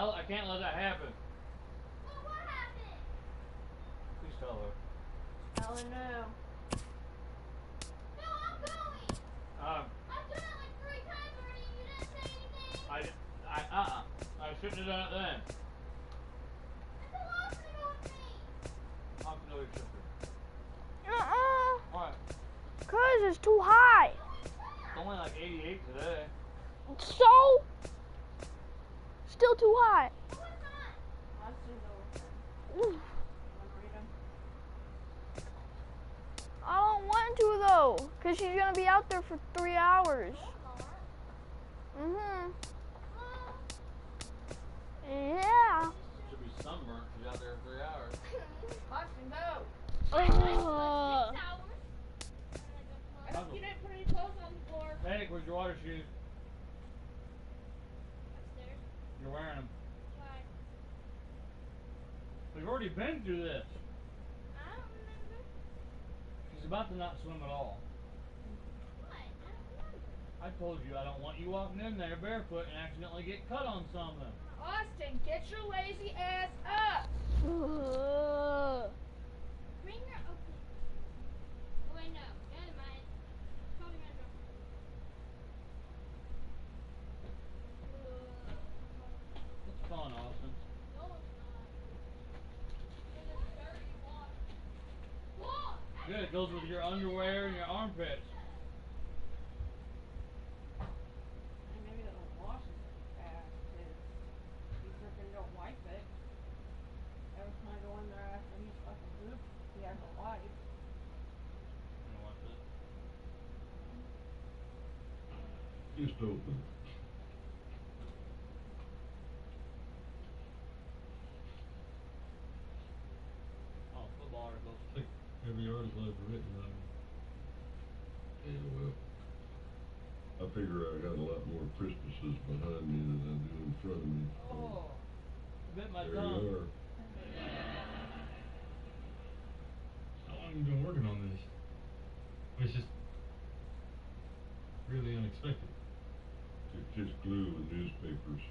I can't let that happen. Well, what happened? Please tell her. Tell her no. No, I'm going. Um, I've done it like 3 times already and you didn't say anything. I shouldn't have done it then. It's a lot to go with me. I'm no sister. What? Cause it's too high. It's only like 88 today. So? Still too high. No, it's not. I'll see those. Oof. You wanna read them? I don't want to though, cause she's gonna be out there for 3 hours. No, I'm not. Mhm. Well, Yeah. Should be sunburnt. She's out there for 3 hours. Austin, go. Ugh. 6 hours. I hope you didn't put any clothes on the floor. Hey, where's your water shoes? Upstairs. You're wearing them. Why? We've already been through this. I don't remember. She's about to not swim at all. What? I don't remember. I told you I don't want you walking in there barefoot and accidentally get cut on something. Austin, get your lazy ass up. Ugh. Bring her. Okay. Oh, wait, no. Never mind. Probably gonna drop her. It's fun, Austin. No, it's not. It's a dirty water. What? Good, it goes with your underwear and your armpits. And maybe they don't wash it fast, too. You freaking don't wipe it. Every time I go in there after he's fucking pooped, he has a wipe. You know what this? Just open it. Oh, football articles. Like every article I've written on. Yeah, well, I figure I got a lot more Christmases behind me than I do in front of me. So Oh, I bit my there tongue. you are. How long have you been working on this? It's just really unexpected. It's just glue and newspapers.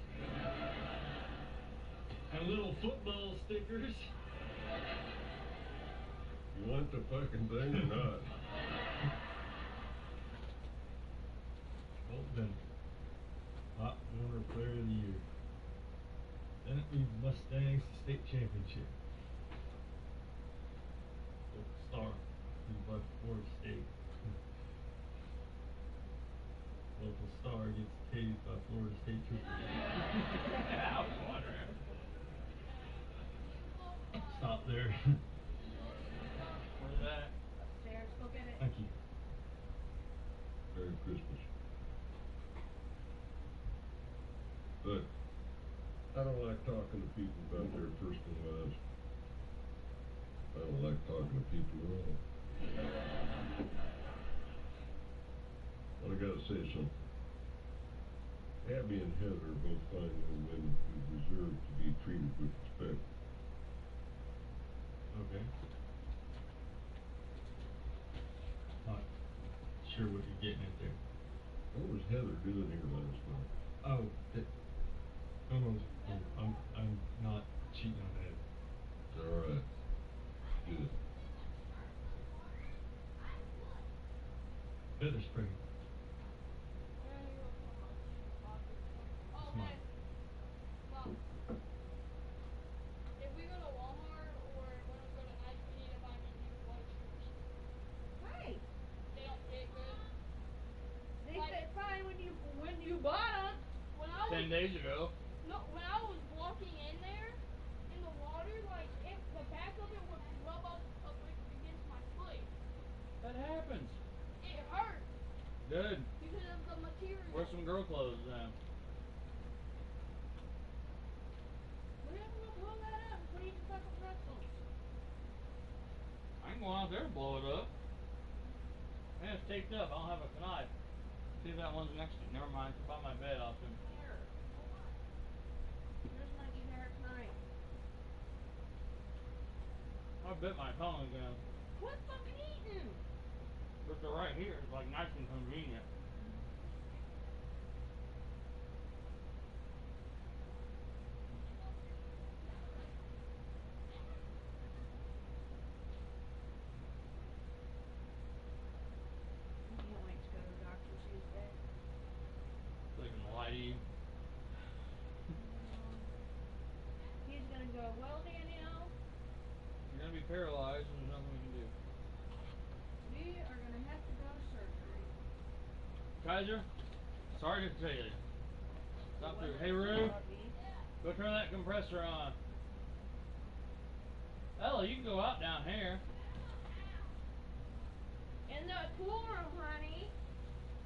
And little football stickers. You want the fucking thing or not? Well done. Top Warner Player of the Year. Then it leads Mustangs to state championship. Local star. Lead by Florida State. Local star gets tased by Florida State troopers. I was wondering. Stop there. Where's that? Upstairs, go get it. Thank you. Merry Christmas. But I don't like talking to people about their personal lives. I don't like talking to people at all. But I gotta say something. Abby and Heather are both fine young women who deserve to be treated with respect. Okay. Not sure what you're getting at there. What was Heather doing here last night? Oh, I'm not cheating on that. All right. Good. Heather's pregnant. Oh, It's mine. hey. Mom. If we go to Walmart or when we go to Nike, we need to buy me new white shoes. Hey, They don't fit good. they Like- fit fine when you bought them. When I was 10 days ago. no, when I was walking in there in the water, like the back of it would rub up against my foot. That happens. It hurt Good. because of the material. Wear some girl clothes then. We have to go blow that up and put it in fucking pretzels. I can go out there and blow it up. Man, it's taped up. I don't have a knife. See if that one's next to you. Never mind. It's by my bed, Austin. Here. Here's my generic knife. I bit my tongue again. Quit fucking eating. But they're right here. It's like nice and convenient. Kaiser. Sorry to tell you. Stop through. Hey, Roo. Go turn that compressor on. Ella, you can go out down here. In the pool room, honey.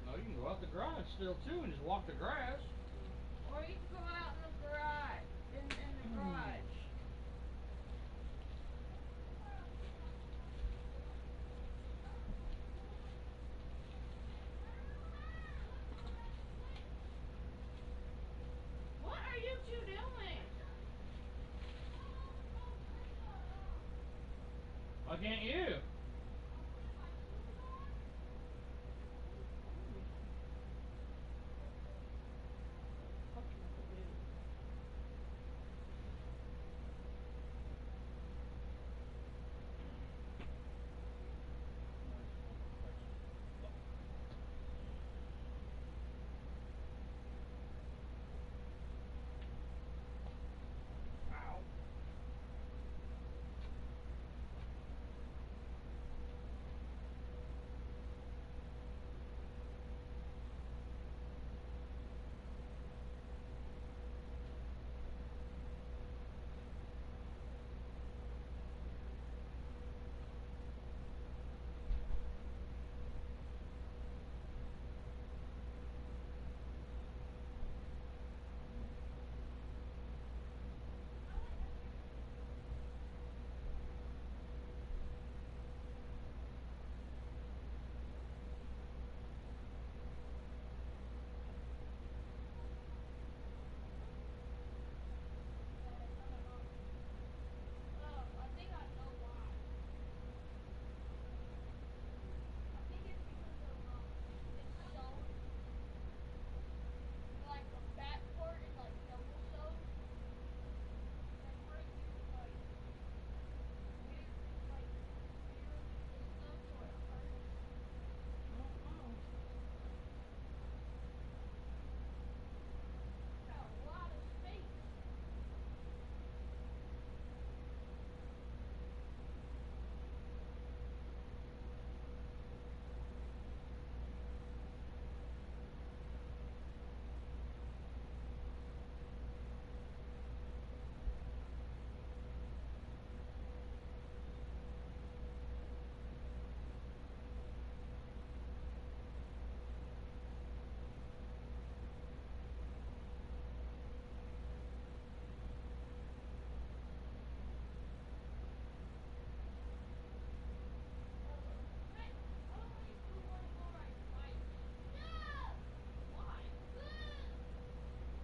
No, you can go out the garage still, too, and just walk the grass. Or you can go out in the garage. In the garage. What are you two doing? Why can't you? I think I know why. I think it's because of it's sewn. Like the back part is like double sewn. And right here is like weird, like weird and stuff, so it hurts. Got a lot of space. Hey, I don't want you to want to go ride bikes. No! Why?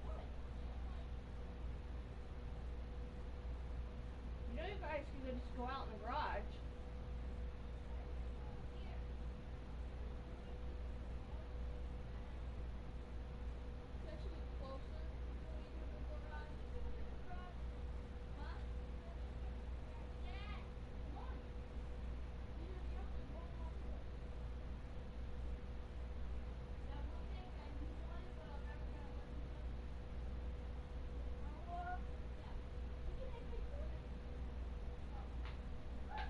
What? You know you guys can just go out in the garage. Here. It's actually closer going to the garage. Huh? Dad, come on. You're gonna be up there going all the way. That one thing that you wanted, but I'm never gonna let you touch it. Yeah. You can actually order it. Oh.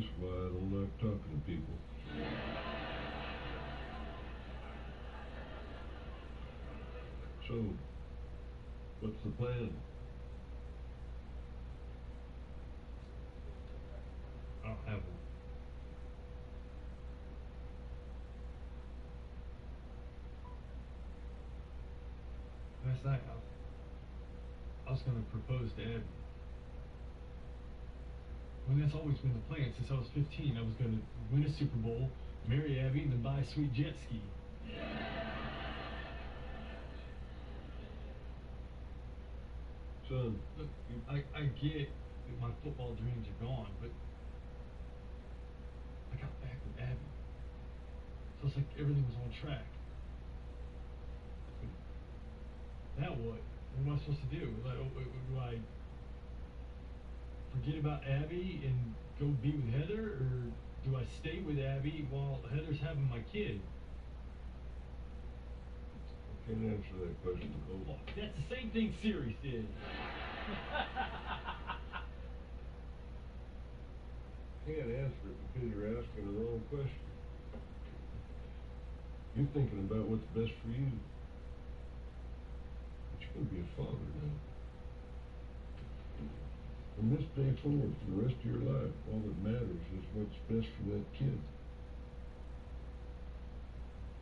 This is why I don't like talking to people. So, what's the plan? I don't have one. Last night, I was gonna propose to Abby. I mean, that's always been the plan since I was 15. I was gonna win a Super Bowl, marry Abby, and then buy a sweet jet ski. Son, Look, I get that my football dreams are gone, but I got back with Abby. So it's like everything was on track. Now what? What am I supposed to do? Like, do I forget about Abby and go be with Heather, or do I stay with Abby while Heather's having my kid? I can't answer that question. Well, that's the same thing Siri said. Can't answer it because you're asking the wrong question. You're thinking about what's best for you. But you're going to be a father now. From this day forward, for the rest of your life, all that matters is what's best for that kid.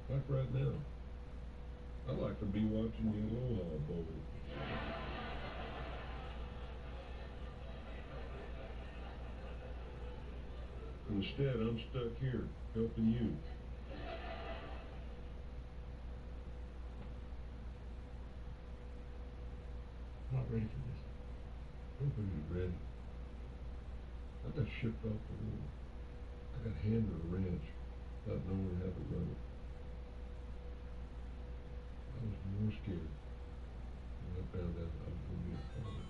Like right now. I'd like to be watching you Aloha Bowl. Instead, I'm stuck here, helping you. I'm not ready for this. Nobody's ready. I got shipped off the road. I got handed a ranch, not knowing how to run it. I was more scared when I found out I was going to be a father.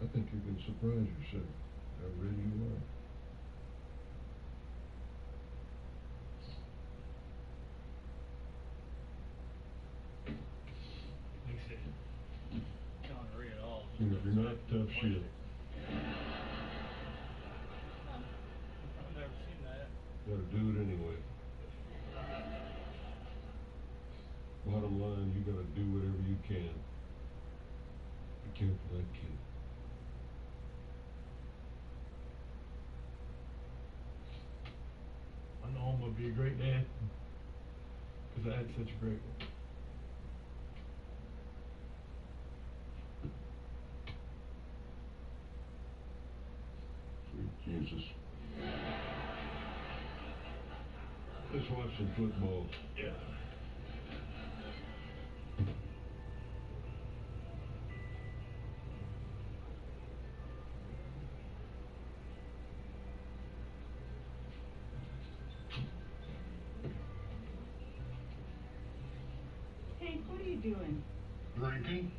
I think you can surprise yourself how ready you are. Like I said, Don't read it all. You know, if you're not tough shit, I've never seen that. you gotta do it anyway. Bottom line, you gotta do whatever you can. Be careful of that kid. I know I'm gonna be a great dad because I had such a great one. Sweet Jesus. Let's watch some football. Yeah. Hank, what are you doing? Drinking?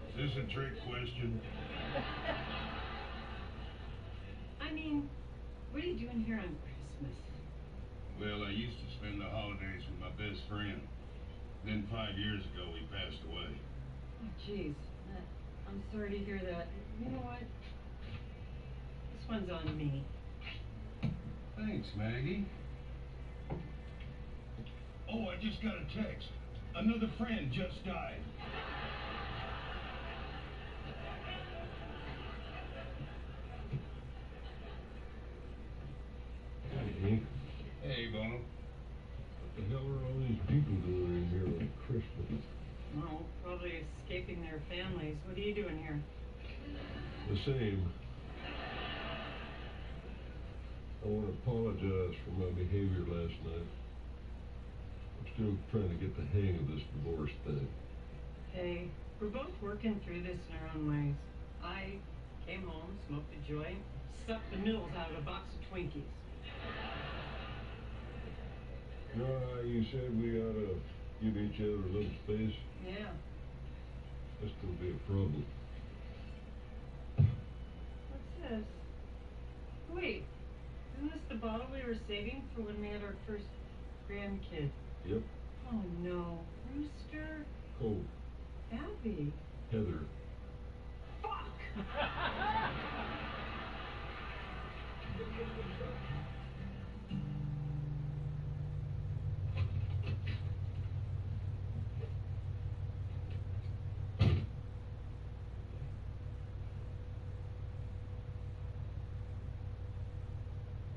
Is this a trick question? I mean, what are you doing here on Christmas? Well, I used to spend the holidays with my best friend. Then 5 years ago, he passed away. Oh, jeez. I'm sorry to hear that. You know what? This one's on me. Thanks, Maggie. Oh, I just got a text. Another friend just died. Hey, Hank. Hey, Bono. What the hell are all these people doing in here on Christmas? Well, probably escaping their families. What are you doing here? The same. I want to apologize for my behavior last night. I'm still trying to get the hang of this divorce thing. Hey, we're both working through this in our own ways. I came home, smoked a joint, sucked the middles out of a box of Twinkies. You know how you said we ought to give each other a little space? Yeah. That's going to be a problem. What's this? Wait, isn't this the bottle we were saving for when we had our first grandkid? Yep. Oh no, Rooster. Cole. Abby. Heather. Fuck!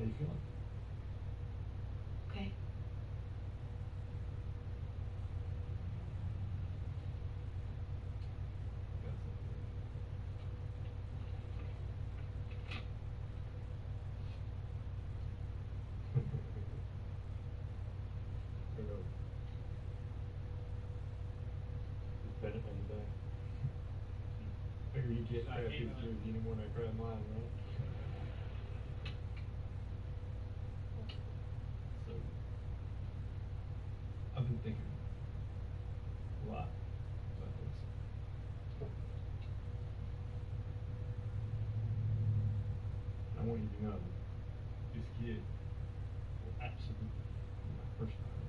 How you feeling? Okay. Got something. I know. Just Bennett on the back. Figure you get Not that even picture like- anymore than I cried mine, right? So, I've been thinking a lot about this. I want you to know, this kid will absolutely be my first priority.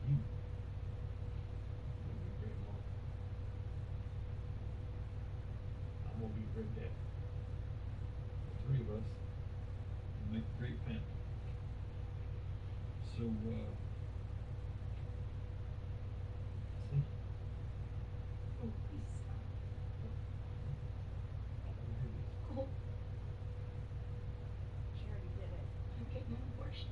You will be a great mom. I'm gonna be a great dad. The three of us will make a great family. So, see? Oh, please stop. Cole, She already did it. I'm getting an abortion.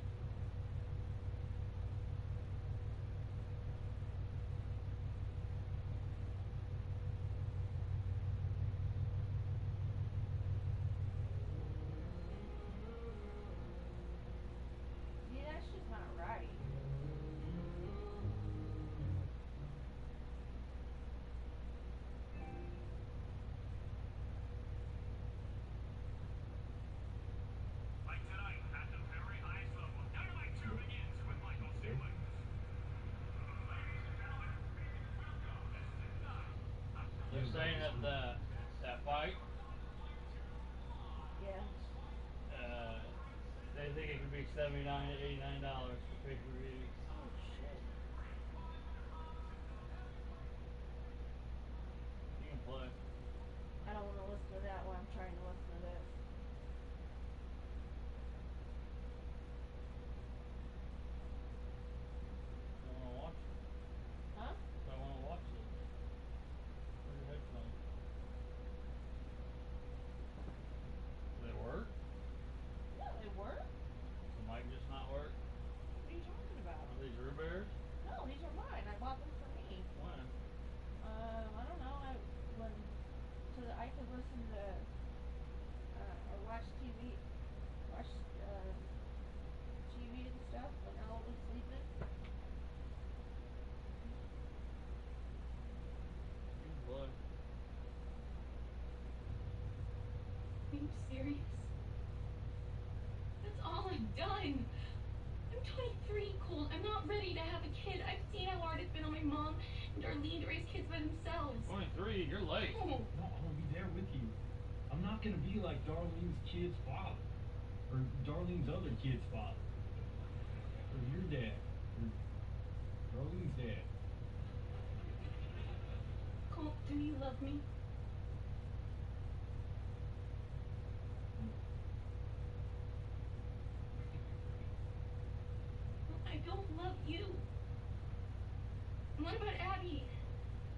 See, that's just not right. Like tonight, at the very highest level, Dynamite 2 begins with Michael Stanley. Ladies and gentlemen, welcome. This is the night. They're saying that that fight, Yeah. they think it could be $79 to $89 for pay-per-view. Oh shit. You can play. I don't want to listen to that while I'm trying to listen to this. Don't want to watch it. Huh? Don't want to watch it. Where's your headphones? Do they work? Yeah, they work. Does the mic just not work? What are you talking about? Are these Rue Bears? No, these are mine. I bought them for me. When? I don't know. So that I could listen to or watch TV and stuff when Ella was sleeping. You can play. Are you serious? That's all I've done. I'm 23, Cole. I'm not ready to have a kid. I've seen how hard it's been on my mom and Darlene to raise kids by themselves. 23, you're late. No. No, I'm gonna be there with you. I'm not gonna be like Darlene's kid's father. Or Darlene's other kid's father. Or your dad. Or Darlene's dad. Cole, do you love me? I don't love you. And what about Abby?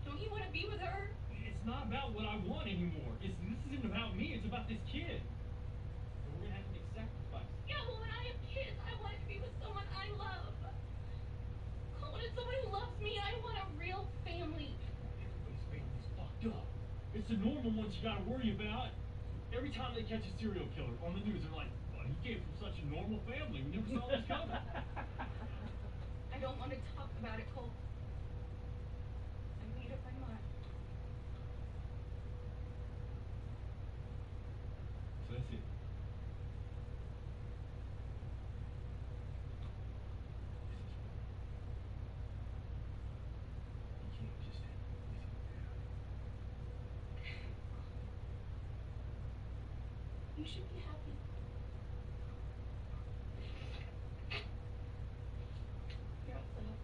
Don't you want to be with her? It's not about what I want anymore. This isn't about me. It's about this kid. And we're gonna have to make sacrifices. Yeah, well, when I have kids, I want it to be with someone I love. Cole, when it's someone who loves me, I want a real family. Everybody's family's fucked up. It's the normal ones you gotta worry about. Every time they catch a serial killer on the news, they're like, well, he came from such a normal family. We never saw this coming. I don't want to talk about it, Cole. I made up my mind. So that's it. You can't just have You should be happy. You're outside.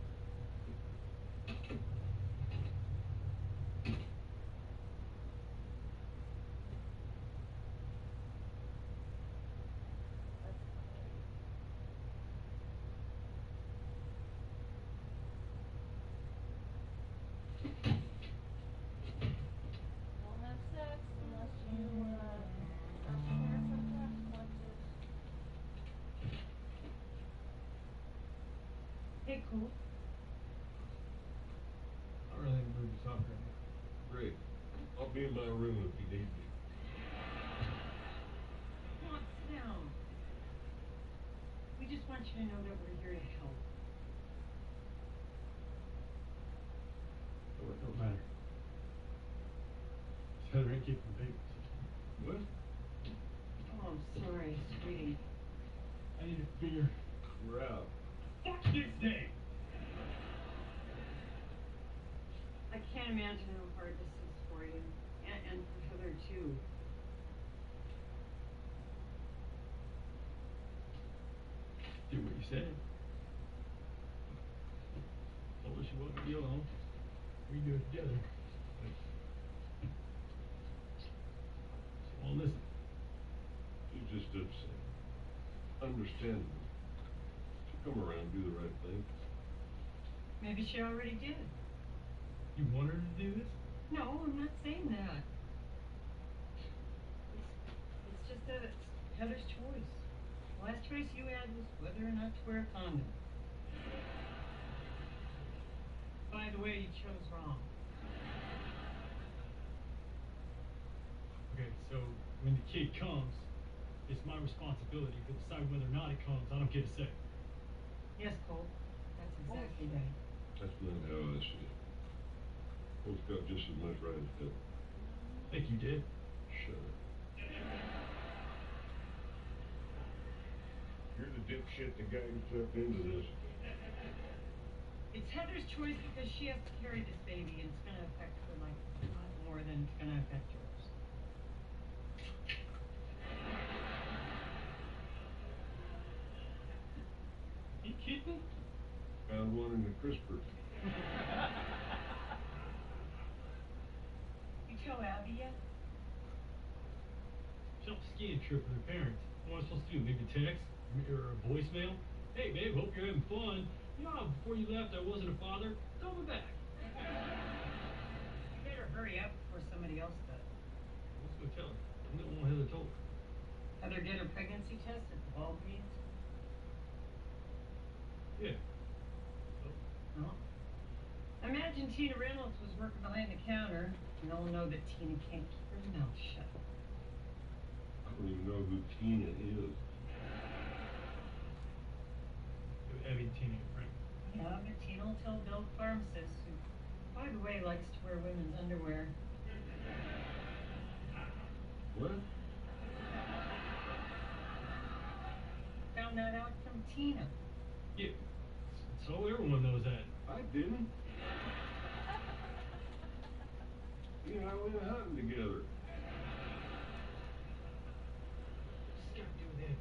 Don't have sex unless you Hey, Cole. I don't really have a mood to talk right now. Great. I'll be in my room if you need me. Come on, sit down. We just want you to know that we're here to help. Oh, it don't matter. Heather ain't keeping the baby. What? Oh, I'm sorry, sweetie. I need a beer. We're out. Fuck this day! I can't imagine how hard this is for you. And for Heather, too. Did what you said. Told her she wasn't gonna be alone. We do it together. She won't listen. She's just upset. Understandable. She'll come around and do the right thing. Maybe she already did. You want her to do this? No, I'm not saying that. It's just that it's Heather's choice. The last choice you had was whether or not to wear a condom. By the way, you chose wrong. Okay, so when the kid comes, it's my responsibility to decide whether or not it comes. I don't get a say. Yes, Cole. That's exactly right. That's not how I see it. Both got just as much right as Heather. Think you did? Shut up. You're the dipshit that got yourself into this. It's Heather's choice because she has to carry this baby, and it's going to affect her like a lot more than it's going to affect yours. You kidding me? Found one in the crisper. You tell Abby yet? She's on a skiing trip with her parents. What am I supposed to do? Leave a text? Or a voicemail? Hey, babe, hope you're having fun. You know how before you left I wasn't a father? Call me back. You better hurry up before somebody else does. Let's go tell her. I'm the one Heather told her. Heather get her pregnancy test at the Walgreens? Yeah. No. Imagine Tina Reynolds was working behind the counter, and all know that Tina can't keep her mouth shut. I don't even know who Tina is. Abby and Tina, right? Yeah, but Tina will tell Bill pharmacist, who, by the way, likes to wear women's underwear. What? Found that out from Tina. Yeah. So everyone knows that. I didn't. You and I went hunting together. What's this got to do with Abby?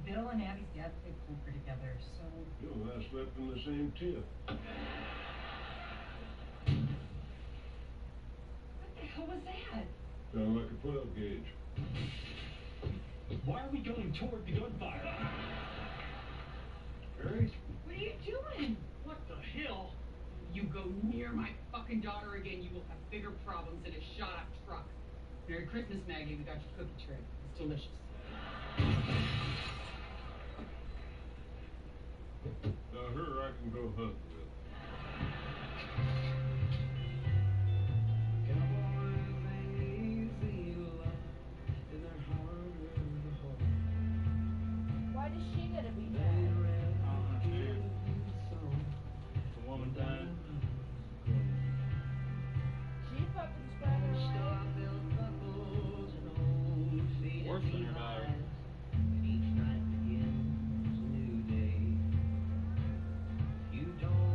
Bill and Abby's dad played poker together, so... You and I slept in the same tent. What the hell was that? Sounded like a 12 gauge. Why are we going toward the gunfire? Harry? What are you doing? What the hell? You go near my fucking daughter again, you will have bigger problems than a shot-up truck. Merry Christmas, Maggie. We got your cookie tray. It's delicious. Now her I can go hunt with. Why does she gotta be mad? I don't understand. It's a woman thing. She fucking spread her leg. Worse than her daughter. Each night begins a new day. You don't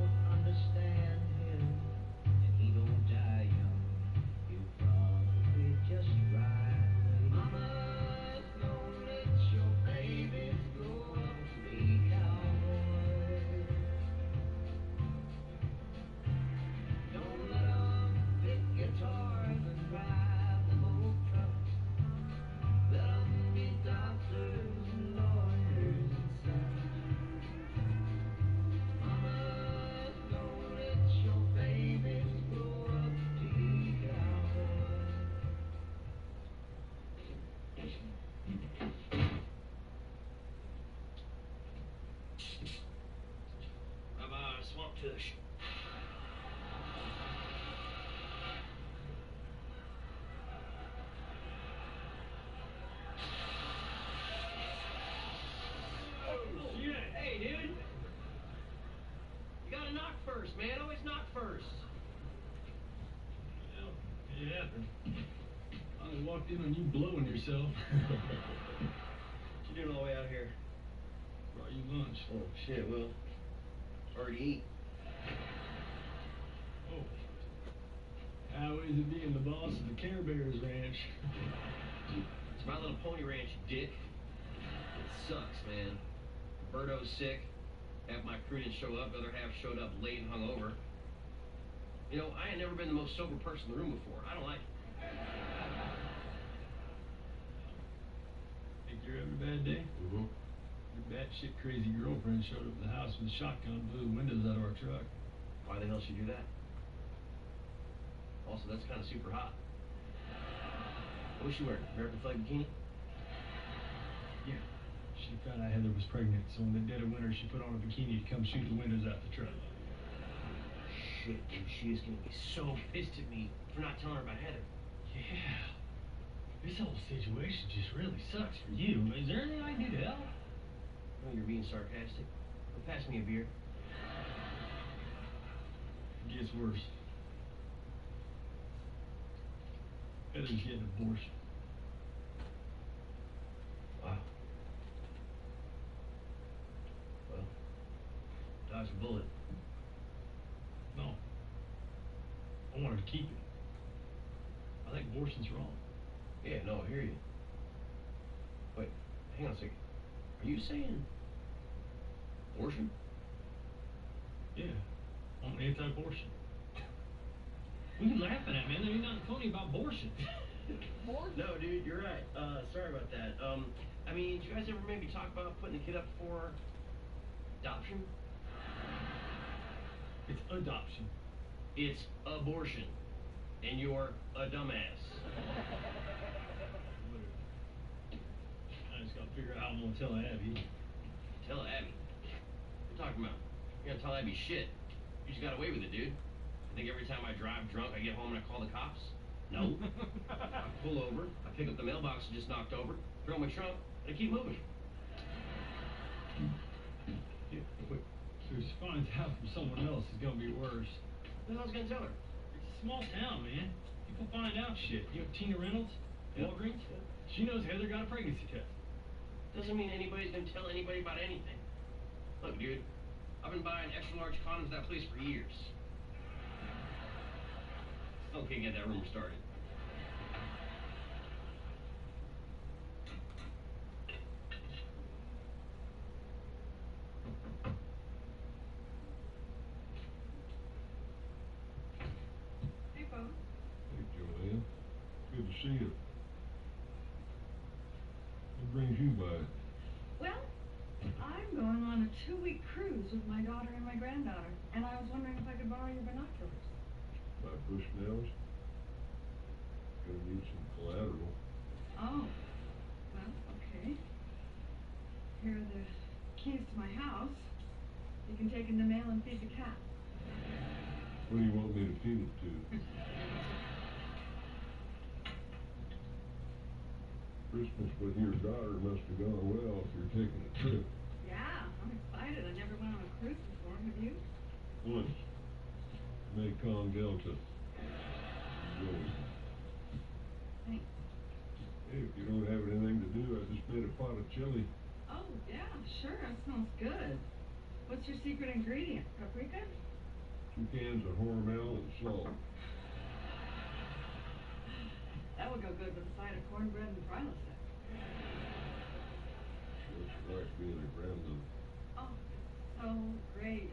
man. Always knock first. Well, it happened. I walked in on you blowing yourself. What you doing all the way out here? Brought you lunch. Oh, shit, well, already eat. Oh. How is it being the boss of the Care Bears ranch? It's My Little Pony Ranch, dick. It sucks, man. Berto's sick. Half my crew didn't show up. The other half showed up late and hungover. You know, I ain't never been the most sober person in the room before. I don't like it. Think you're having a bad day? Mm-hmm. Your batshit crazy girlfriend showed up at the house with a shotgun, blew the windows out of our truck. Why the hell she do that? Also, that's kind of super hot. What was she wearing? American flag bikini? Yeah. She found out Heather was pregnant, so in the dead of winter, she put on a bikini to come shoot the windows out the truck. Shit, dude, she is gonna be so pissed at me for not telling her about Heather. Yeah. This whole situation just really sucks for you. Is there anything I can do to help? I know you're being sarcastic. Well, pass me a beer. It gets worse. Heather's getting an abortion. Wow. Well, dodge a bullet. No. I want her to keep it. I think abortion's wrong. Yeah, no, I hear you. Wait, hang on a second. Are you saying abortion? Yeah. I'm anti-abortion. What are you laughing at, man? There ain't nothing funny about abortion. No, dude, you're right. Sorry about that. I mean, did you guys ever maybe talk about putting a kid up for adoption? It's adoption. It's abortion. And you're a dumbass. I just gotta figure out how I'm gonna tell Abby. Tell Abby. What are you talking about? You're gonna tell Abby shit. You just got away with it, dude. I think every time I drive drunk, I get home and I call the cops? No. I pull over, I pick up the mailbox I just knocked over, throw in my trunk, and I keep moving. Yeah, but if she finds out from someone else, it's gonna be worse. Who the hell's gonna tell her? It's a small town, man. People find out shit. You know Tina Reynolds? Yeah. Walgreens? Yeah. She knows Heather got a pregnancy test. Doesn't mean anybody's gonna tell anybody about anything. Look, dude, I've been buying extra large condoms at that place for years. Still can't get that rumor started. Hey, folks. Hey, Joanne. Good to see you. What brings you by? Well, I'm going on a 2-week cruise with my daughter and my granddaughter, and I was wondering if I could borrow your binoculars. By Bushnell's? Gonna need some collateral. Oh, well, okay. Here are the keys to my house. You can take in the mail and feed the cat. What do you want me to feed it to? Christmas with your daughter must have gone well if you're taking a trip. Yeah, I'm excited. I never went on a cruise before. Have you? Once. Mekong Delta. Enjoy. Thanks. Hey, if you don't have anything to do, I just made a pot of chili. Oh, yeah, sure. That smells good. What's your secret ingredient? Paprika? 2 cans of Hormel and salt. That would go good with a side of cornbread and Prilosec. What's it like being a grandmother? Oh, it's so great.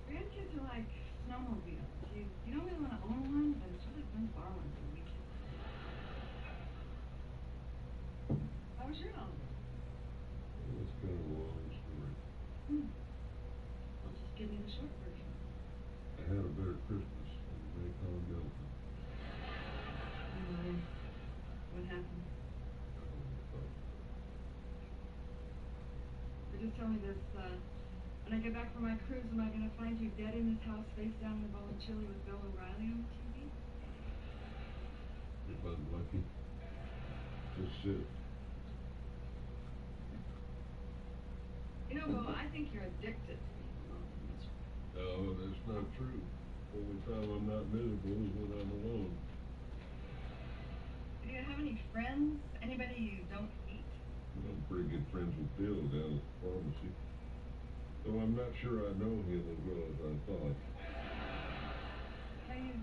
Grandkids are like snowmobiles. You don't really want to own one, but it's really fun to borrow one for the weekend. How was your holiday? Well, it's kind of a long story. Well, just give me the short version. I had a better Christmas in the Mekong Delta. What happened? I don't want to talk about it. But just tell me this, when I get back from my cruise, am I going to find you dead in this house, face down in a bowl of chili with Bill O'Reilly on the TV? If I'm lucky. Just sit. You know, Bo, I think you're addicted to being alone and miserable. No, that's not true. Only time I'm not miserable is when I'm alone. Do you have any friends? Anybody you don't hate? I'm pretty good friends with Bill down at the pharmacy. Though I'm not sure I know him as well as I thought. Hey,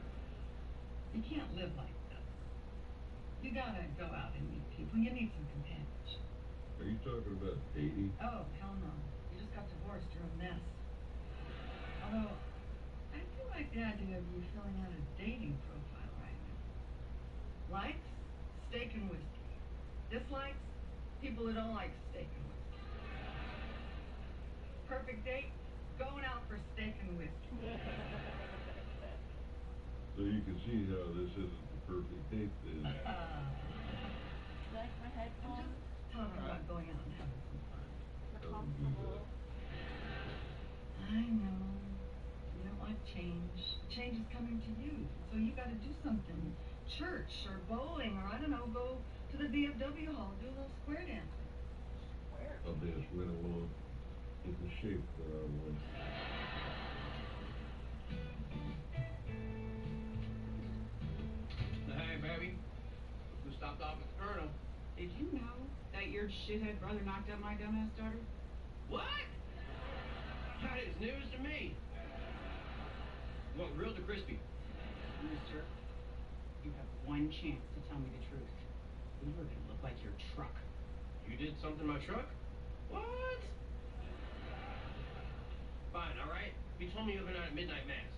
you can't live like this. You gotta go out and meet people. You need some companionship. Are you talking about dating? Oh, hell no. You just got divorced. You're a mess. Although, I do like the idea of you filling out a dating profile right now. Likes? Steak and whiskey. Dislikes? People who don't like steak and whiskey. Perfect date? Going out for steak and whiskey. So you can see how this isn't the perfect date then. Like my I'm headphones. just talking about going out and having some fun. They're I would do comfortable. I know. You don't like change. Change is coming to you. So you gotta do something. Church or bowling or I don't know, go to the VFW hall, do a little square dancing. Where? I'll dance right along. Get the shape that I want. Hey, baby. We stopped off at the Colonel. Did you know that your shithead brother knocked up my dumbass daughter? What? That is news to me. You want grilled or crispy? Mister, you have one chance to tell me the truth. You are gonna look like your truck. You did something to my truck? What? Fine, all right. You told me the other night at midnight mass.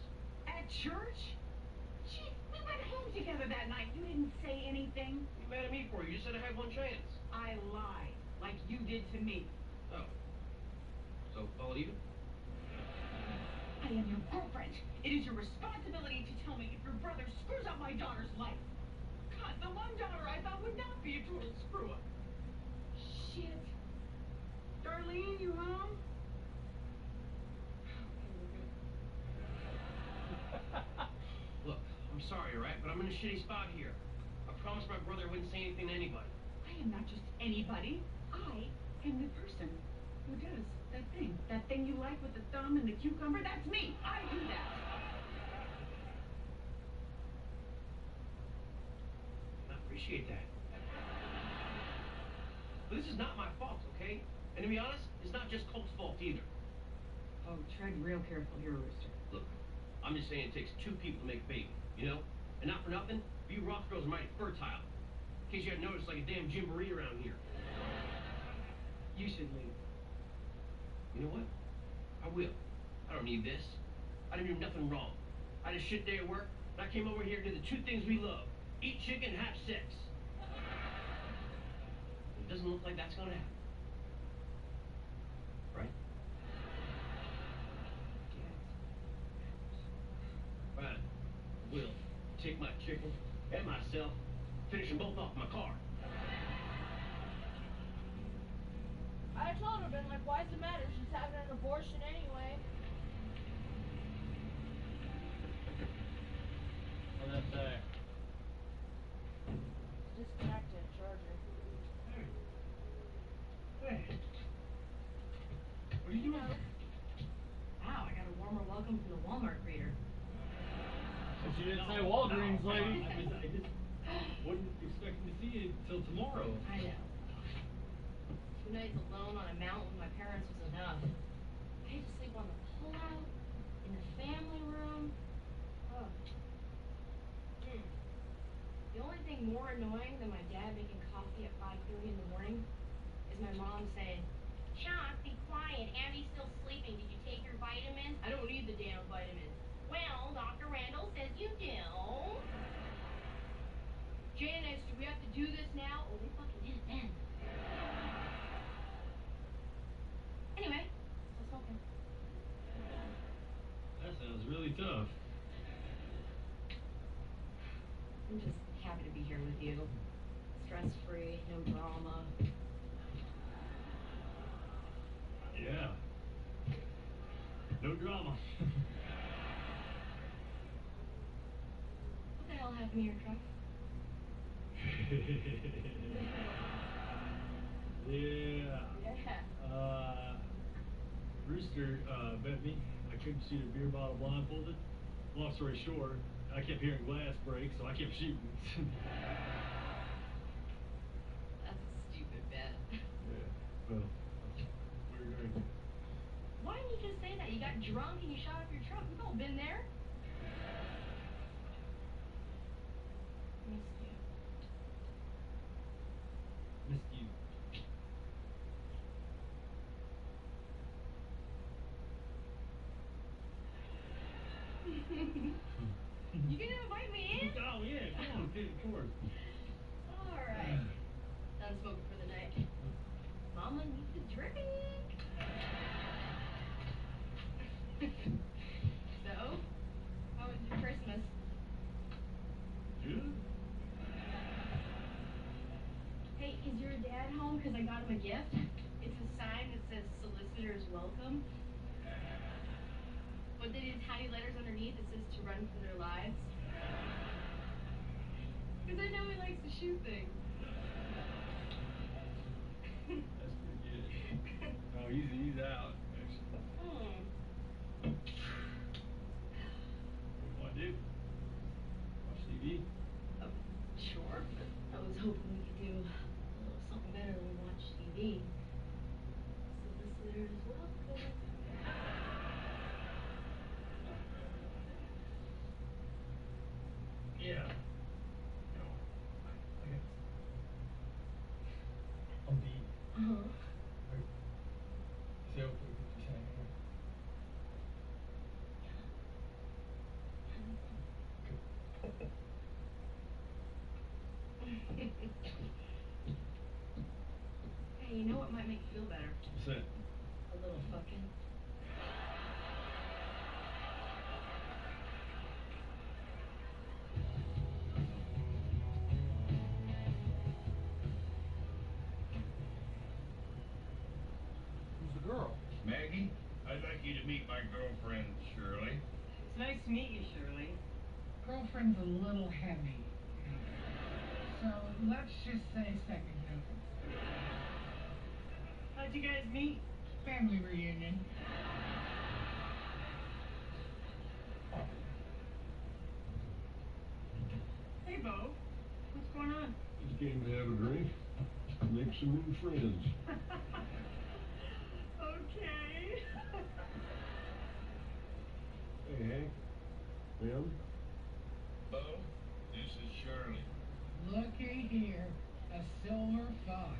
At church? Gee, we went home together that night. You didn't say anything. What are you mad at me for? You just said I had one chance. I lied, like you did to me. Oh. So, call it even? I am your girlfriend. It is your responsibility to tell me if your brother screws up my daughter's life. God, the one daughter I thought would not be a total screw up. Shit. Darlene, you home? Look, I'm sorry, all right? But I'm in a shitty spot here. I promised my brother I wouldn't say anything to anybody. I am not just anybody. I am the person who does that thing. That thing you like with the thumb and the cucumber, that's me. I do that. I appreciate that. But this is not my fault, okay? And to be honest, it's not just Colt's fault either. Oh, tread real careful here, Rooster. Look, I'm just saying it takes two people to make a baby, you know? And not for nothing, you Roth girls are mighty fertile. In case you hadn't noticed, like a damn jamboree around here. You should leave. You know what? I will. I don't need this. I didn't do nothing wrong. I had a shit day at work, and I came over here to do the two things we love. Eat chicken and have sex. It doesn't look like that's gonna happen. Right? Fine. I will. Take my chicken and myself, finish them both off in my car. I told her, been like, why does it matter? She's having an abortion anyway. What did I say? Disconnected charger. Hey. What are you doing? Wow, I got a warmer welcome from the Walmart greeter. But you didn't say Walgreens, lady. I just wasn't expecting to see you till tomorrow. I know. 2 nights alone on a mountain with my parents was enough. I had to sleep on the pullout, in the family room. Oh. The only thing more annoying than my dad making coffee at 5:30 in the morning is my mom saying, "Chuck, be quiet. Abby's still sleeping. Did you take your vitamins?" I don't need the damn vitamins. Well, Dr. Randall says you do. Janice, do we have to do this now? Oh, they fucking did it then. Anyway, still smoking. That sounds really tough. I'm just happy to be here with you. Stress-free, no drama. Yeah. No drama. What the hell happened to your truck? Yeah. Yeah. Rooster bet me I couldn't shoot a beer bottle blindfolded. Long story short, I kept hearing glass break, so I kept shooting. That's a stupid bet. Yeah, well, we were going to. Why didn't you just say that? You got drunk and you shot up your truck. We've all been there. Missed you. Missed you. You gonna invite me in? Oh, yeah, come on, dude, of course. Alright. Done smoking for the night. Mama needs a drink. So, how was your Christmas? Good. Hey, is your dad home? Because I got him a gift. It's a sign that says Solicitor's Welcome. But then it's tiny letters underneath that says to run for their lives. Because I know he likes to shoot things. That's pretty good. Oh, he's out, actually. What do you want to do? Watch TV? Sure, but I was hoping we could do a little something better than watch TV. Solicitor's Welcome. Yeah. No. I got. I'm deep. Uh-huh. Is that okay if we just hang out? Hey, you know what might make you feel better? What's that? A little fucking. Who's the girl? Maggie, I'd like you to meet my girlfriend, Shirley. It's nice to meet you, Shirley. Girlfriend's a little heavy. So let's just say second cousins. How'd you guys meet? Family reunion. Hey, Bo. What's going on? Just came to have a drink, make some new friends. Okay. Hey, Hank. Ma'am? Bo, this is Shirley. Looky here, a silver fox.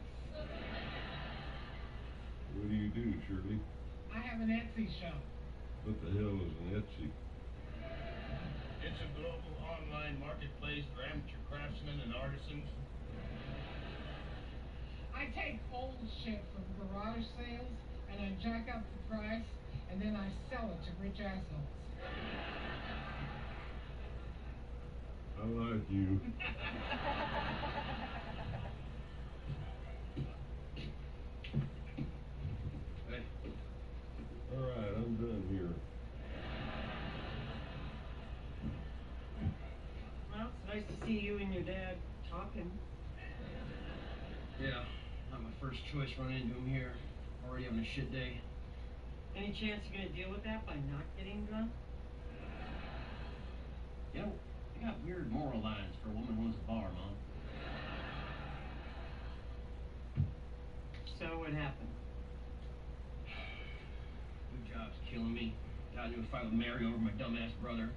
What do you do, Shirley? I have an Etsy shop. What the hell is an Etsy? It's a global online marketplace for amateur craftsmen and artisans. I take old shit from garage sales and I jack up the price and then I sell it to rich assholes. I like you. Hey, All right, I'm done here. Well, it's nice to see you and your dad talking. yeah, not my first choice running into him here. Already having a shit day. Any chance you're gonna deal with that by not getting drunk? You know, you got weird moral lines for a woman who owns a bar, Mom. So what happened? New job's killing me. Got into a fight with Mary over my dumbass brother.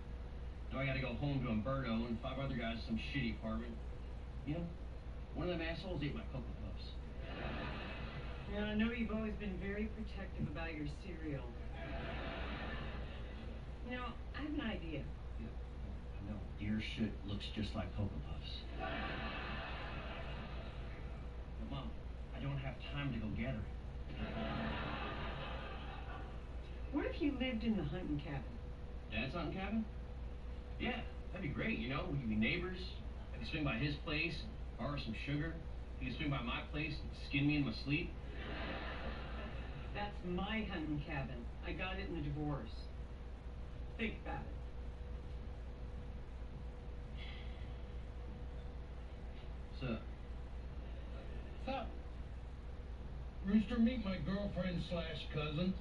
Now I gotta go home to Umberto and 5 other guys in some shitty apartment. You know, one of them assholes ate my Cocoa Puffs. Yeah, I know you've always been very protective about your cereal. You know, I have an idea. Yeah, I know. Deer shit looks just like Cocoa Puffs. But Mom, I don't have time to go gather it. What if you lived in the hunting cabin? Dad's hunting cabin? Yeah, that'd be great, you know? We could be neighbors. I could swing by his place and borrow some sugar. He could swing by my place and skin me in my sleep. That's my hunting cabin. I got it in the divorce. Think about it. So, So, Rooster, meet my girlfriend/cousin.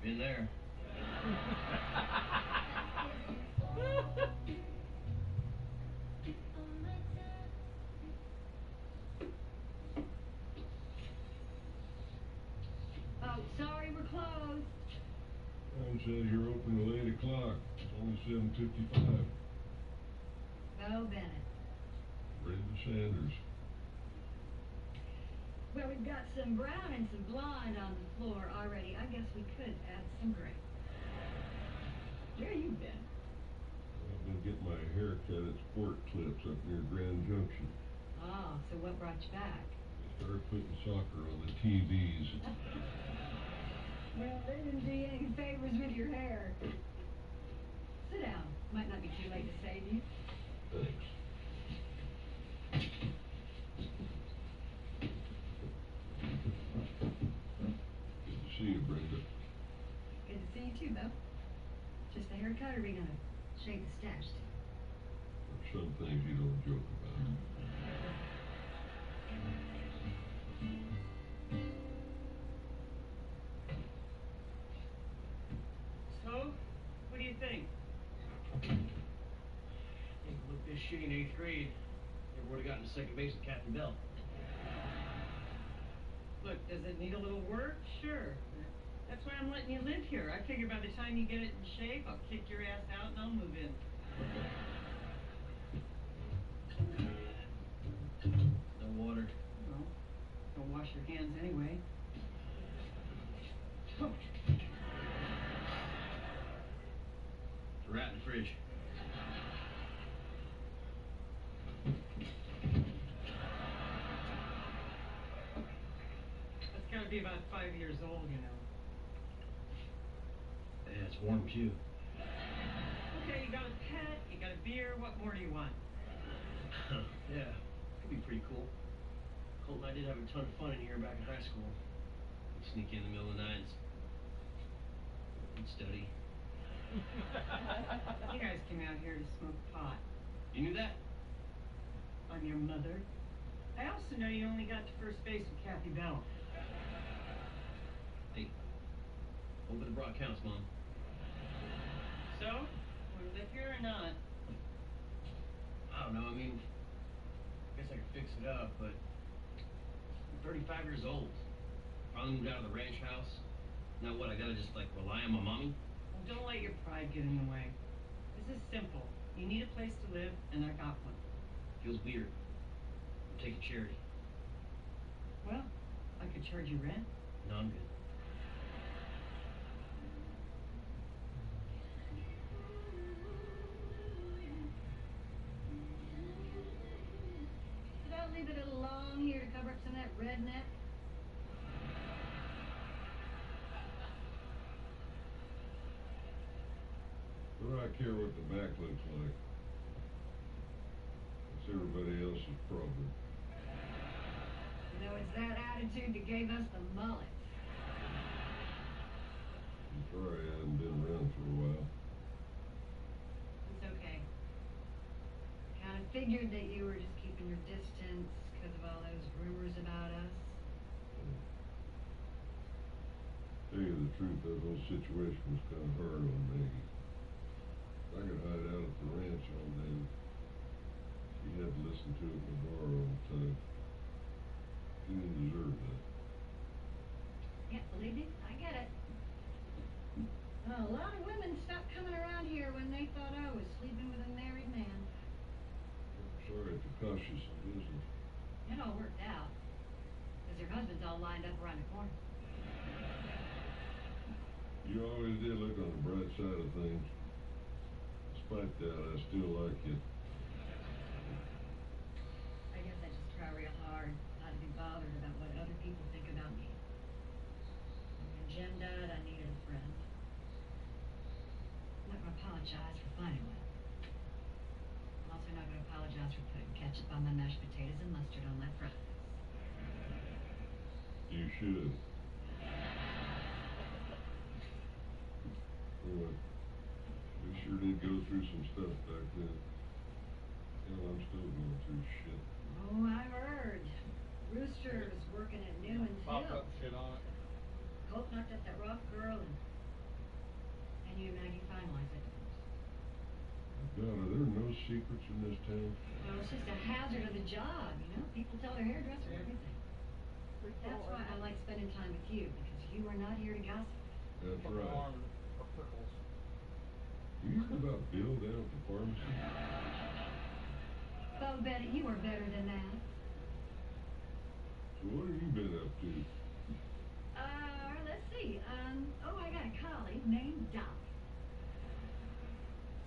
Been there. Oh, sorry, we're closed. Mom says you're open till 8 o'clock. It's only 7:55. Bo Bennett. Brenda Sanders. Well, we've got some brown and some blonde on the floor already. I guess we could add some gray. Where you been? I've been getting my hair cut at Sport Clips up near Grand Junction. Oh, so what brought you back? They started putting soccer on the TVs. Well, they didn't do you any favors with your hair. Sit down. Might not be too late to save you. Thanks. Good to see you, Brenda. Good to see you too, Bo. Just a haircut, or are we gonna shave the stash too? There's some things you don't joke about. So, what do you think? I think it looked this shitty in 8th grade. Never would have gotten to second base with Captain Bell. Look, does it need a little work? Sure. That's why I'm letting you live here. I figure by the time you get it in shape, I'll kick your ass out and I'll move in. No water. Well, don't wash your hands anyway. It's a rat in the fridge. That's gotta be about 5 years old, you know. Yeah, it's warm too. Okay, you got a pet, you got a beer, what more do you want? Yeah, could be pretty cool. Colt and I did have a ton of fun in here back in high school. We'd sneak in the middle of the night. We'd study. You guys came out here to smoke pot. You knew that? I'm your mother. I also know you only got to first base with Kathy Bell. Hey, over the broad counts, Mom. So, want to live here or not? I don't know, I mean, I guess I could fix it up, but I'm 35 years old. Finally moved out of the ranch house. Now what, I gotta just, like, rely on my mommy? Well, don't let your pride get in the way. This is simple. You need a place to live, and I got one. Feels weird. I'm taking charity. Well, I could charge you rent. No, I'm good. Did I leave it alone here to cover up some of that redneck? What do I care what the back looks like? It's everybody else's problem. You know, it's that attitude that gave us the mullets. I'm sorry I haven't been around for a while. It's okay. Kind of figured that you were just keeping your distance because of all those rumors about us. Tell you the truth, that whole situation was kind of hard on Maggie. I could hide out at the ranch all day. She had to listen to it in the bar all the time. She didn't deserve that. Yeah, believe me, I get it. A lot of women stopped coming around here when they thought I was sleeping with a married man. I'm sorry to cost you some business. It all worked out. Because your husband's all lined up around the corner. You always did look on the bright side of things. Despite that, I still like you. I guess I just try real hard not to be bothered about what other people think about me. When Jim died, I needed a friend. I'm not going to apologize for finding one. I'm also not going to apologize for putting ketchup on my mashed potatoes and mustard on my fries. You should. Well, we sure did go through some stuff back then. Hell, I'm still going through shit. Oh, I heard. Rooster was working at Newman's Pop Hill. up shit on it. Colt knocked up that rough girl, and and you and Maggie finalize it. God, are there no secrets in this town? Well, it's just a hazard of the job, you know? People tell their hairdresser everything. That's why I like spending time with you, because you are not here to gossip. That's Put my right. arm or pickles. You heard about Bill down at the pharmacy? Bo Betty, you are better than that. So what have you been up to? Let's see. I got a colleague named Dolly.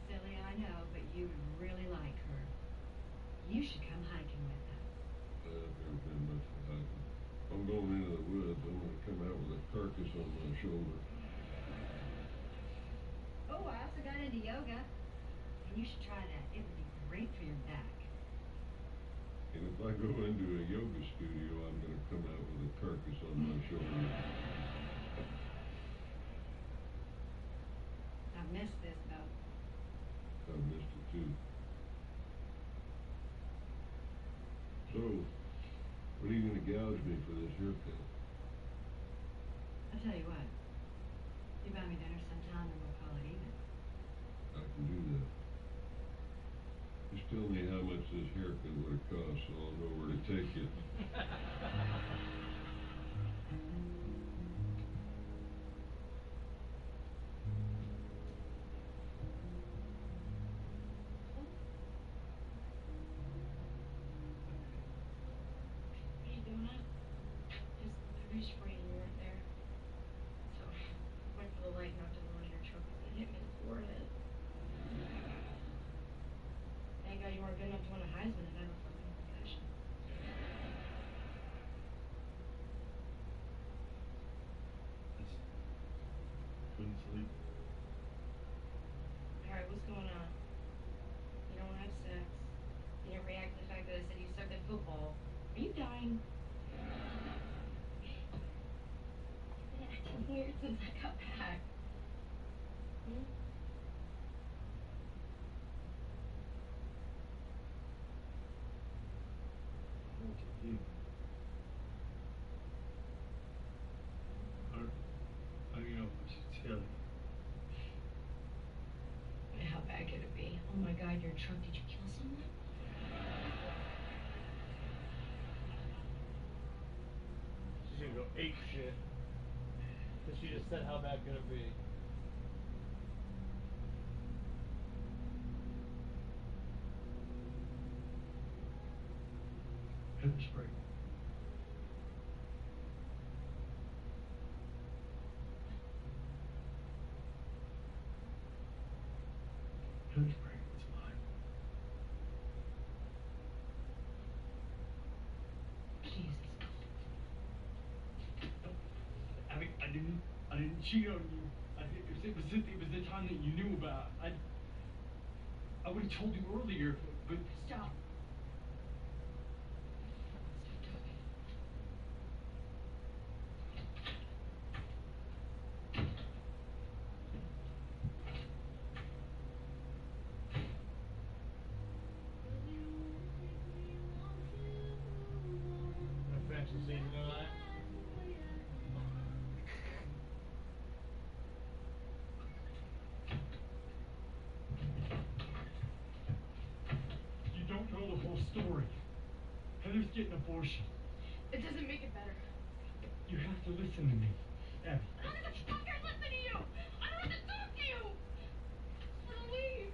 Silly, I know, but you would really like her. You should come hiking with us. I've never been much for hiking. If I'm going into the woods, I want to come out with a carcass on my shoulder. Oh, I also got into yoga. And you should try that. It would be great for your back. And if I go into a yoga studio, I'm going to come out with a carcass on my shoulder. I missed this, though. I missed it too. So, what are you going to gouge me for this haircut? I'll tell you what. You buy me dinner sometime and we'll call it even. I can do that. Just tell me how much this haircut would have cost so I'll know where to take you. What are you doing up? Just, I reached for you and you weren't there. So, I went for the light, knocked on the one of your truck and it hit me in the forehead. Thank God you weren't good enough to win a Heisman and have a fucking concussion. Couldn't sleep. Alright, what's going on? You don't want to have sex. You didn't react to the fact that I said you sucked at football. Are you dying? You've been acting weird since I got back. Hmm? What to do? I don't know what to tell you. How bad could it be? Oh my God, your truck, did you kill someone? She's gonna go ape shit. Cause she just said how bad could it be. Pepper spray. Pepper spray, it's mine. Jesus. I mean, I didn't cheat on you. It was the time that you knew about. I would have told you earlier, but stop. Gonna finish the season tonight. You don't know the whole story. Heather's getting an abortion. It doesn't make it better. You have to listen to me, Abby. I don't have to fucking listen to you! I don't have to talk to you! I just wanna leave.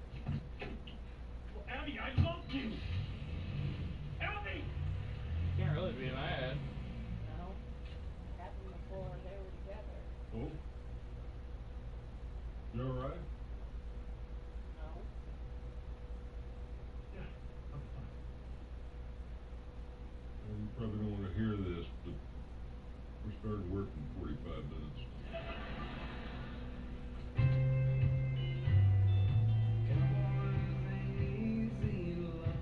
Well, Abby, I love you. Abby! Can't really be mad. No. It happened before they were together. Oh? You alright? No. Yeah, I'm fine. Well, you probably don't want to hear this, but we're starting work in 45 minutes. Cowboys ain't easy to love,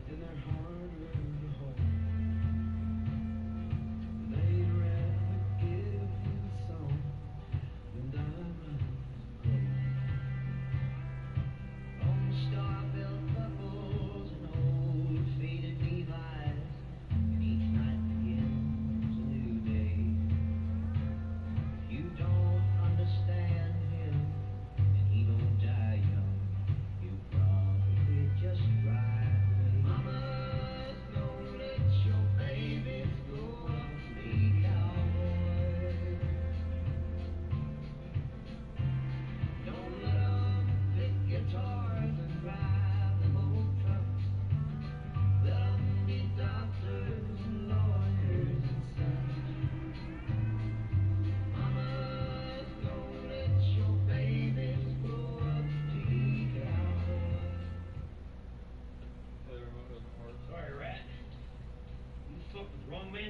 and they're harder to hold. They'd rather give you a song than diamonds of gold. On star-built buckles and old faded Levi's, and each night begins a new day.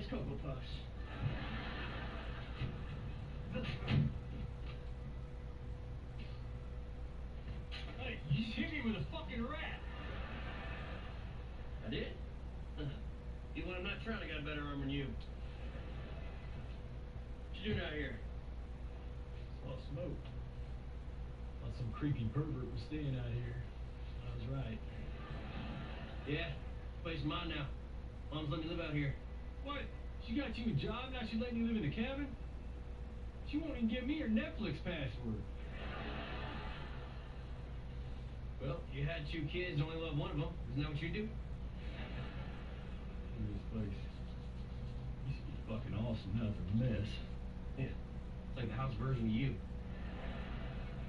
nice Cocoa Puffs. Hey, you just hit me with a fucking rat. I did? Even when I'm not trying, I got a better arm than you. What you doing out here? Saw smoke. Thought some creepy pervert was staying out here. I was right. Yeah, place is mine now. Mom's letting me live out here. What? She got you a job, now she letting you live in the cabin? She won't even give me her Netflix password. Well, you had 2 kids, only loved one of them. Isn't that what you do? Look at this place. Used to be fucking awesome, now it's a mess. Yeah, it's like the house version of you.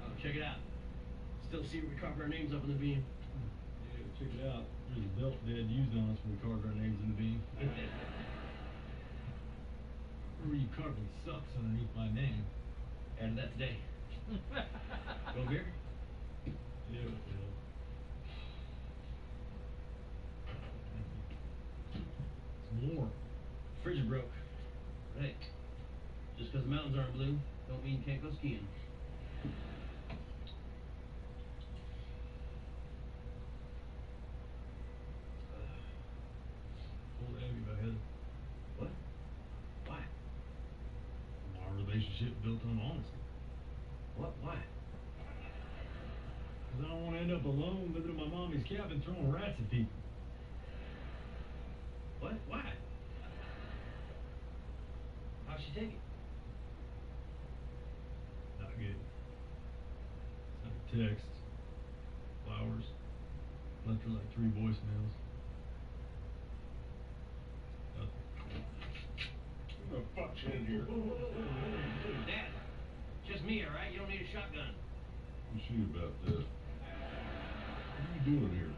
Oh, check it out. Still see where we carved our names up in the beam. Yeah, check it out. There's a belt Dad used on us when we carved our names in the beam. Where you carving sucks underneath my name? Added that today. Go beer? Yeah, what the hell. It's warm. Fridge is broke. But hey, just because the mountains aren't blue, don't mean you can't go skiing. Told Abby about Heather. What? Why? Our relationship built on honesty. What? Why? Because I don't want to end up alone living in my mommy's cabin throwing rats at people. What? Why? How'd she take it? Not good. Sent her texts, flowers, left her like 3 voicemails. Nothing. Who the fuck's in here? Dad, just me, all right? You don't need a shotgun. You see about that. What are you doing here?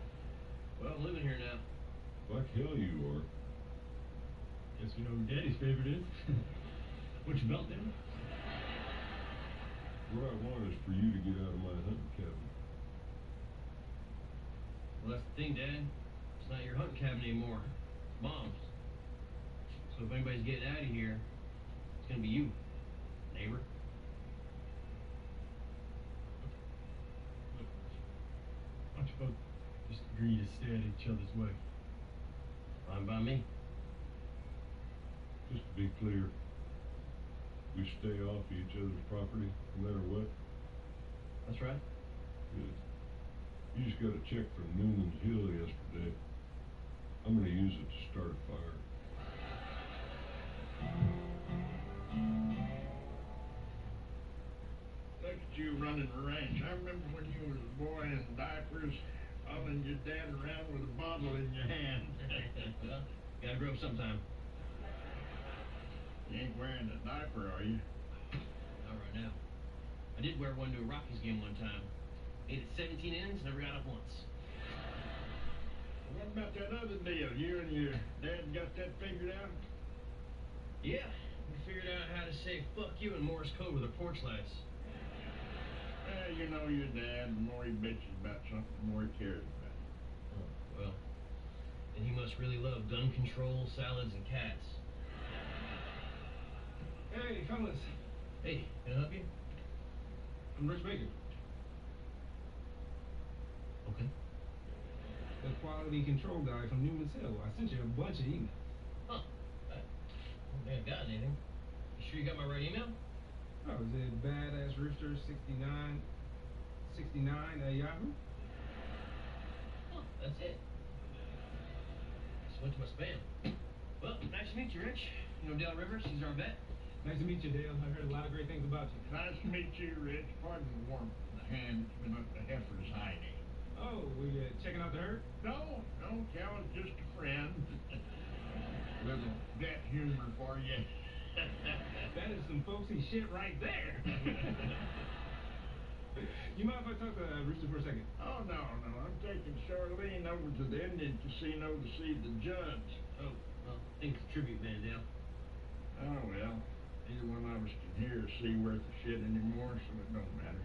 Well, I'm living here now. Like hell you are. Guess we know who Daddy's favorite is. What's your belt down? What I want is for you to get out of my hunting cabin. Well, that's the thing, Dad. It's not your hunting cabin anymore. It's Mom's. So if anybody's getting out of here, it's gonna be you, neighbor. Why don't you both just agree to stay out of each other's way? Fine by me. Just to be clear, we stay off each other's property no matter what. That's right. Good. You just got a check from Newman's Hill yesterday. I'm gonna use it to start a fire. Look at you running the ranch. I remember when you was a boy in diapers, following your dad around with a bottle in your hand. Well, gotta grow up sometime. You ain't wearing a diaper, are you? Not right now. I did wear one to a Rockies game one time. Made it 17 innings, never got up once. What about that other deal? You and your dad got that figured out? Yeah, we figured out how to say fuck you in Morse code with our porch lights. Well, you know your dad, the more he bitches about something, the more he cares about it. Oh, well. And he must really love gun control, salads, and cats. Hey, fellas. Hey, can I help you? I'm Rich Baker. Okay. The quality control guy from Newman's Hill. I sent you a bunch of emails. Huh. I don't think I got anything. You sure you got my right email? Oh, is it Badass Rooster 69 at Yahoo? Oh, that's it. Just went to my spam. Well, nice to meet you, Rich. You know Dale Rivers? He's our vet. Nice to meet you, Dale. I heard a lot of great things about you. Nice to meet you, Rich. Pardon the warmth in the hand that's been up the heifer's hiney. Oh, were you checking out the herd? No, Cal is just a friend. Little vet humor for you. That is some folksy shit right there. You mind if I talk to Rooster for a second? Oh, no. I'm taking Charlene over to the Indian casino to see the judge. Oh, well, think tribute band, Dale. Oh, well. Neither one of us can hear or see worth a shit anymore, so it don't matter.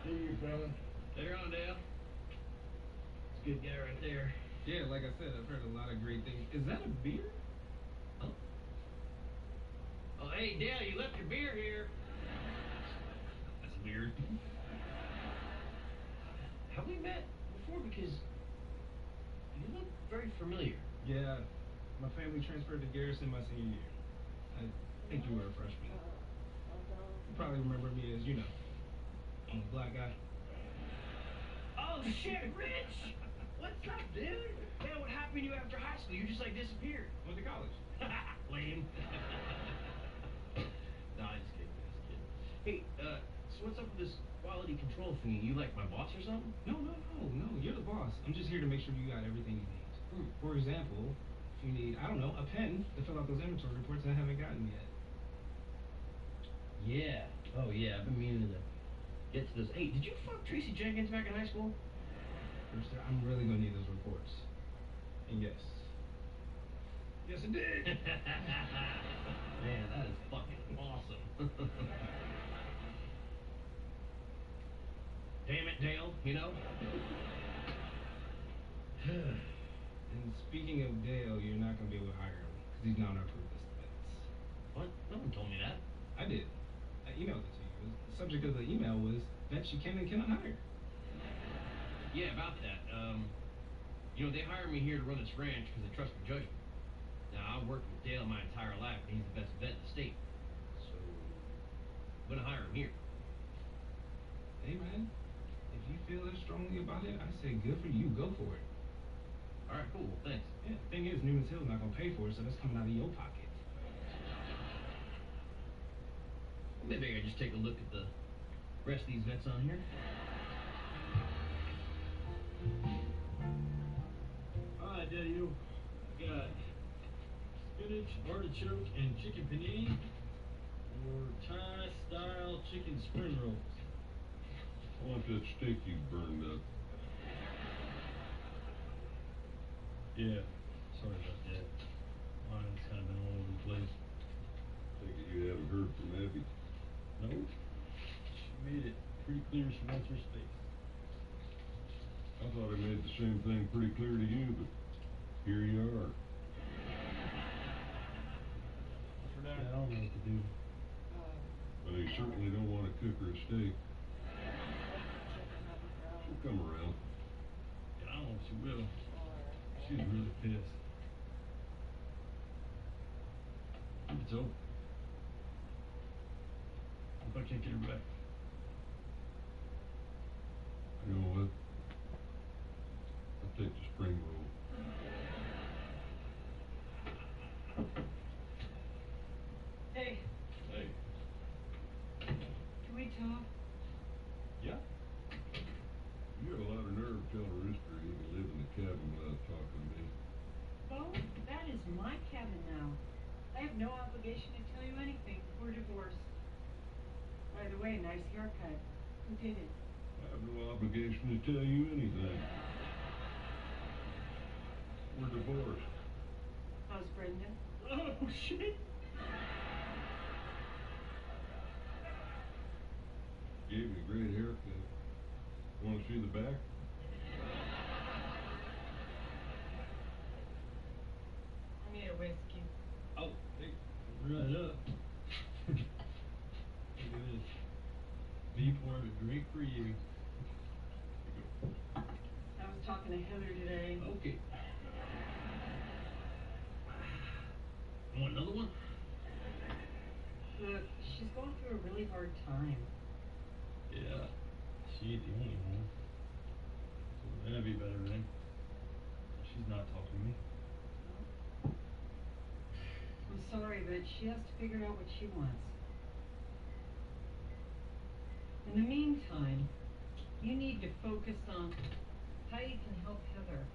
See you, fella. Later on, Dale. It's a good guy right there. Yeah, like I said, I've heard a lot of great things. Is that a beer? Hey, Dale, you left your beer here. That's weird. Have we met before? Because you look very familiar. Yeah, my family transferred to Garrison my senior year. I think you were a freshman. You probably remember me as, I'm a black guy. Oh, shit, Rich! What's up, dude? Man, what happened to you after high school? You just, disappeared. Went to college. Lame. Nah, just kidding. Hey, so what's up with this quality control thingy? You like my boss or something? No, you're the boss. I'm just here to make sure you got everything you need. For example, if you need, I don't know, a pen to fill out those inventory reports I haven't gotten yet. Yeah. Oh, yeah, I've been meaning to get to this. Hey, did you fuck Tracy Jenkins back in high school? Brewster, I'm really gonna need those reports. And yes, I did. Man, that is fucking awesome. Damn it, Dale, And speaking of Dale, you're not gonna be able to hire him because he's not on our approved list of vets. What? No one told me that. I did. I emailed it to you. The subject of the email was vets you can and cannot hire. Yeah, about that. They hired me here to run this ranch because they trust my judgment. Now, I've worked with Dale my entire life, and he's the best vet in the state. So, I'm gonna hire him here. Hey, man, if you feel that strongly about it, I say good for you. Go for it. All right, cool. Well, thanks. Yeah, the thing is, Newman's Hill's not gonna pay for it, so that's coming out of your pocket. Maybe I could just take a look at the rest of these vets on here. Hi, Daddy. I got spinach, artichoke, and chicken panini, or Thai-style chicken spring rolls. I want that steak you burned up. Yeah, sorry about that. Mine's kind of been all over the place. Take it you haven't heard from Abby? Nope. She made it pretty clear she wants her space. I thought I made the same thing pretty clear to you, but here you are. What's for Yeah, dinner? I don't know what to do. Well, you certainly don't want to cook her a steak. She'll come around. Yeah, I don't know if she will. She's really pissed. It's over. If I can't get her back. You know what? I'll take the spring roll. Hey, Hey. can we talk? Yeah? You got a lot of nerve telling Rooster he can live in the cabin without talking to me. Bo, that is my cabin now. I have no obligation to tell you anything. We're divorced. By the way, nice haircut. Who did it? I have no obligation to tell you anything. We're divorced. How's Brenda? Oh, shit! Gave me a great haircut. Want to see the back? I need a whiskey. Oh, hey, run it up. Look at this. V poured a drink for you. I was talking to Heather today. Okay. You want another one? Look, she's going through a really hard time. Yeah, she ain't the only one. So that'd be better then. She's not talking to me. I'm sorry, but she has to figure out what she wants. In the meantime, you need to focus on how you can help Heather.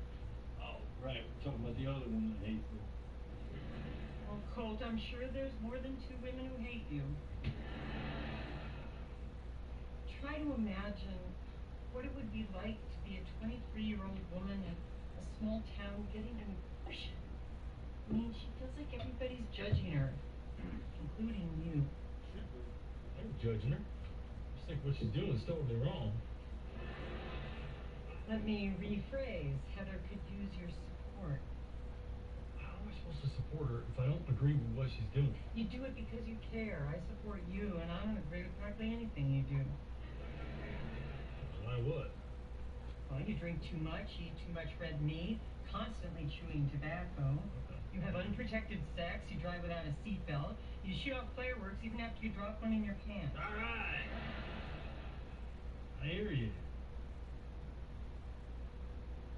Oh, right. We're talking about the other one that hates me. Well, Colt, I'm sure there's more than two women who hate you. Try to imagine what it would be like to be a 23-year-old woman in a small town getting an abortion. I mean, she feels like everybody's judging her, including you. I'm judging her. I just think what she's doing is totally wrong. Let me rephrase. Heather could use your support. How am I supposed to support her if I don't agree with what she's doing? You do it because you care. I support you, and I don't agree with practically anything you do. Why what? Well, you drink too much, you eat too much red meat, constantly chewing tobacco. Okay. You have unprotected sex, you drive without a seatbelt, you shoot off fireworks even after you drop one in your pants. All right. I hear you.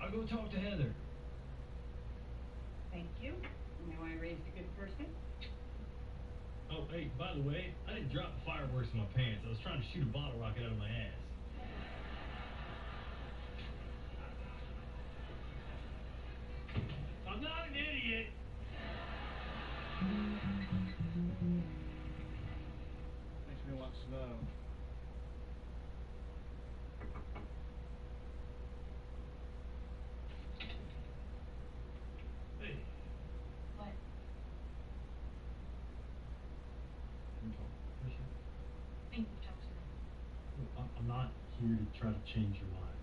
I'll go talk to Heather. Thank you. You know I raised a good person. Oh, hey, by the way, I didn't drop the fireworks in my pants. I was trying to shoot a bottle rocket out of my ass. I'm not an idiot. Makes me want snow. Hey. What? Can we talk for a second? I think we've talked enough. Look, I'm not here to try to change your mind.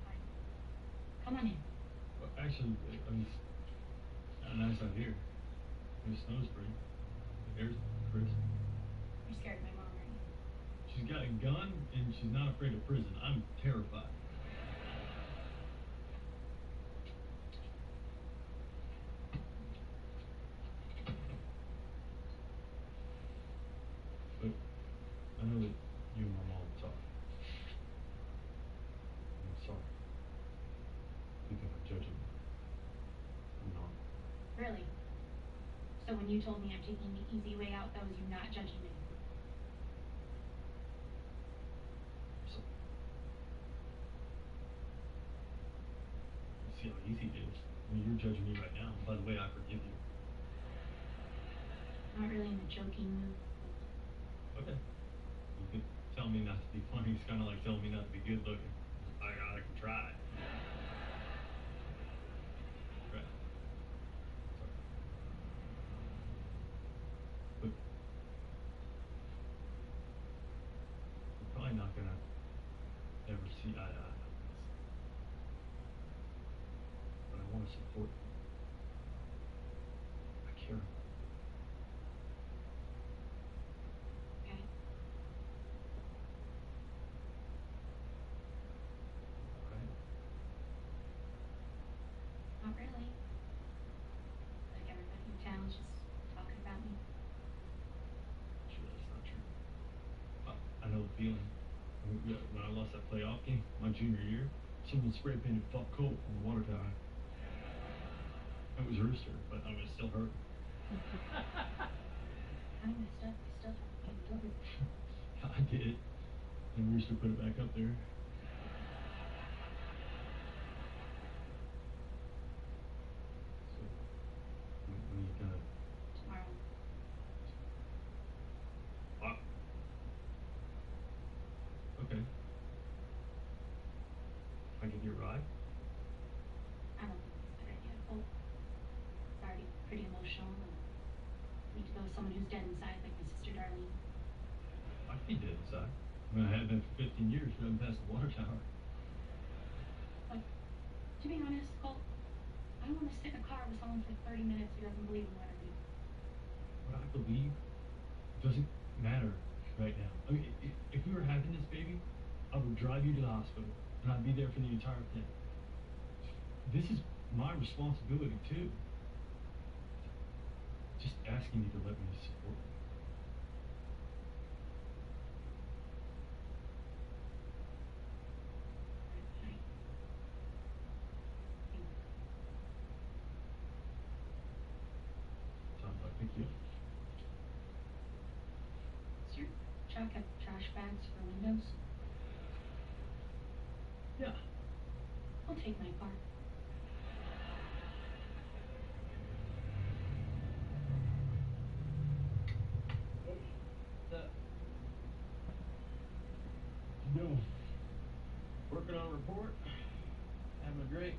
Fine. Come on in. Well, actually, I mean, it's kind of nice out here. The snow's free. The air's crisp. You're scared of my mom, aren't you? She's got a gun and she's not afraid of prison. I'm terrified. But I know that you and my mom talk. I'm sorry. You think I'm judging you. I'm not. Really? So when you told me I'm taking the easy way out, that was you not judging me? So, you see how easy it is. I mean, you're judging me right now. By the way, I forgive you. Not really in the joking mood. Okay. You can tell me not to be funny. It's kind of like telling me not to be good looking. I can try. Right. Sorry. But we're probably not gonna ever see eye to eye like this. But I want to support you. I care about you. Okay? Right? Not really. Like everybody in town's just talking about me. Sure, that's not true. I know the feeling. When I lost that playoff game my junior year, someone spray painted "fuck Colt" on the water tower. It was Rooster, but I mean, it still hurt. I messed up. I still have to pay the I did. And Rooster put it back up there. So, when are you gonna... tomorrow. Okay. I give you a ride? I don't think it's a good idea. Oh, it's already pretty emotional, and I need to go with someone who's dead inside, like my sister Darlene. I could be dead inside. I mean, I have been for 15 years, driving past the water tower. Like, to be honest, Colt, I don't want to sit in a car with someone for 30 minutes who doesn't believe in what I do. What I believe doesn't matter right now. I mean, if we were having this baby, I would drive you to the hospital, and I'd be there for the entire thing. This is my responsibility, too. Just asking you to let me support you. Fine. Thank you. Time I pick you up. Does your truck have trash bags for windows? Yeah. I'll take my car. What's up? What you doing? Working on a report? Having a drink?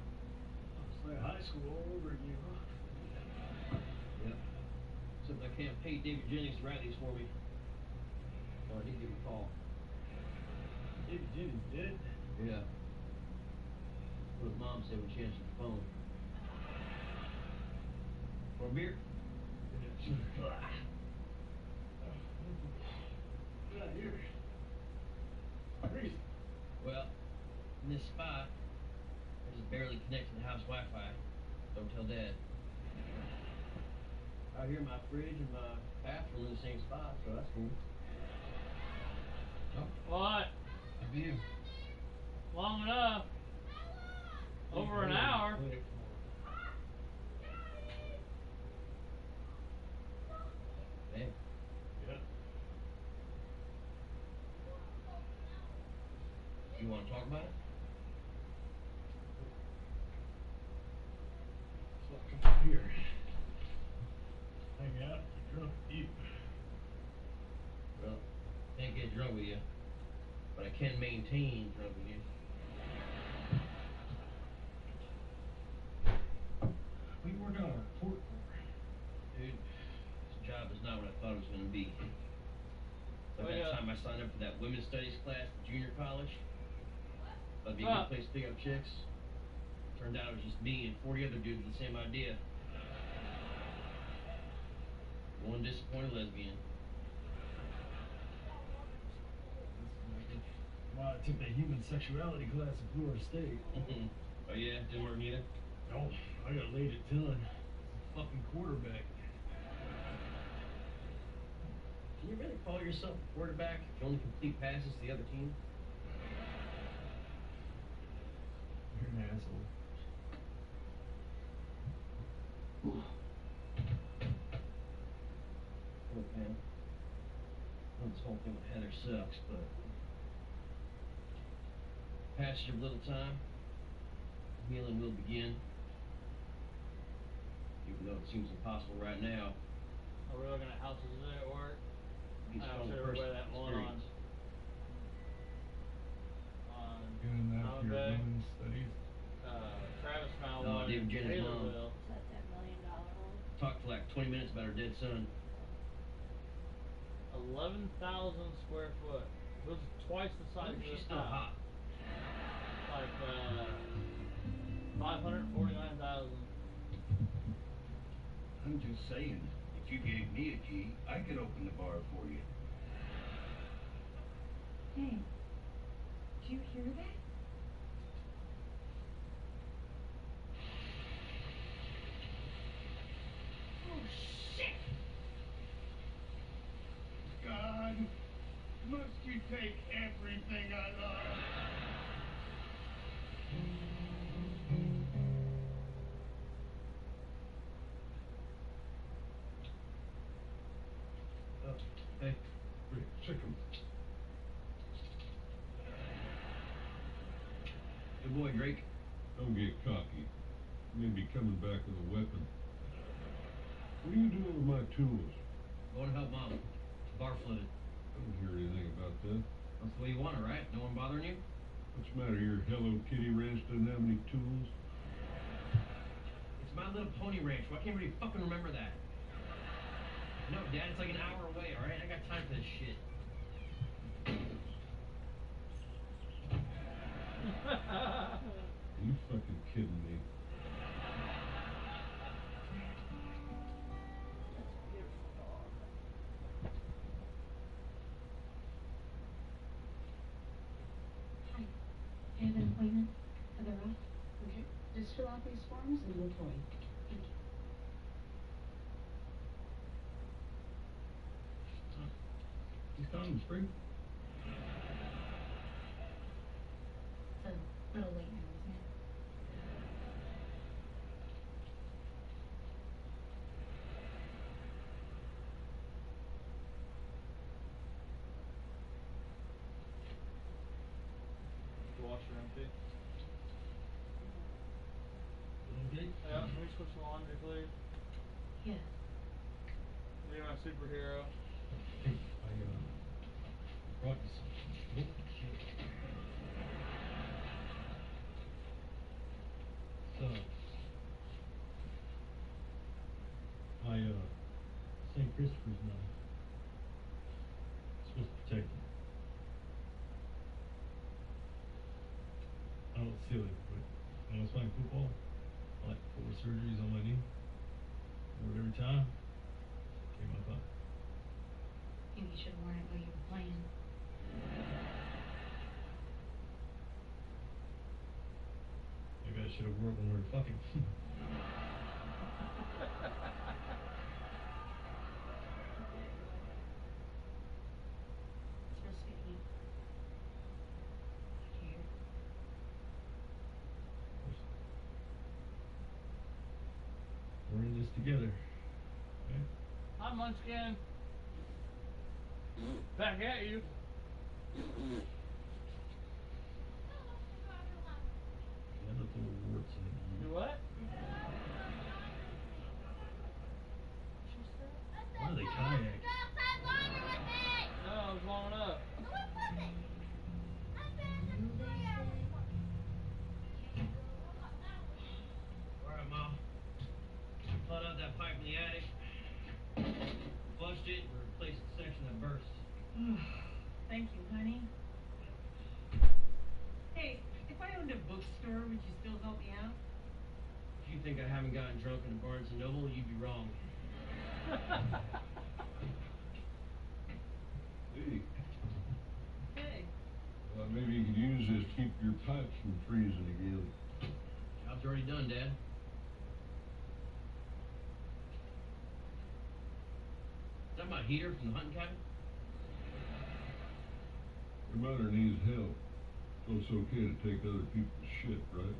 It's like high school all over again, huh? Yep. Except I can't pay David Jennings to write these for me. Oh, I did give him a call. David Jennings dead? Yeah. What his mom said when she answered the phone. Want a beer? Yeah, sure. Yeah, here. Crazy. Well, in this spot, there's a barely connected house Wi-Fi. Don't tell Dad. Out here, my fridge and my bathroom in the same spot, so that's cool. What? Good for you. Long enough. Over an hour. Wait for Hey. Yeah. You want to talk about it? So I'll come up here. Hang out, get drunk with you. Well, can't get drunk with you, but I can maintain drunk with you. What are you working on a report for? Dude, this job is not what I thought it was going to be. Like Oh, that yeah. time I signed up for that women's studies class at junior college. Thought it'd be a Ah. good place to pick up chicks. Turned out it was just me and 40 other dudes with the same idea. One disappointed lesbian. Well, I took that human sexuality class at Florida State. Oh yeah? Didn't work neither? No, I got laid a ton. Fucking quarterback. Can you really call yourself a quarterback if you only complete passes to the other team? You're an asshole. Look, man. I know this whole thing with Heather sucks, but passage of little time, healing will begin. Even though it seems impossible right now, Are we looking at houses today at work? be I strong should person wear that one on. experience. Doing that for your Bay. women's studies. Travis found No, one David in Jenner's mom. Taylorsville. Is that that $1 million one? Talked for like 20 minutes about her dead son. 11,000 square foot. It was twice the I size wonder of if this she's still house. hot. Like 549,000. I'm just saying, if you gave me a key, I could open the bar for you. Hey, do you hear that? Oh, shit! God, must you take everything I love? Hey. Rick, check him. Good boy, Drake. Don't get cocky. You may be coming back with a weapon. What are you doing with my tools? Going to help Mom. Bar flooded. I don't hear anything about that. That's the way you want it, right? No one bothering you? What's the matter? Your Hello Kitty ranch doesn't have any tools? It's My Little Pony Ranch. Why can't everybody fucking remember that? No, Dad, it's like an hour away, alright? I got time for this shit. Are you fucking kidding me? That's a beautiful dog. Hi. I have an appointment for the rest. Okay. Just fill out these forms and we'll call you. Thank you. These condoms free? It's a little late now, isn't it? The washer empty. Okay. Yeah, can we switch the laundry, please? Yes. You're my superhero. Hey, I brought you something. Oh, shit. So, my, St. Christopher's knife. It's supposed to protect you. I know it's silly, but when I was playing football, I like 4 surgeries on my knee. Wore it every time. Came up. Maybe you should have worn it while you were playing. Maybe I should have worn it when we were fucking. So sticky. Here. We're in this together. Okay? Hi, Munchkin. Back at you. Yeah, the little warts in it. You what? Why are they kayak? No, I was warming up. Alright, Mom. Plowed out that pipe in the attic. Flushed it and replaced the section that burst. Thank you, honey. Hey, if I owned a bookstore, would you still help me out? If you think I haven't gotten drunk in a Barnes & Noble, you'd be wrong. Hey, Hey. maybe you could use this to keep your pipes from freezing again. Job's already done, Dad. Is that my heater from the hunting cabin? Your mother needs help, so it's okay to take other people's shit, right?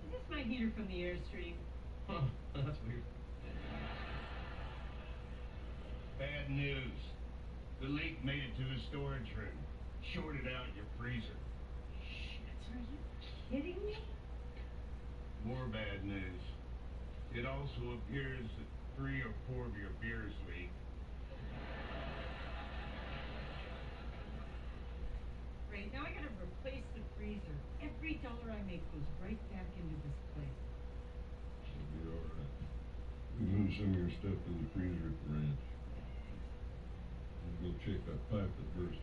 Is this my heater from the Airstream? Huh, that's weird. Bad news. The leak made it to the storage room. Shorted out your freezer. Shit, are you kidding me? More bad news. It also appears that 3 or 4 of your beers leaked. Great, now I gotta replace the freezer. Every dollar I make goes right back into this place. It'll be all right. We moved some of your stuff to the freezer at the ranch. We'll go check that pipe that burst.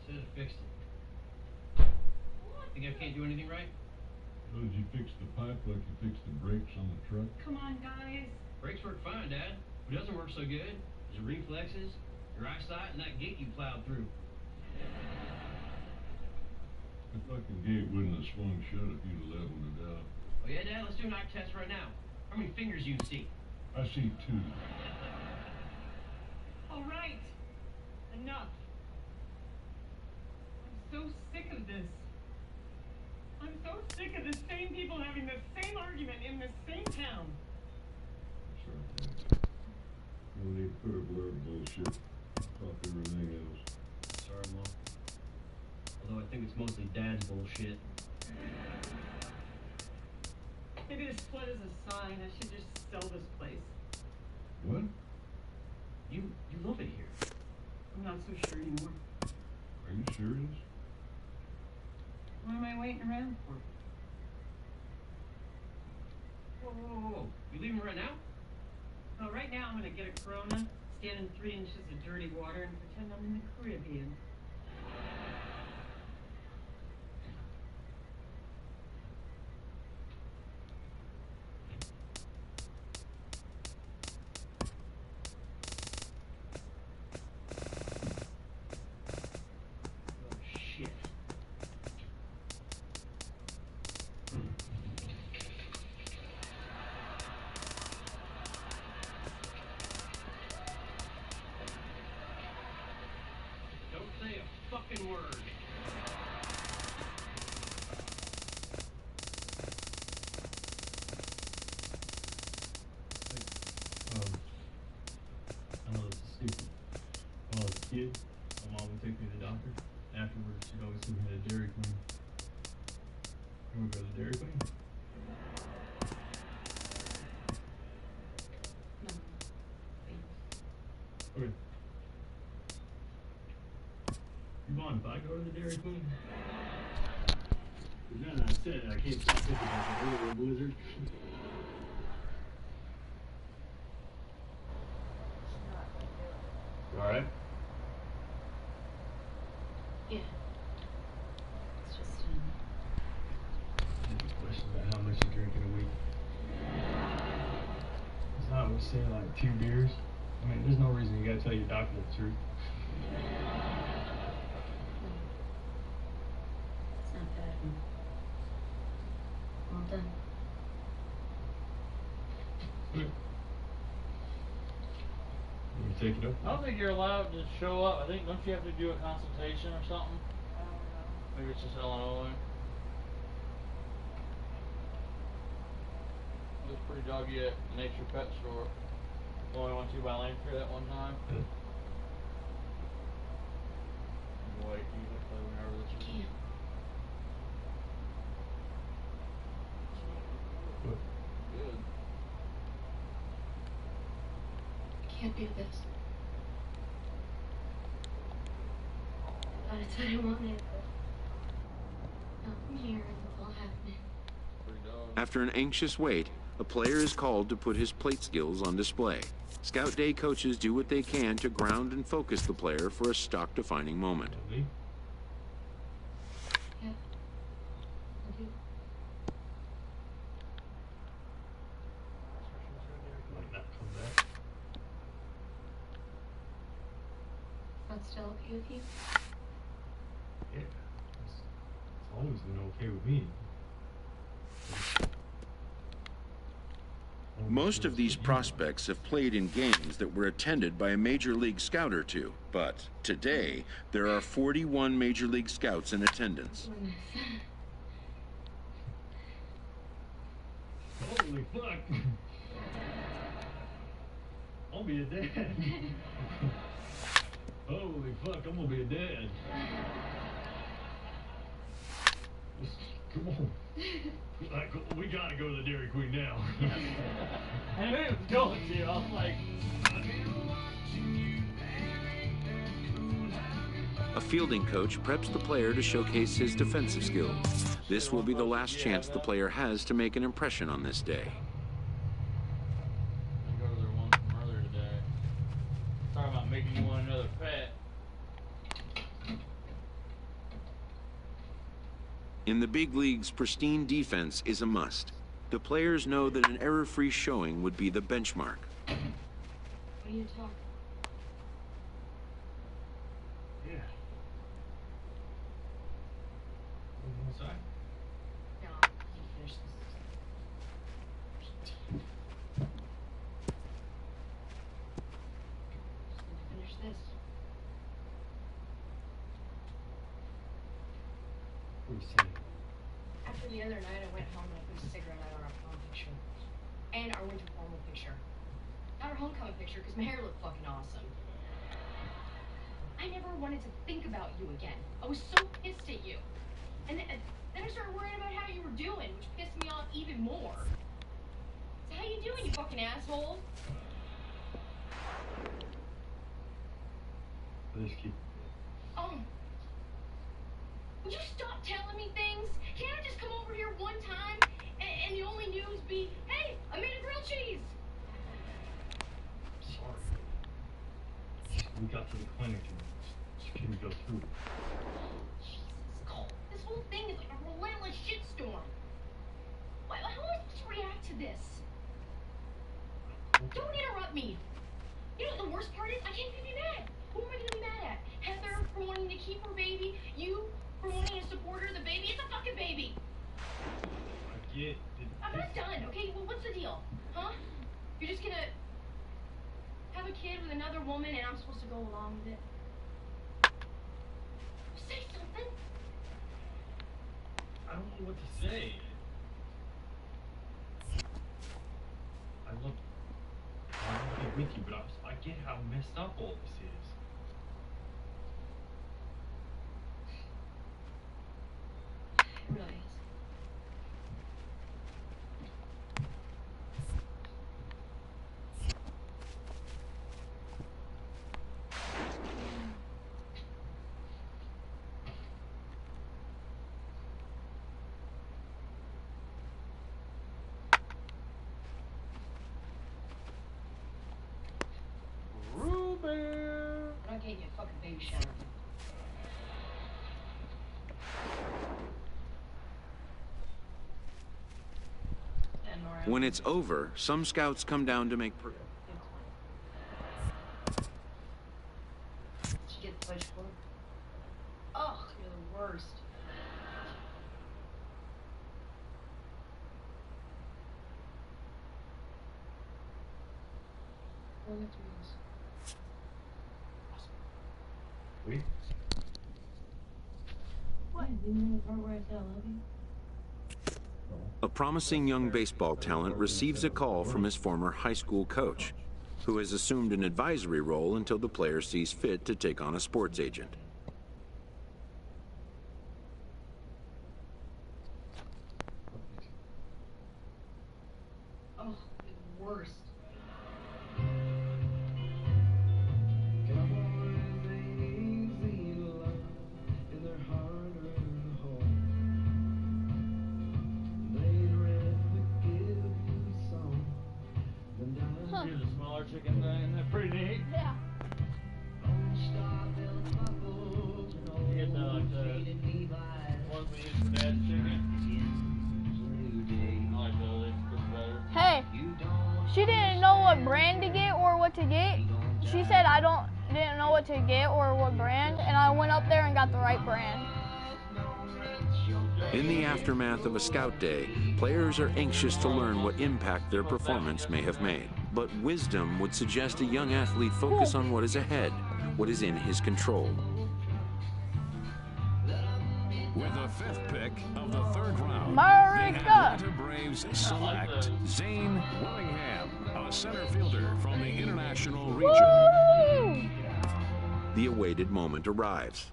Said it fixed it. Think I can't do anything right? Well, did you fix the pipe like you fixed the brakes on the truck? Come on, guys. Brakes work fine, Dad. What doesn't work so good is your reflexes, your eyesight, and that gate you plowed through. The fucking gate wouldn't have swung shut if you'd have leveled it out. Oh yeah, Dad? Let's do an eye test right now. How many fingers you see? I see 2. All right. Enough. I'm so sick of this. I'm so sick of the same people having the same argument in the same town. Sorry, man. No need to put up with our bullshit. Fuck everything else. Sorry, Mom. Although I think it's mostly Dad's bullshit. Maybe the split is a sign. I should just sell this place. What? You love it here. I'm not so sure anymore. Are you serious? What am I waiting around for? Whoa. You leaving right now? Well, right now I'm gonna get a Corona, stand in 3 inches of dirty water, and pretend I'm in the Caribbean. Oh, shit. Don't say a fucking word. I know this is stupid. When I was a kid, my mom would take me to the doctor. Afterwards, she'd always take me to Dairy Queen. You want to go to Dairy Queen? No. Okay. You mind if I go to the Dairy Queen? Then I said I can't stop thinking about the earlier blizzard. You alright? Yeah. It's just, I have a question about how much you drink in a week. just say like 2 beers. I mean, there's no reason you gotta tell your doctor the truth. It's not bad. Well done. You take it up? I don't think you're allowed to show up. I think, don't you have to do a consultation or something? I don't know. Maybe it's just Illinois. It was pretty doggy at Nature Pet Store. The one I went to by Landry that one time. Wait, usually whenever this is. Can't. Good. Can't do this. But it's what I wanted. Now I'm here and it's all happening. Pretty dog. After an anxious wait, a player is called to put his plate skills on display. Scout Day coaches do what they can to ground and focus the player for a stock-defining moment. Yeah. I do. Might not come back. That's still okay with you? Yeah. It's always been okay with me. Most of these prospects have played in games that were attended by a Major League Scout or two, but today there are 41 Major League Scouts in attendance. Holy fuck! I'll be a dad. Holy fuck, I'm gonna be a dad. Come on. We gotta go to the Dairy Queen now. I knew it was going to. I was like. A fielding coach preps the player to showcase his defensive skills. This will be the last chance the player has to make an impression on this day. Go to their one from earlier today. Talking about making you want another pet. In the big leagues, pristine defense is a must. The players know that an error-free showing would be the benchmark. What are you talking? Yeah. Inside. No, you finish this. Just need to finish this. What are you saying? After the other night, I went home and I put a cigarette out on our prom picture. And our winter formal picture. Not our homecoming picture, because my hair looked fucking awesome. I never wanted to think about you again. I was so pissed at you. And then I started worrying about how you were doing, which pissed me off even more. So how you doing, you fucking asshole? Let's keep. Oh. Would you stop telling me things? Can't I just come over here one time and the only news be, hey, I made a grilled cheese? Sorry. We got to the clinic and just couldn't go through. Jesus, Cole, this whole thing is like a relentless shitstorm. How am I supposed to react to this? Don't interrupt me. You know what the worst part is? I can't even be mad. Who am I gonna be mad at? Heather for wanting to keep her baby? You for wanting to support her, the baby? It's a fucking baby. I get it. I'm not done, okay? Well, what's the deal? Huh? You're just gonna have a kid with another woman and I'm supposed to go along with it? Say something. I don't know what to say. I love it with you, but I get how messed up all this is. It really is. Ruben. I'm not getting you a fucking baby shower. When it's over, some scouts come down to make worst. Wait. What? A promising young baseball talent receives a call from his former high school coach, who has assumed an advisory role until the player sees fit to take on a sports agent. Oh, the worst. Huh. The smaller chicken thing, they're pretty neat. Yeah. You get the ones we use for dad's chicken. I like those, it's better. Hey, she didn't know what brand to get or what to get. She said didn't know what to get or what brand, and I went up there and got the right brand. In the aftermath of a scout day, players are anxious to learn what impact their performance may have made. But wisdom would suggest a young athlete focus on what is ahead, what is in his control. With the 5th pick of the 3rd round, America. the Atlanta Braves select Zane Willingham, a center fielder from the International region. Woo! The awaited moment arrives.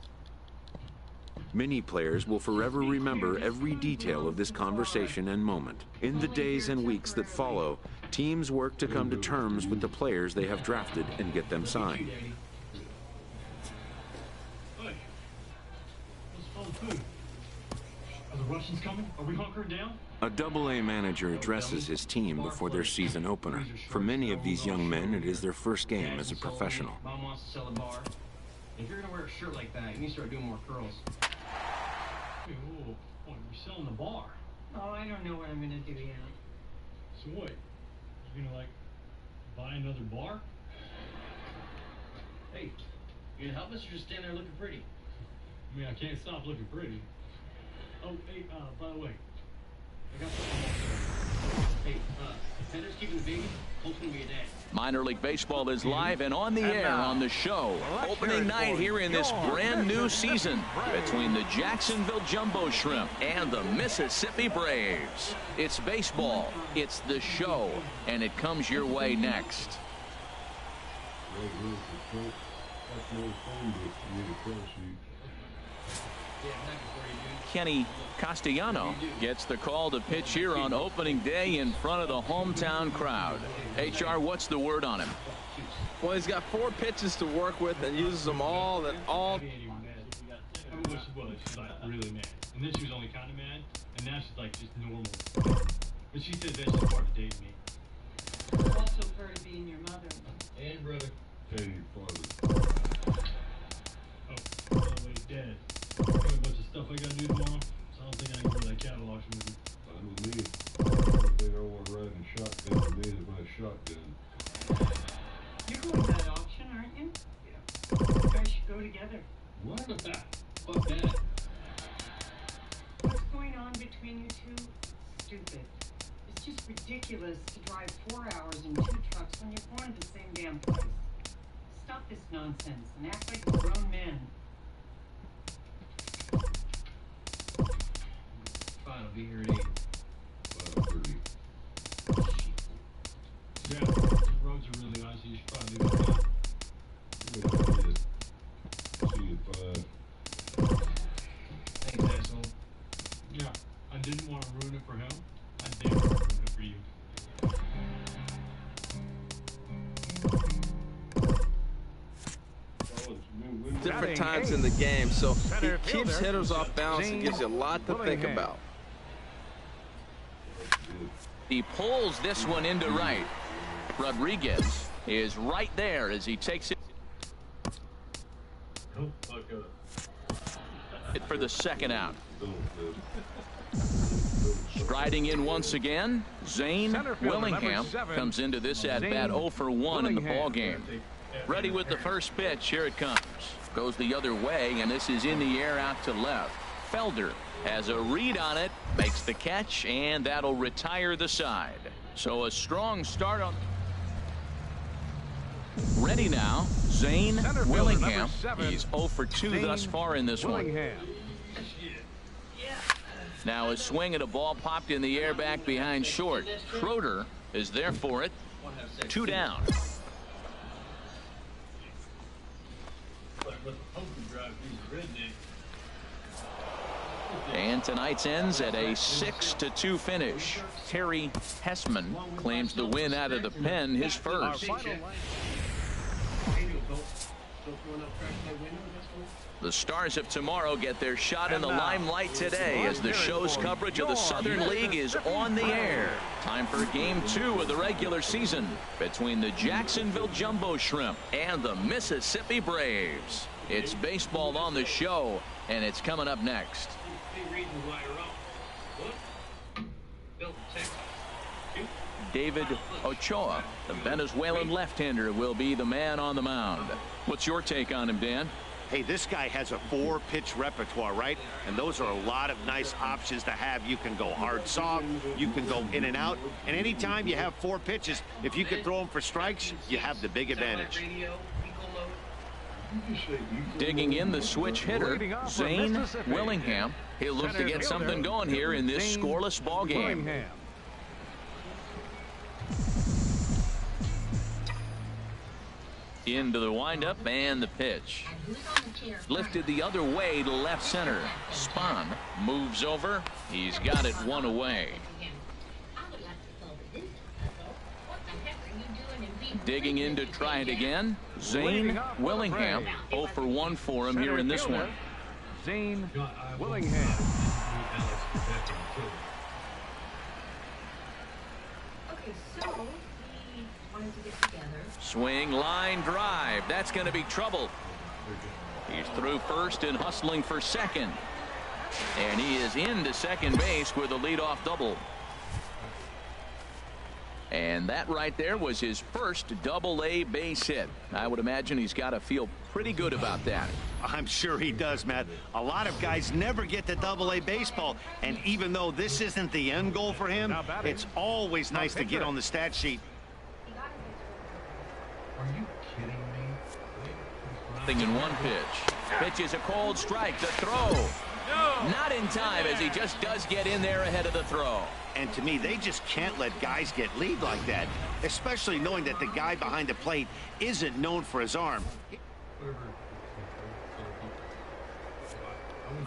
Many players will forever remember every detail of this conversation and moment. In the days and weeks that follow, teams work to come to terms with the players they have drafted and get them signed. Hey, what's all the food? Are the Russians coming? Are we hunkering down? A AA manager addresses his team before their season opener. For many of these young men, it is their first game as a professional. Mom wants to sell a bar. If you're gonna wear a shirt like that, you need to start doing more curls. Hey, whoa, you're selling the bar. Oh, I don't know what I'm gonna do yet. So what? You gonna, like, buy another bar? Hey, you gonna help us or just stand there looking pretty? I mean, I can't stop looking pretty. Oh, hey, by the way, I got something. Hey, Pender's keeping the baby. Colt's gonna be a dad. Minor League Baseball is live and on the air on the show. Opening night here in this brand new season between the Jacksonville Jumbo Shrimp and the Mississippi Braves. It's baseball, it's the show, and it comes your way next. Kenny Castellano gets the call to pitch here on opening day in front of the hometown crowd. HR, what's the word on him? Well, he's got 4 pitches to work with and uses them all. I mean, she's like really mad. And then she was only kind of mad, and now she's like just normal. But she said that she's part of dating me. Also part of being your mother. And brother. And your father. Oh, by the way, Dad. I got a bunch of stuff I gotta do tomorrow, so I don't think I can go to that catalog movie. Fine with me. The only thing I want riding shotgun with me is my shotgun. You're going to that auction, aren't you? Yeah. You guys should go together. What? Fuck that. What's going on between you two? Stupid. It's just ridiculous to drive 4 hours in 2 trucks when you're going to the same damn place. Stop this nonsense and act like grown men. Fine, I'll be here at 8. 5:30. Yeah, the roads are really icy. You should probably do that. See you at 5. Thanks, asshole. Yeah, I didn't want to ruin it for him. I did want to ruin it for you. Different times in the game, so he keeps hitters off balance and gives you a lot to think about. He pulls this one into right. Rodriguez is right there as he takes it for the second out. Striding in once again, Zane Willingham comes into this at-bat 0 for 1 in the ballgame. Ready with the first pitch. Here it comes. Goes the other way, and this is in the air out to left. Felder has a read on it, makes the catch, and that'll retire the side. So a strong start on. Ready now, Zane Willingham. He's 0 for 2 thus far in this one. Now a swing at a ball popped in the air back behind short. Schroeder is there for it. 2 down. And tonight's ends at a 6-2 finish. Terry Hessman claims the win out of the pen, his first. The Stars of tomorrow get their shot in the limelight today as the show's coverage of the Southern League is on the air. Time for Game 2 of the regular season between the Jacksonville Jumbo Shrimp and the Mississippi Braves. It's baseball on the show, and it's coming up next. David Ochoa, the Venezuelan left-hander, will be the man on the mound. What's your take on him, Dan? Hey, this guy has a 4-pitch repertoire, right? And those are a lot of nice options to have. You can go hard, soft, you can go in and out. And anytime you have 4 pitches, if you can throw them for strikes, you have the big advantage. Digging in the switch hitter, Zane Willingham. He'll look to get something going here in this scoreless ball game. Into the windup and the pitch. Lifted the other way to left center. Spahn moves over. He's got it 1 away. Digging in to try it again. Zane Willingham. 0 for 1 for him here in this one. Zane Willingham. Okay, so we wanted to get together. Swing, line, drive. That's going to be trouble. He's through first and hustling for second. And he is into second base with a leadoff double. And that right there was his first double-A base hit. I would imagine he's got to feel pretty good about that. I'm sure he does, Matt. A lot of guys never get to double-A baseball. And even though this isn't the end goal for him, it's always nice to get on the stat sheet. Are you kidding me? Thing in 1 pitch. Pitch is a cold strike. The throw. No. Not in time, as he just does get in there ahead of the throw. And to me, they just can't let guys get lead like that, especially knowing that the guy behind the plate isn't known for his arm.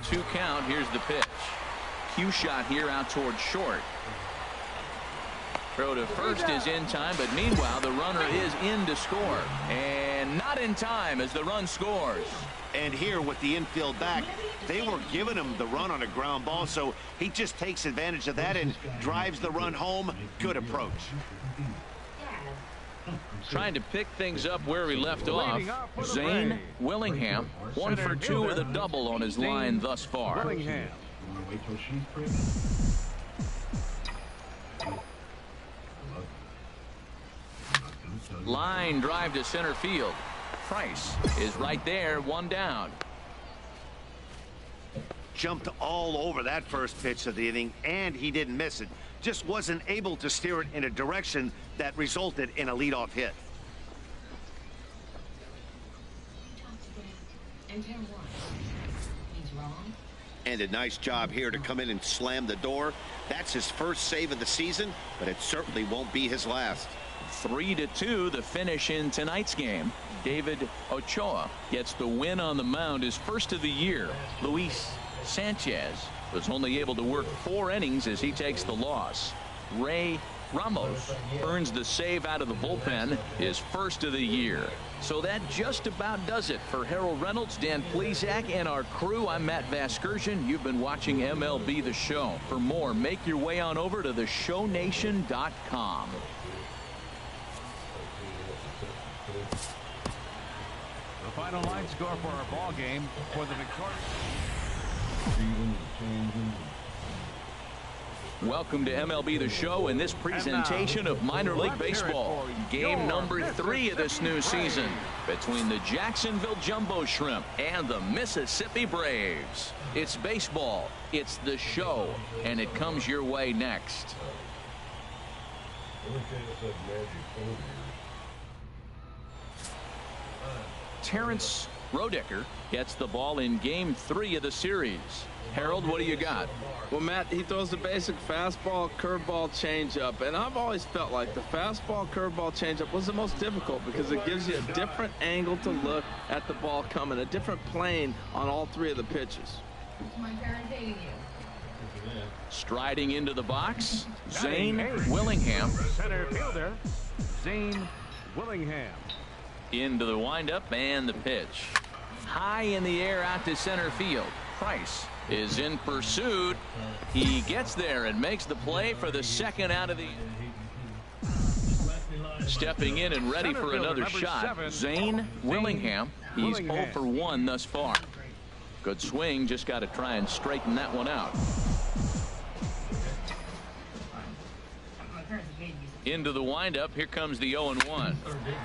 2 count. Here's the pitch. Cue shot here out towards short. Throw to first is in time, but meanwhile the runner is in to score. And not in time as the run scores. And here with the infield back, they were giving him the run on a ground ball, so he just takes advantage of that and drives the run home. Good approach. Trying to pick things up where we left off. Zane Willingham, 1 for 2 with a double on his line thus far. Line drive to center field. Price is right there, 1 down. Jumped all over that first pitch of the inning, and he didn't miss it. Just wasn't able to steer it in a direction that resulted in a leadoff hit. And a nice job here to come in and slam the door. That's his first save of the season, but it certainly won't be his last. 3-2 the finish in tonight's game. David Ochoa gets the win on the mound, his first of the year. Luis Sanchez was only able to work 4 innings as he takes the loss. Ray Ramos earns the save out of the bullpen, his first of the year. So that just about does it for Harold Reynolds, Dan Plesac, and our crew. I'm Matt Vasgersian. You've been watching MLB The Show. For more, make your way on over to theshownation.com. The final line score for our ball game for the victorious. Welcome to MLB The Show and this presentation of minor league baseball. Game number 3 of this new season between the Jacksonville Jumbo Shrimp and the Mississippi Braves. It's baseball, it's the show, and it comes your way next. Terrence Roedicker gets the ball in game 3 of the series. Harold, what do you got? Well, Matt, he throws the basic fastball, curveball, changeup, and I've always felt like the fastball, curveball, changeup was the most difficult because it gives you a different angle to look at the ball coming, a different plane on all 3 of the pitches. Striding into the box, Zane Willingham. Center fielder, Zane Willingham. Into the windup and the pitch. High in the air out to center field. Price is in pursuit. He gets there and makes the play for the second out of the. Stepping in and ready for another shot, Zane Willingham. He's 0 for 1 thus far. Good swing, just got to try and straighten that one out. Into the windup, here comes the 0-1.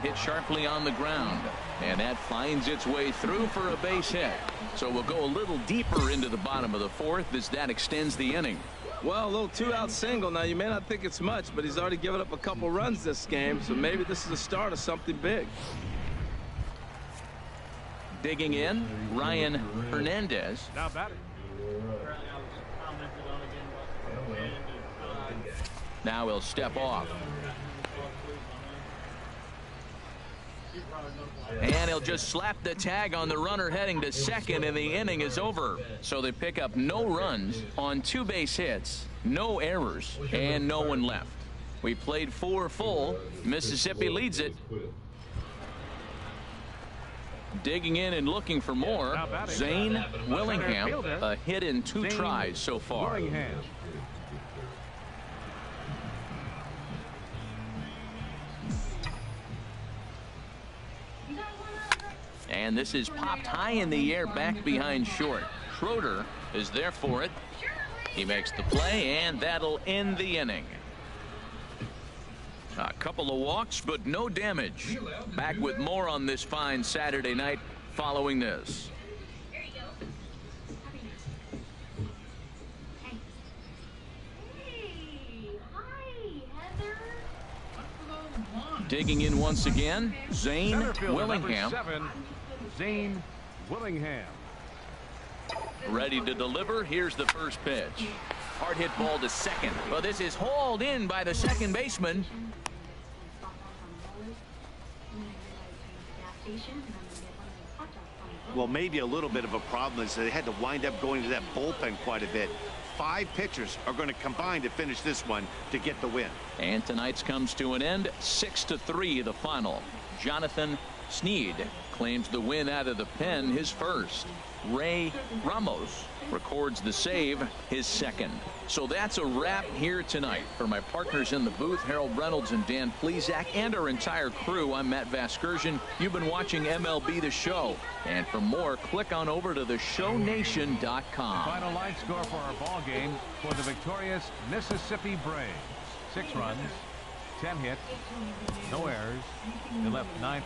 Hit sharply on the ground, and that finds its way through for a base hit. So we'll go a little deeper into the bottom of the 4th as that extends the inning. Well, a little 2-out single. Now, you may not think it's much, but he's already given up a couple runs this game, so maybe this is the start of something big. Digging in, Ryan Hernandez. Now batting. Now he'll step off. And he'll just slap the tag on the runner heading to second, and the inning is over. So they pick up no runs on 2 base hits, no errors, and no one left. We played 4 full. Mississippi leads it. Digging in and looking for more, Zane Willingham. A hit in 2 tries so far. And this is popped high in the air back behind short. Schroeder is there for it. He makes the play, and that'll end the inning. A couple of walks, but no damage. Back with more on this fine Saturday night following this. Digging in once again, Zane Willingham. Zane Willingham. Ready to deliver. Here's the first pitch. Hard hit ball to second. Well, this is hauled in by the second baseman. Well, maybe a little bit of a problem is they had to wind up going to that bullpen quite a bit. 5 pitchers are going to combine to finish this one to get the win. And tonight's comes to an end. 6-3 the final. Jonathan Sneed claims the win out of the pen, his first. Ray Ramos records the save, his second. So that's a wrap here tonight. For my partners in the booth, Harold Reynolds and Dan Plesac, and our entire crew, I'm Matt Vasgersian. You've been watching MLB The Show. And for more, click on over to theshownation.com. Final line score for our ball game for the victorious Mississippi Braves. 6 runs, 10 hits, no errors. They left 9th.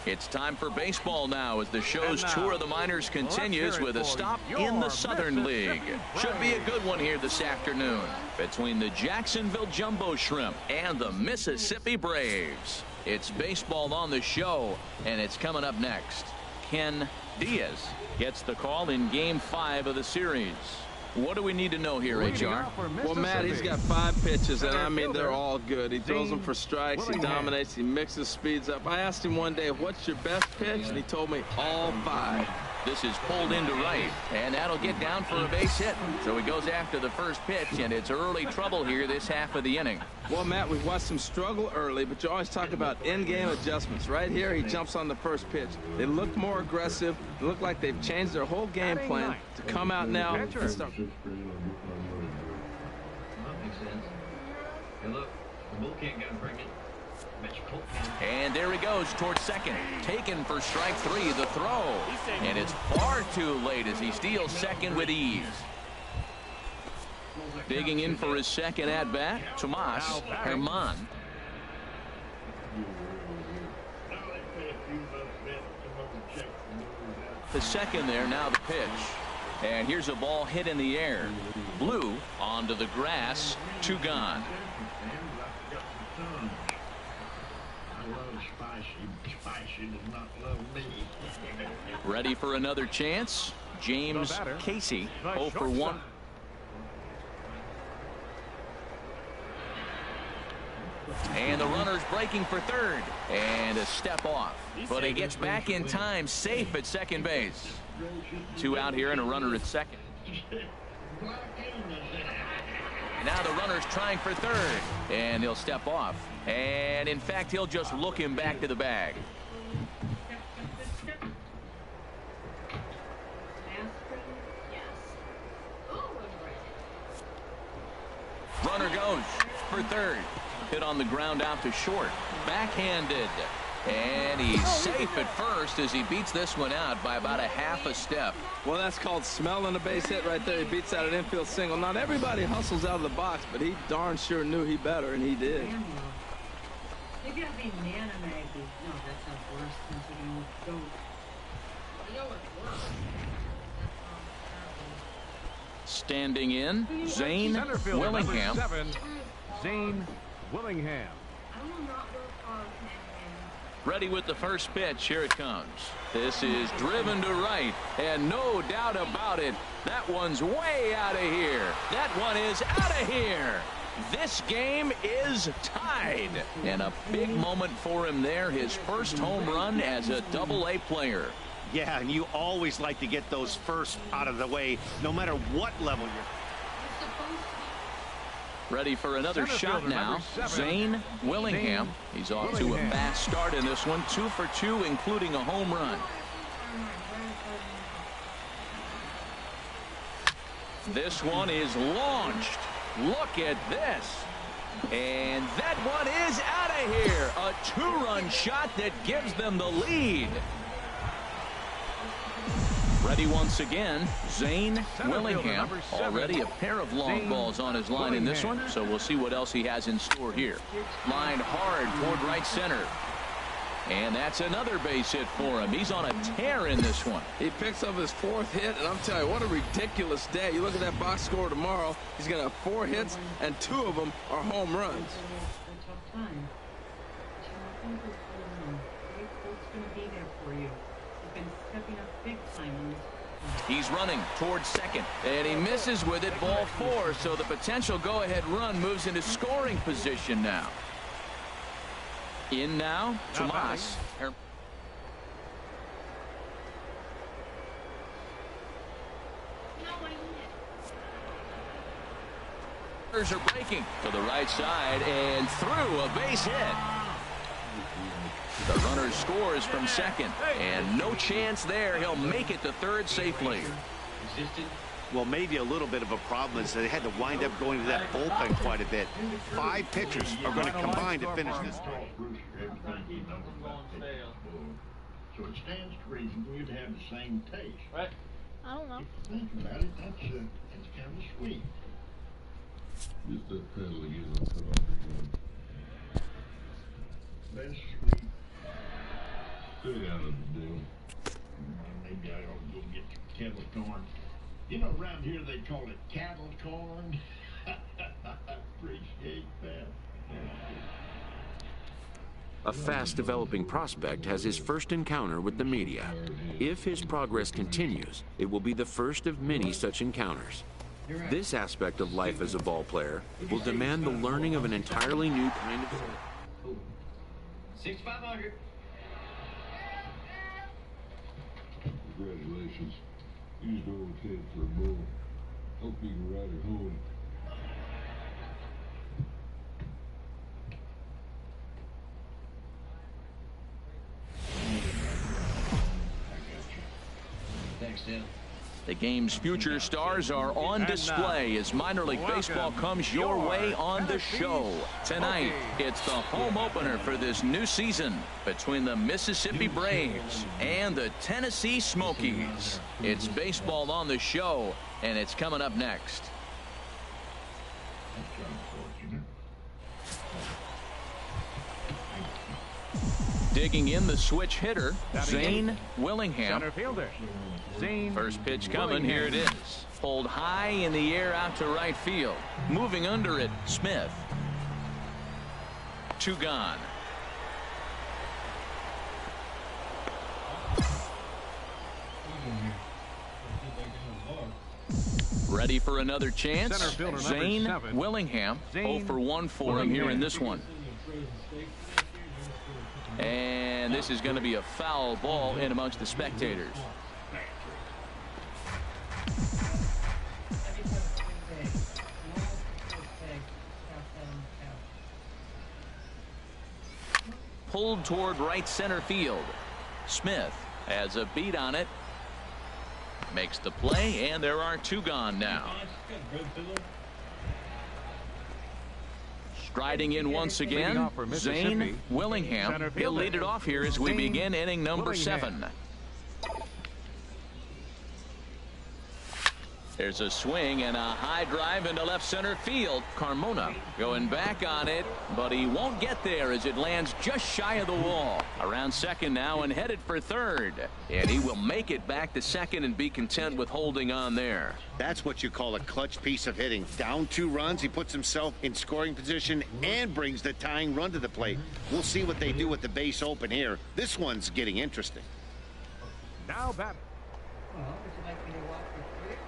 It's time for baseball now as the show's tour of the minors continues with a stop in the Southern League. Should be a good one here this afternoon between the Jacksonville Jumbo Shrimp and the Mississippi Braves. It's baseball on the show, and it's coming up next. Ken Diaz gets the call in Game 5 of the series. What do we need to know here, HR? Well, Matt, he's got 5 pitches, and I mean, they're all good. He throws them for strikes, he dominates, he mixes, speeds up. I asked him one day, what's your best pitch? And he told me all 5. This is pulled into right, and that'll get down for a base hit. So he goes after the first pitch, and it's early trouble here this half of the inning. Well, Matt, we've watched him struggle early, but you always talk about in-game adjustments. Right here, he jumps on the first pitch. They look more aggressive. They look like they've changed their whole game plan to come out now and start. That makes sense. Hey, look, the bull can't get him pregnant. And there he goes towards second. Taken for strike 3, the throw. And it's far too late as he steals second with ease. Digging in for his second at-bat, Tomas Herman. The second there, now the pitch. And here's a ball hit in the air. Blue onto the grass, 2 gone. Spicy does not love me. Ready for another chance? James Casey, 0 for 1. And the runner's breaking for third. And a step off. But he gets back in time, safe at second base. 2 out here and a runner at second. Now the runner's trying for third. And he'll step off. And in fact, he'll just look him back to the bag. Runner goes for third. Hit on the ground out to short. Backhanded. And he's safe at first as he beats this one out by about a half a step. Well, that's called smelling a base hit right there. He beats out an infield single. Not everybody hustles out of the box, but he darn sure knew he better, and he did. Maybe I'll be Nana Maggie. No, that sounds worse than sitting with goat. I know it's worse. Standing in, Zane Willingham. Number 7, Zane Willingham. Ready with the first pitch. Here it comes. This is driven to right, and no doubt about it, that one's way out of here. That one is out of here. This game is tied. And a big moment for him there, his first home run as a Double-A player. Yeah, and you always like to get those first out of the way, no matter what level you're. Ready for another shot now. Zane Willingham. He's off to a fast start in this one. 2 for 2, including a home run. This one is launched. Look at this. And that one is out of here. A 2-run shot that gives them the lead. Ready once again, Zane Willingham. Already a pair of long balls on his line in this one, so we'll see what else he has in store here. Lined hard toward right center. And that's another base hit for him. He's on a tear in this one. He picks up his 4th hit, and I'm telling you, what a ridiculous day. You look at that box score tomorrow, he's going to have 4 hits, and 2 of them are home runs. He's running towards second, and he misses with it, ball 4, so the potential go-ahead run moves into scoring position now. In now, Tomas. Runners are breaking to the right side and through a base hit. The runner scores from second, and no chance there. He'll make it to third safely. Well, maybe a little bit of a problem is they had to wind up going to that bullpen quite a bit. 5 pitchers are going to combine to finish this game. So it stands to reason for you to have the same taste. Right. I don't know. If you think about it, that's kind of sweet. Just that pedal again, I'll put off again. That's sweet. Stay out of the deal. Maybe I ought to go get some kettle corn. You know, around here they call it cattle corn. Appreciate that. A fast-developing prospect has his first encounter with the media. If his progress continues, it will be the first of many such encounters. This aspect of life as a ball player will demand the learning of an entirely new kind of... 6,500. Congratulations. He's an old kid for a bull. Hope you can ride it home. Thanks, Dan. The game's future stars are on display as minor league baseball comes your way on the show. Tonight, it's the home opener for this new season between the Mississippi Braves and the Tennessee Smokies. It's baseball on the show, and it's coming up next. Digging in the switch hitter, Zane Willingham. Center fielder, Zane. First pitch coming, here it is. Pulled high in the air out to right field. Moving under it, Smith. 2 gone. Ready for another chance. Zane Willingham. 0 for 1 for him here in this one. And this is going to be a foul ball in amongst the spectators. Pulled toward right center field. Smith has a beat on it. Makes the play, and there are 2 gone now. Striding in once again, Zane Willingham. He'll lead it off here as we begin inning number 7. There's a swing and a high drive into left center field. Carmona going back on it, but he won't get there as it lands just shy of the wall. Around second now and headed for third. And he will make it back to second and be content with holding on there. That's what you call a clutch piece of hitting. Down 2 runs, he puts himself in scoring position and brings the tying run to the plate. We'll see what they do with the base open here. This one's getting interesting. Now batter. Well, would you like me to walk you through it?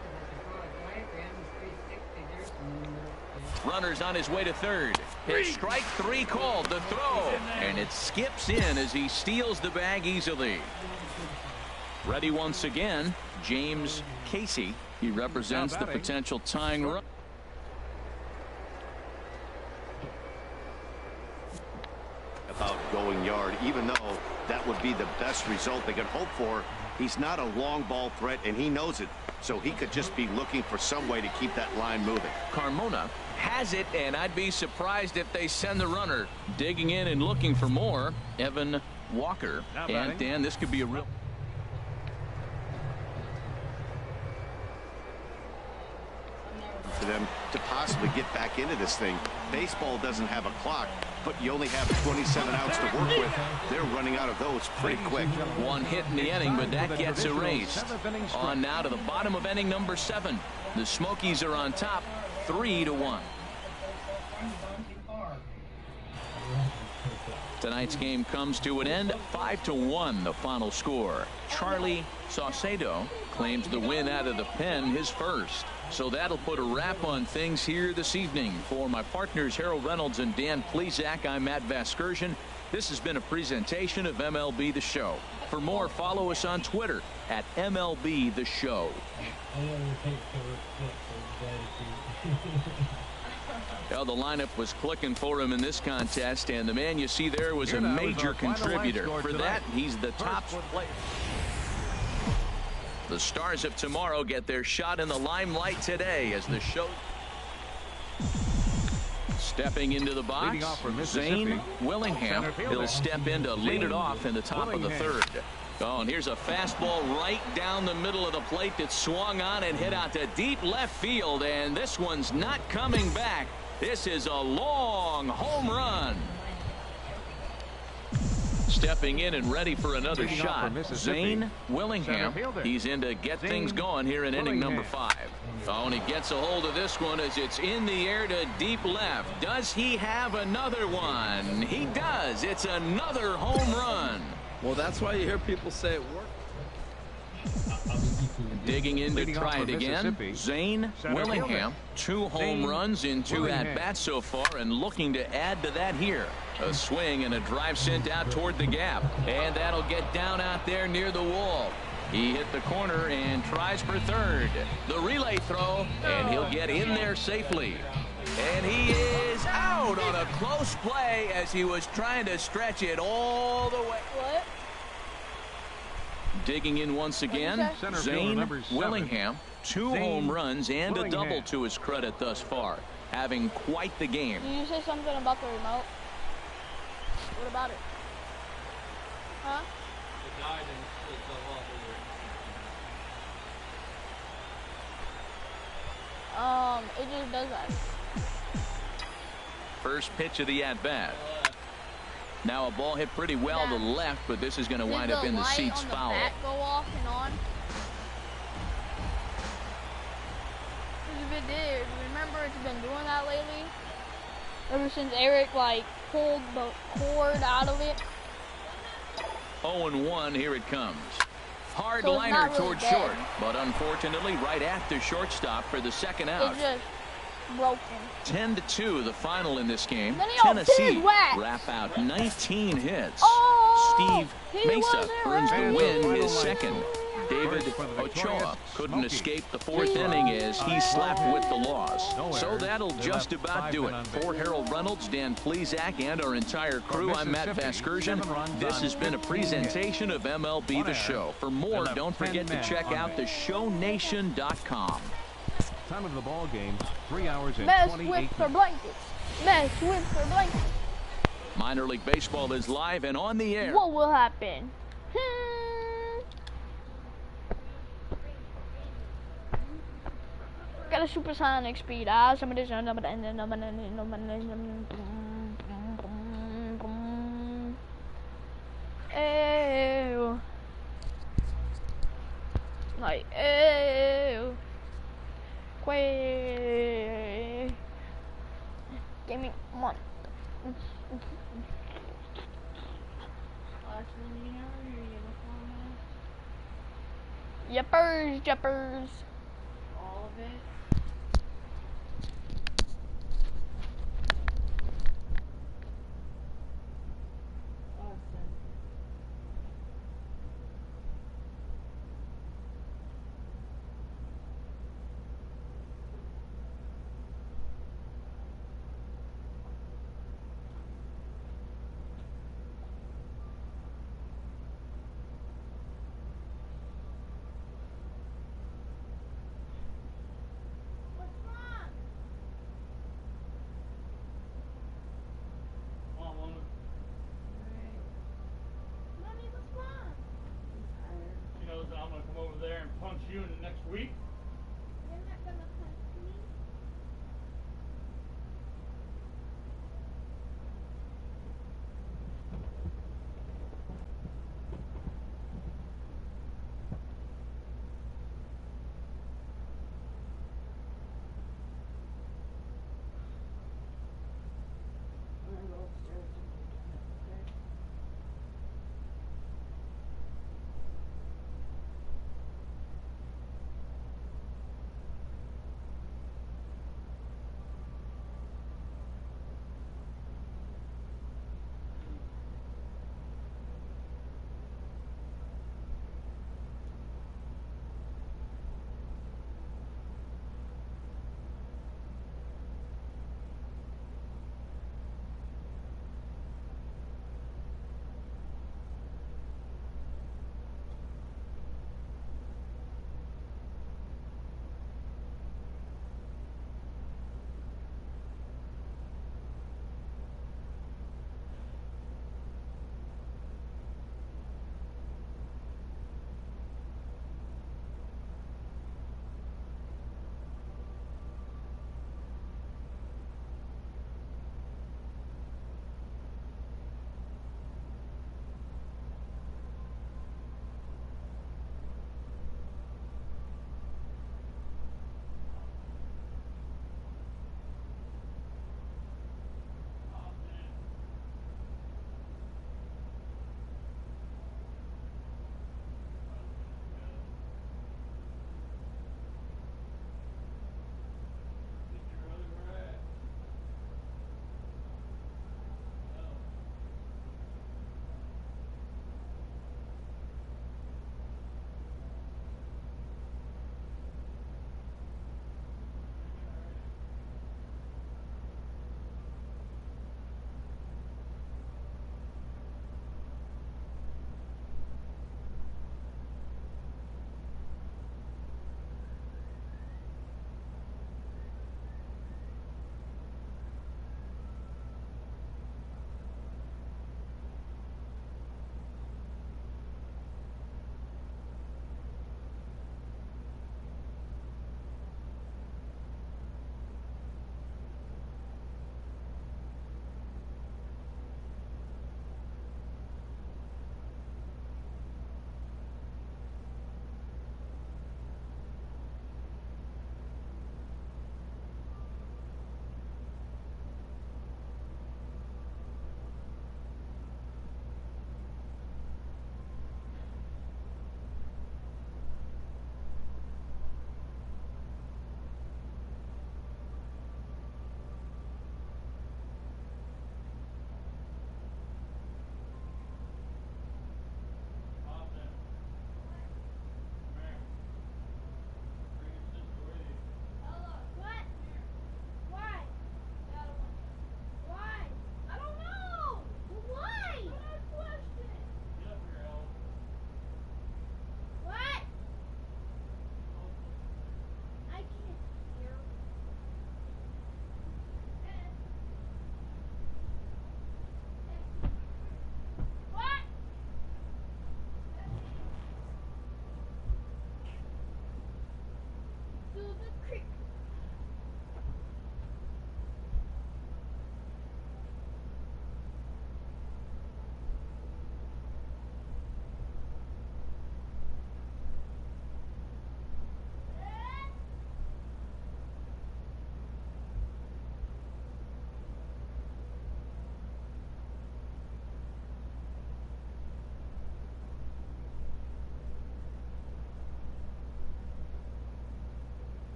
Runners on his way to third. His strike 3 called, the throw, and it skips in as he steals the bag easily. Ready once again, James Casey. He represents the potential tying run. About going yard, even though that would be the best result they could hope for. He's not a long ball threat, and he knows it, so he could just be looking for some way to keep that line moving. Carmona has it, and I'd be surprised if they send the runner. Digging in and looking for more, Evan Walker. And Dan, this could be a real... For them to possibly get back into this thing. Baseball doesn't have a clock, but you only have 27 outs to work with. They're running out of those pretty quick. 1 hit in the inning, but that gets erased. On now to the bottom of inning number 7. The Smokies are on top, 3-1. Tonight's game comes to an end, 5-1 the final score. Charlie Saucedo claims the win out of the pen, his first. So that'll put a wrap on things here this evening. For my partners Harold Reynolds and Dan Plesac, I'm Matt Vasgersian. This has been a presentation of MLB The Show. For more, follow us on Twitter at MLB The Show. Well, the lineup was clicking for him in this contest, and the man you see there was a major contributor. For that, he's the top player. The stars of tomorrow get their shot in the limelight today as the show. Stepping into the box, Zane Willingham. He'll step in to lead it off in the top of the third. Oh, and here's a fastball right down the middle of the plate that swung on and hit out to deep left field, and this one's not coming back. This is a long home run. Stepping in and ready for another shot, Zane Willingham. He's in to get things going here in inning number 5. Oh, and he gets a hold of this one as it's in the air to deep left. Does he have another one? He does. It's another home run. Well, that's why you hear people say it worked. Digging in to try it again, Zane Willingham. 2 home runs in 2 at-bats so far, and looking to add to that here. A swing and a drive sent out toward the gap, and that'll get down out there near the wall. He hit the corner and tries for third. The relay throw, and he'll get in there safely. And he is out on a close play as he was trying to stretch it all the way. What? digging in once again, Zane Willingham. 2 home runs and a double to his credit thus far. Having quite the game. Did you say something about the remote? What about it? Huh? It died and split itself off over. It just does that. First pitch of the at-bat. Now a ball hit pretty well to the left, but this is going to wind up in the seats foul. Did the light on the bat go off and on? If it did, remember it's been doing that lately? Ever since Eric, like, pulled the cord out of it. 0-1, here it comes. Hard So liner really towards dead. short, but unfortunately right at the shortstop for the second out. It's just broken. 10-2, the final in this game. Then he all Tennessee did wax. wrap out 19 hits. Oh, Steve he Mesa wasn't earns the ready. win, his second. David Ochoa couldn't escape the 4th inning as he slapped with the loss. So that'll just about do it. For Harold Reynolds, Dan Plesac, and our entire crew, I'm Matt Vasgersian. This has been a presentation of MLB The Show. For more, don't forget to check out theshownation.com. Time of the ball game, 3 hours and Best 28 whip for minutes. blankets. Best whip for blankets. Minor League Baseball is live and on the air. What will happen? Got a supersonic speed. Somebody's Ew. Like, ew. Quay. Give me one. Yuppers, juppers. All of it. She knows that I'm going to come over there and punch you in the next week. You're not gonna punch me. I'm gonna go upstairs and okay?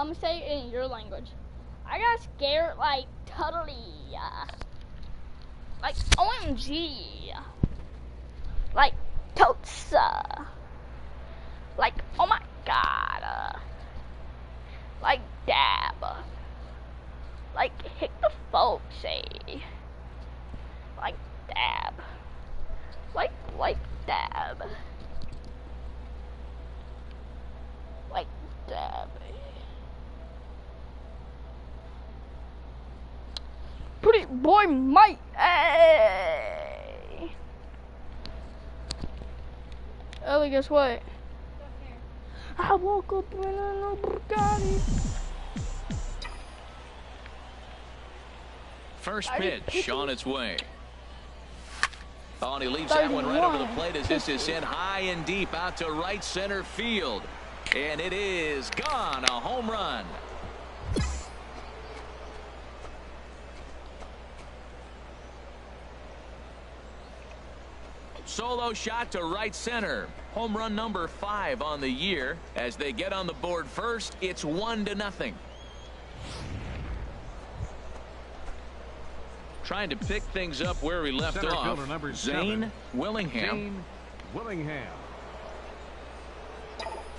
I'm gonna say it in your language. I got scared like totally. Like OMG. Like totes. Like oh my god. Like dab. Like hit the folks, eh? Like dab. Like dab. Like dab. Pretty boy Mike, hey! Ellie, guess what? I woke up in a new Bugatti. First pitch on its way. Oh, and he leaves that one right over the plate as this is sent high and deep out to right center field. And it is gone, a home run. Solo shot to right center. Home run number 5 on the year. As they get on the board first, it's 1-0. Trying to pick things up where we left Center off. fielder number Zane 7. Willingham. Zane Willingham.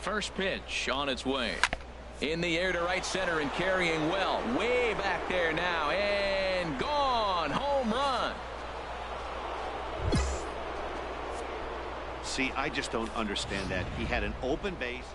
First pitch on its way. In the air to right center and carrying well. Way back there now. And gone. Home run. See, I just don't understand that. He had an open base.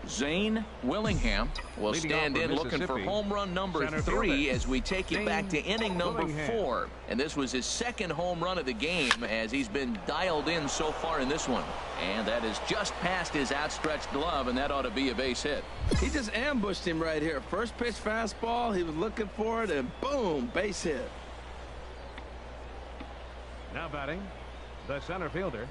Zane Willingham will Leading stand off for in looking for Mississippi, home run number center 3 fielder, as we take it back to inning number Willingham. 4. And this was his second home run of the game as he's been dialed in so far in this one. And that is just past his outstretched glove, and that ought to be a base hit. He just ambushed him right here. First pitch fastball. He was looking for it, and boom, base hit. Now batting, the center fielder,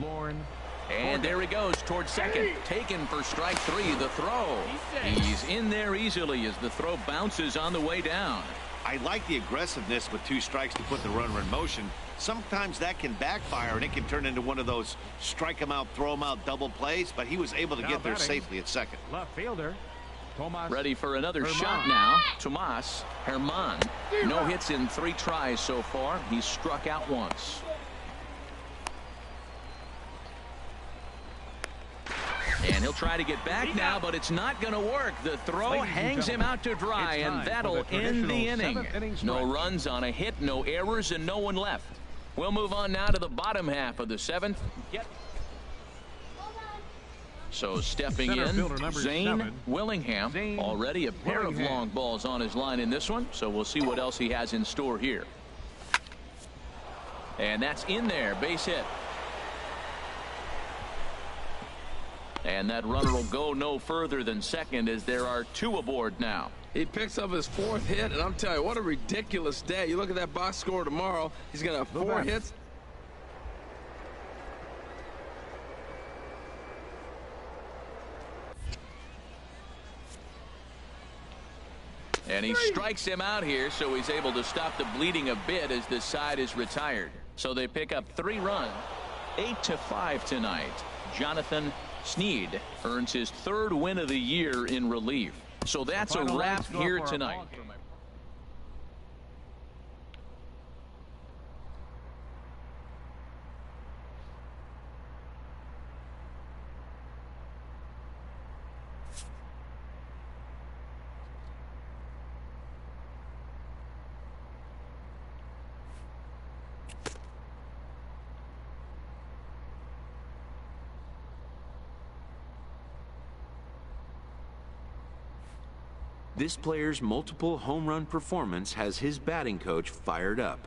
Lorne. And there he goes towards second. Taken for strike 3. The throw. He's in there easily as the throw bounces on the way down. I like the aggressiveness with 2 strikes to put the runner in motion. Sometimes that can backfire and it can turn into one of those strike him out, throw him out double plays, but he was able to Now get there batting, safely at second. Left fielder, Tomas. Ready for another Herman. shot now. Tomas Herman. No hits in 3 tries so far. He's struck out once. And he'll try to get back now, but it's not going to work. The throw hangs him out to dry, and that'll end the inning. No runs on a hit, no errors, and no one left. We'll move on now to the bottom half of the 7th. So stepping Center in, fielder number Zane 7. Willingham. Zane Already a pair of Willingham. long balls on his line in this one, so we'll see what else he has in store here. And that's in there, base hit. And that runner will go no further than second as there are 2 aboard now. He picks up his 4th hit, and I'm telling you, what a ridiculous day. You look at that box score tomorrow, he's going to have 4 hits. And he strikes him out here, so he's able to stop the bleeding a bit as this side is retired. So they pick up 3 runs. 8-5 tonight. Jonathan Sneed earns his 3rd win of the year in relief. So that's a wrap here tonight. This player's multiple home run performance has his batting coach fired up.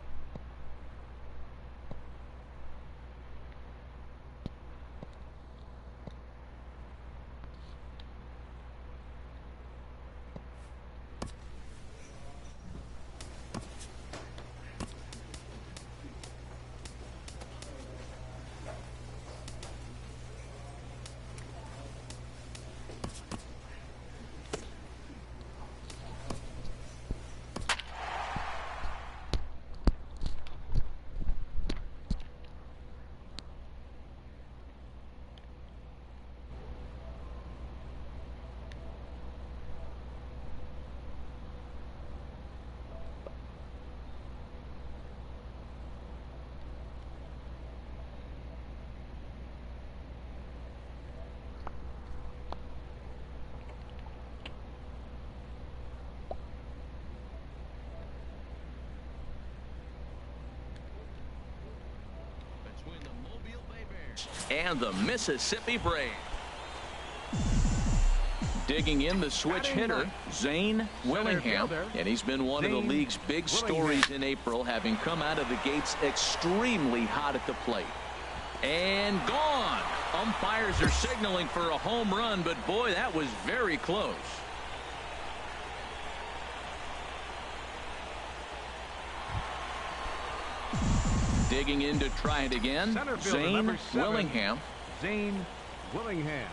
and the Mississippi Braves. Digging in the switch hitter, Zane Willingham, and he's been one of the league's big stories in April, having come out of the gates extremely hot at the plate. And gone. Umpires are signaling for a home run, but boy, that was very close. Digging in to try it again, Zane Willingham. Zane Willingham.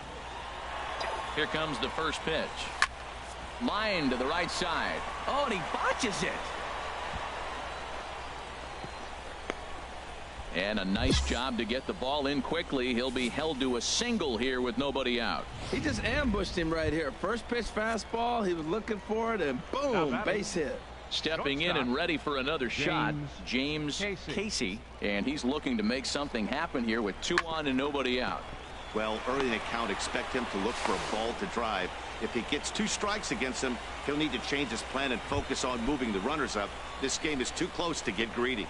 Here comes the first pitch. Line to the right side. Oh, and he botches it. And a nice job to get the ball in quickly. He'll be held to a single here with nobody out. He just ambushed him right here. First pitch fastball. He was looking for it, and boom, base hit. Stepping in and ready for another shot, James Casey. And he's looking to make something happen here with 2 on and nobody out. Well, early in the count, expect him to look for a ball to drive. If he gets 2 strikes against him, he'll need to change his plan and focus on moving the runners up. This game is too close to get greedy.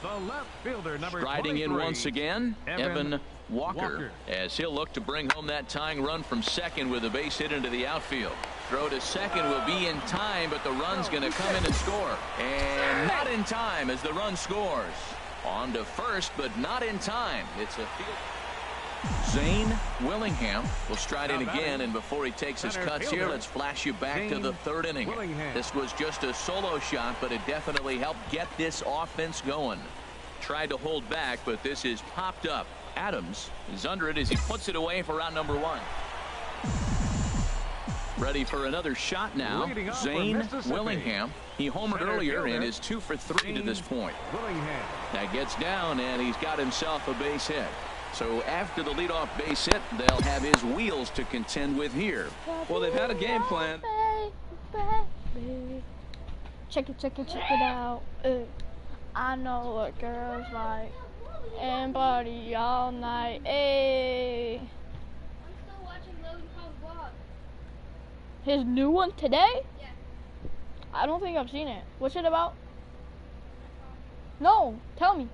The left fielder, number Striding 23, in once again, Evan Walker, as he'll look to bring home that tying run from second with a base hit into the outfield. Throw to second will be in time, but the run's going to come in and score. And not in time as the run scores. On to first, but not in time. It's a field. Zane Willingham will stride in again, and before he takes his cuts here, let's flash you back to the 3rd inning. This was just a solo shot, but it definitely helped get this offense going. Tried to hold back, but this is popped up. Adams is under it as he puts it away for out number 1. Ready for another shot now. Zane Willingham. He homered earlier and is 2 for 3 to this point. That gets down, and he's got himself a base hit. So after the leadoff base hit, they'll have his wheels to contend with here. Well, they've had a game plan. Check it out. I know what girls like. And party all night. Hey. I'm still watching Logan Paul's vlog. His new one today? Yeah. I don't think I've seen it. What's it about? No, tell me.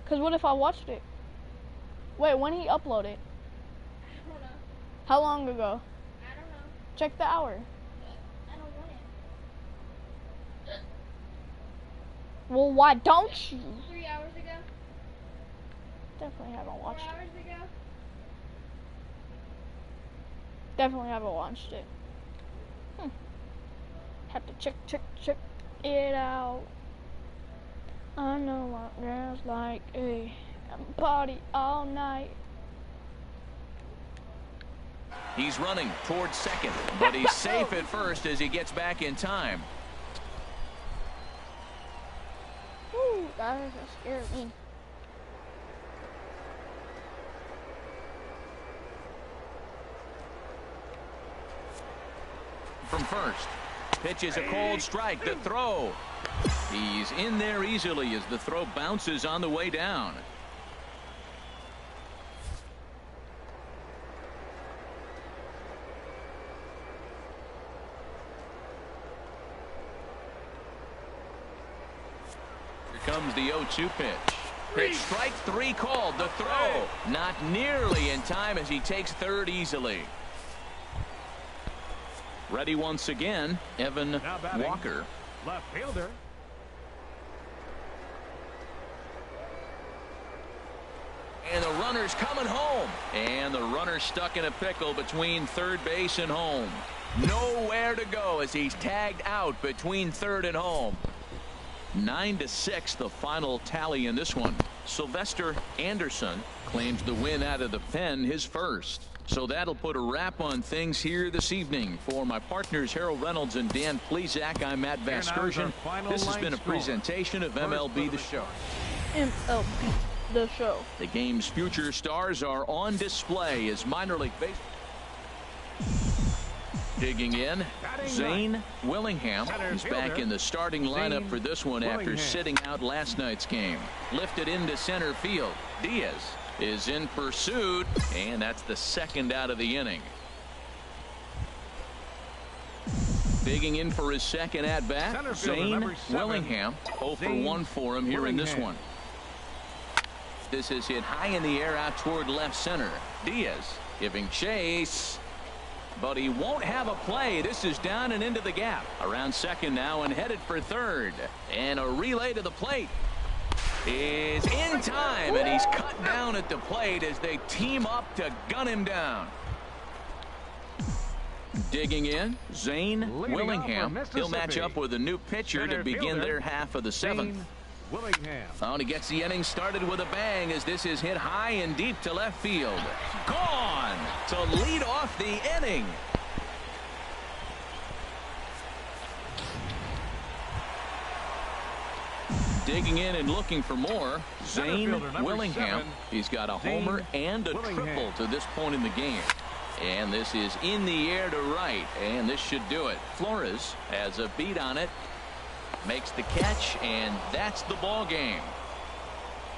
Because what if I watched it? Wait, when he uploaded? I don't know. How long ago? I don't know. Check the hour. I don't want it. Well, why don't you? 3 hours ago. Definitely haven't watched 4 it. hours ago. Definitely haven't watched it. Have to check it out. I know what girls like. Hey. Party all night. He's running towards second, but he's safe at first as he gets back in time. Ooh, that scared me. From first, pitches a cold strike. The throw. He's in there easily as the throw bounces on the way down. Comes the 0-2 pitch. Pitch strike 3 called. The throw not nearly in time as he takes third easily. Ready once again, Evan Walker. Left fielder. And the runner's coming home. And the runner stuck in a pickle between third base and home. Nowhere to go as he's tagged out between third and home. 9-6 the final tally in this one. Sylvester Anderson claims the win out of the pen, his first. So that'll put a wrap on things here this evening. For my partners Harold Reynolds and Dan Plezak, I'm Matt Vasgersian. This has been a presentation of MLB The Show. MLB The Show. The game's future stars are on display as minor league baseball. Digging in, Zane Willingham is back in the starting lineup for this one after sitting out last night's game. Lifted into center field. Diaz is in pursuit, and that's the second out of the inning. Digging in for his second at-bat, Zane Willingham. 0 for 1 for him here in this one. left. This is hit high in the air out toward left center. Diaz giving chase, but he won't have a play. This is down and into the gap. Around second now and headed for third. And a relay to the plate is in time, and he's cut down at the plate as they team up to gun him down. Digging in, Zane Willingham. He'll match up with a new pitcher to begin their half of the seventh. Oh, and he gets the inning started with a bang as this is hit high and deep to left field. Gone to lead off the inning. Digging in and looking for more, Zane Willingham. He's got a homer and a triple to this point in the game. And this is in the air to right, and this should do it. Flores has a beat on it, makes the catch, and that's the ball game.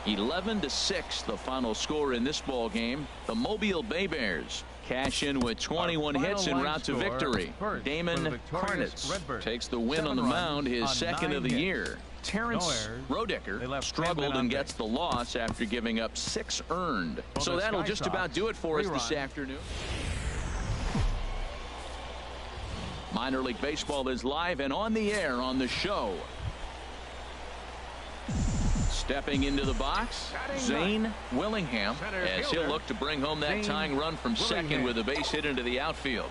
11-6 the final score in this ball game. The Mobile Bay Bears cash in with 21 hits en route to victory. Damon Harnitz takes the win on the mound, his second of the year. Terrence Rodecker struggled and gets the loss after giving up 6 earned. So that'll just about do it for us this afternoon. Minor League Baseball is live and on the air on the show. Stepping into the box, Zane Willingham, as he'll look to bring home that tying run from second with a base hit into the outfield.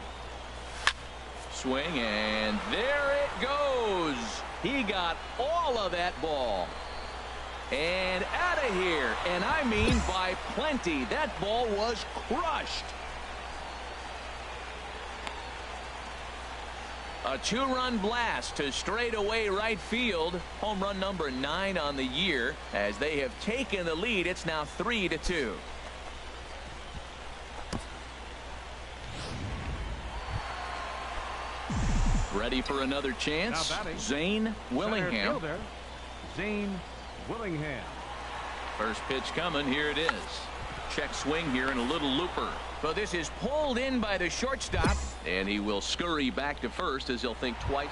Swing, and there it goes. He got all of that ball. And out of here, and I mean by plenty. That ball was crushed. A 2-run blast to straightaway right field. Home run number 9 on the year. As they have taken the lead, it's now 3-2. Ready for another chance. Zane Willingham. Zane Willingham. First pitch coming. Here it is. Check swing here and a little looper. But this is pulled in by the shortstop, and he will scurry back to first as he'll think twice.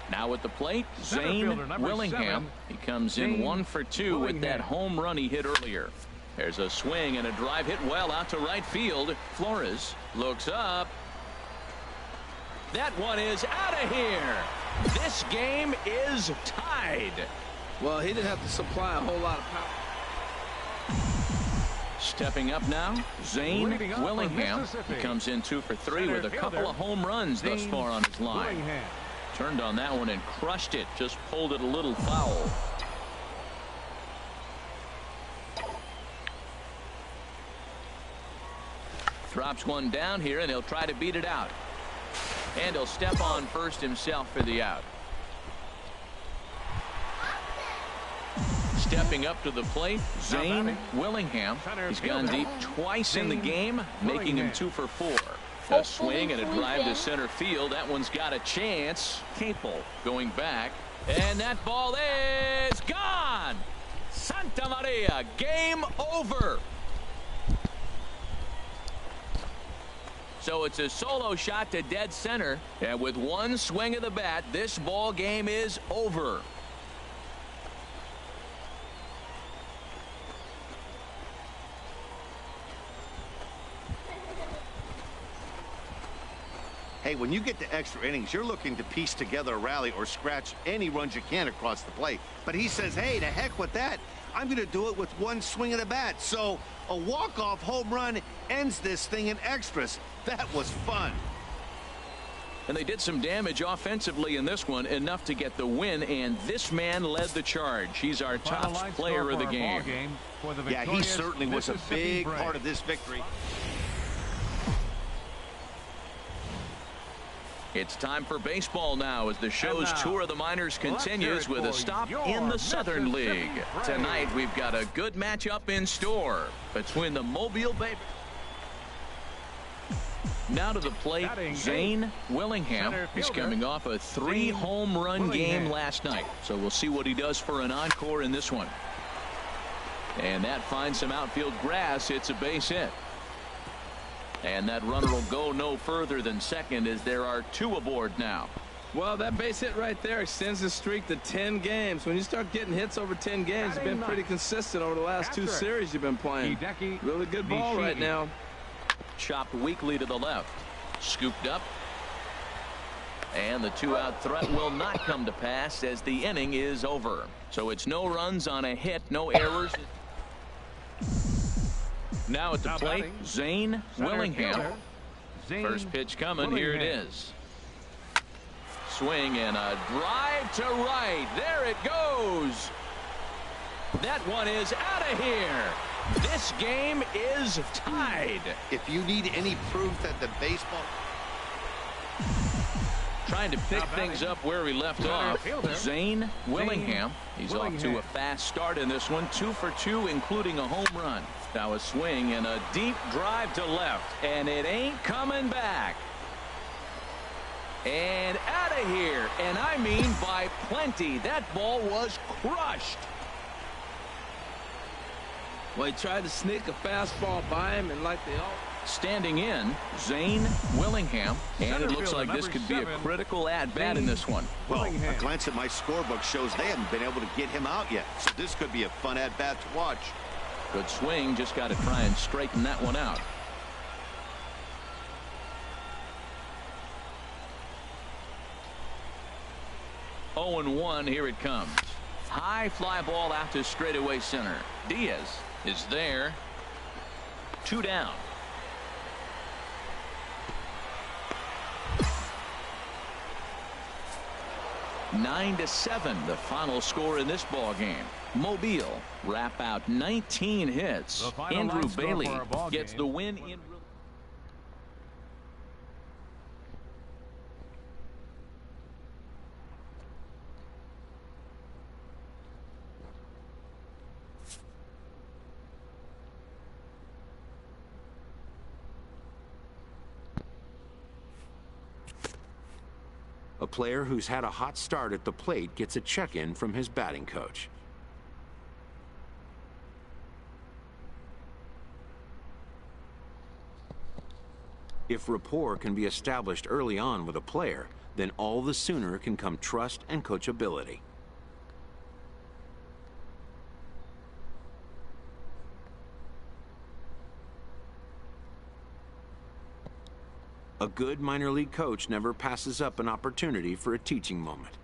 Now at the plate, Zane Willingham. He comes in 1 for 2 with that home run he hit earlier. There's a swing and a drive hit well out to right field. Flores looks up. That one is out of here. This game is tied. Well, he didn't have to supply a whole lot of power. Stepping up now, Zane Willingham. He comes in 2 for 3 with a couple of home runs thus far on his line. Turned on that one and crushed it. Just pulled it a little foul. Drops one down here, and he'll try to beat it out. And he'll step on first himself for the out. Stepping up to the plate, Zane Willingham. He's gone deep twice in the game, making him 2 for 4. A swing and a drive to center field. That one's got a chance. Capel going back, and that ball is gone. Santa Maria, game over. So it's a solo shot to dead center, and with one swing of the bat, this ball game is over. Hey, when you get to extra innings, you're looking to piece together a rally or scratch any runs you can across the plate. But he says, hey, to heck with that. I'm going to do it with one swing of the bat. So a walk-off home run ends this thing in extras. That was fun. And they did some damage offensively in this one, enough to get the win, and this man led the charge. He's our top player of the game. Yeah, he certainly was a big part of this victory. It's time for baseball now as the show's tour of the minors continues with a stop in the Southern League. Tonight we've got a good matchup in store between the Mobile Bay. Now to the plate, Zane Willingham. He's coming off a 3-home run game last night, so we'll see what he does for an encore in this one. And that finds some outfield grass. It's a base hit. And that runner will go no further than second as there are 2 aboard now. Well, that base hit right there extends the streak to 10 games. When you start getting hits over 10 games, you've been pretty consistent over the last 2 series you've been playing. Really good ball right now. Chopped weakly to the left. Scooped up. And the 2-out threat will not come to pass as the inning is over. So it's no runs on a hit, no errors. Now at the plate, Zane Willingham. First pitch coming. Here it is. Swing and a drive to right. There it goes. That one is out of here. This game is tied. If you need any proof that the baseball... Trying to pick things up where we left off. Zane Willingham. He's off to a fast start in this one. 2 for 2, including a home run. Now a swing and a deep drive to left. And it ain't coming back. And out of here. And I mean by plenty. That ball was crushed. Well, he tried to sneak a fastball by him, and like they all... Standing in, Zane Willingham. And it looks like this could be a critical at-bat in this one. Well, a glance at my scorebook shows they haven't been able to get him out yet. So this could be a fun at-bat to watch. Good swing. Just got to try and straighten that one out. Oh and 1. Here it comes. High fly ball out to straightaway center. Diaz is there. 2 down. 9-7, the final score in this ball game. Mobile wrap out 19 hits. Andrew Bailey gets the win in. A player who's had a hot start at the plate gets a check-in from his batting coach. If rapport can be established early on with a player, then all the sooner can come trust and coachability. A good minor league coach never passes up an opportunity for a teaching moment.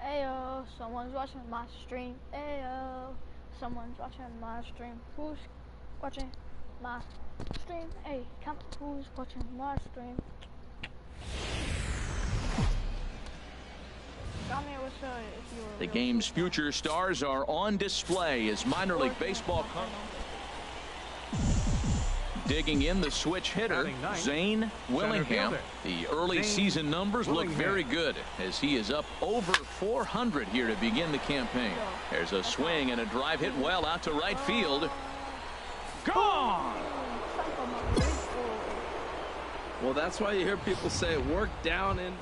Ayo, someone's watching my stream. Ayo, someone's watching my stream. Who's watching my stream? Hey, come, who's watching my stream? The game's future stars are on display as minor league baseball. Digging in the switch hitter, Zane Willingham. The early season numbers look very good as he is up over 400 here to begin the campaign. There's a swing and a drive hit well out to right field. Gone! Well, that's why you hear people say work down in.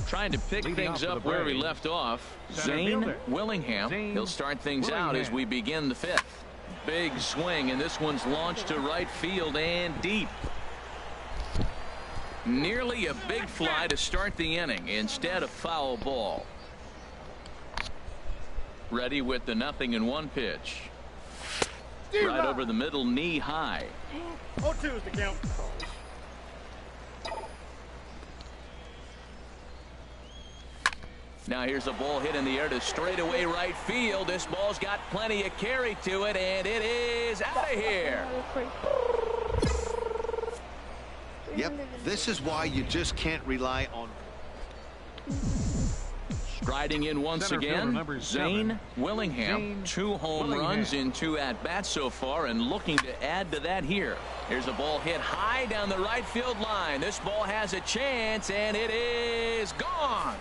Trying to pick things up where we left off. Zane Willingham. He'll start things out as we begin the 5th. Big swing, and this one's launched to right field and deep. Nearly a big fly to start the inning instead of foul ball. Ready with the 0-1 pitch. Right over the middle, knee high. 0-2 is the count. Now here's a ball hit in the air to straightaway right field. This ball's got plenty of carry to it, and it is out of here. Yep, this is why you just can't rely on... Striding in once Center fielder again, number Zane 7, Willingham. Zane 2 home Willingham. runs in 2 at-bats so far, and looking to add to that here. Here's a ball hit high down the right field line. This ball has a chance, and it is gone.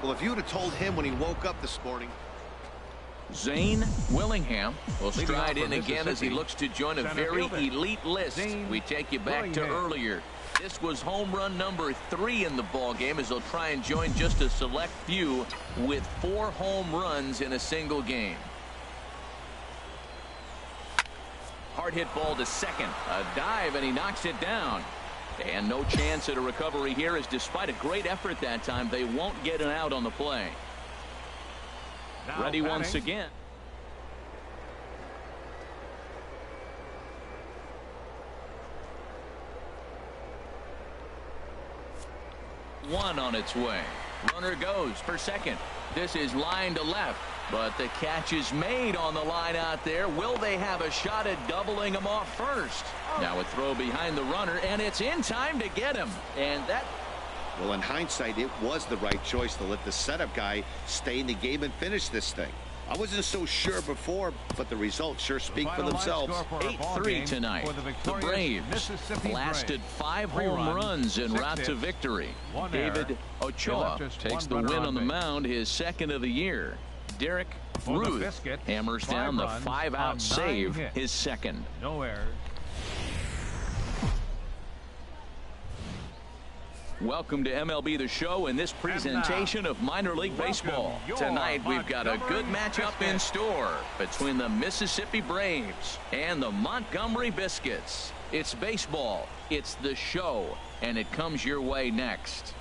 Well, if you would have told him when he woke up this morning. Zane Willingham will Leading stride off in for again as he Mississippi, looks to join a center very fielder, elite list. Zane We take you back to Willingham. earlier. This was home run number 3 in the ball game as they'll try and join just a select few with 4 home runs in a single game. Hard hit ball to second. A dive, and he knocks it down. And no chance at a recovery here, as despite a great effort that time, they won't get an out on the play. Now Ready batting, once again. One on its way. Runner goes for second. This is line to left, but the catch is made on the line out there. Will they have a shot at doubling him off first? Now a throw behind the runner, and it's in time to get him. And that... Well, in hindsight, it was the right choice to let the setup guy stay in the game and finish this thing. I wasn't so sure before, but the results sure speak for themselves. 8-3 tonight. The Braves blasted 5 home runs en route to victory. David Ochoa takes the win on the mound, his 2nd of the year. Derek Ruth hammers down the 5-out save, his 2nd. No errors. Welcome to MLB The Show and this presentation of minor league baseball. Tonight we've got a good matchup in store between the Mississippi Braves and the Montgomery Biscuits. It's baseball, it's the show, and it comes your way next.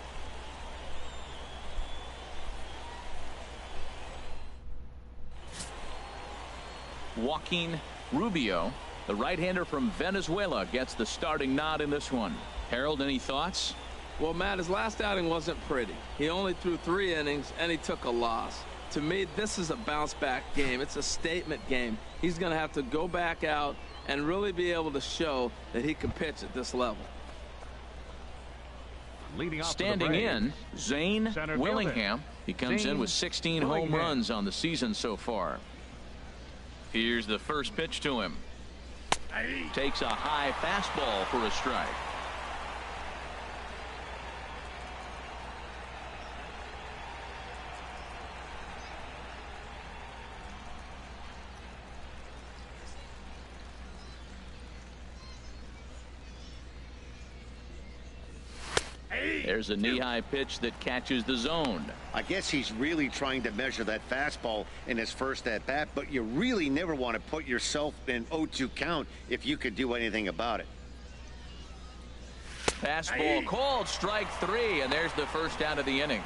Joaquin Rubio, the right-hander from Venezuela, gets the starting nod in this one. Harold, any thoughts? Well, Matt, his last outing wasn't pretty. He only threw 3 innings, and he took a loss. To me, this is a bounce-back game. It's a statement game. He's going to have to go back out and really be able to show that he can pitch at this level. Standing in, Zane Willingham. He comes in with 16 home runs on the season so far. Here's the first pitch to him. Takes a high fastball for a strike. There's a knee-high pitch that catches the zone. I guess he's really trying to measure that fastball in his first at-bat, but you really never want to put yourself in 0-2 count if you could do anything about it. Fastball called, strike 3, and there's the first out of the inning.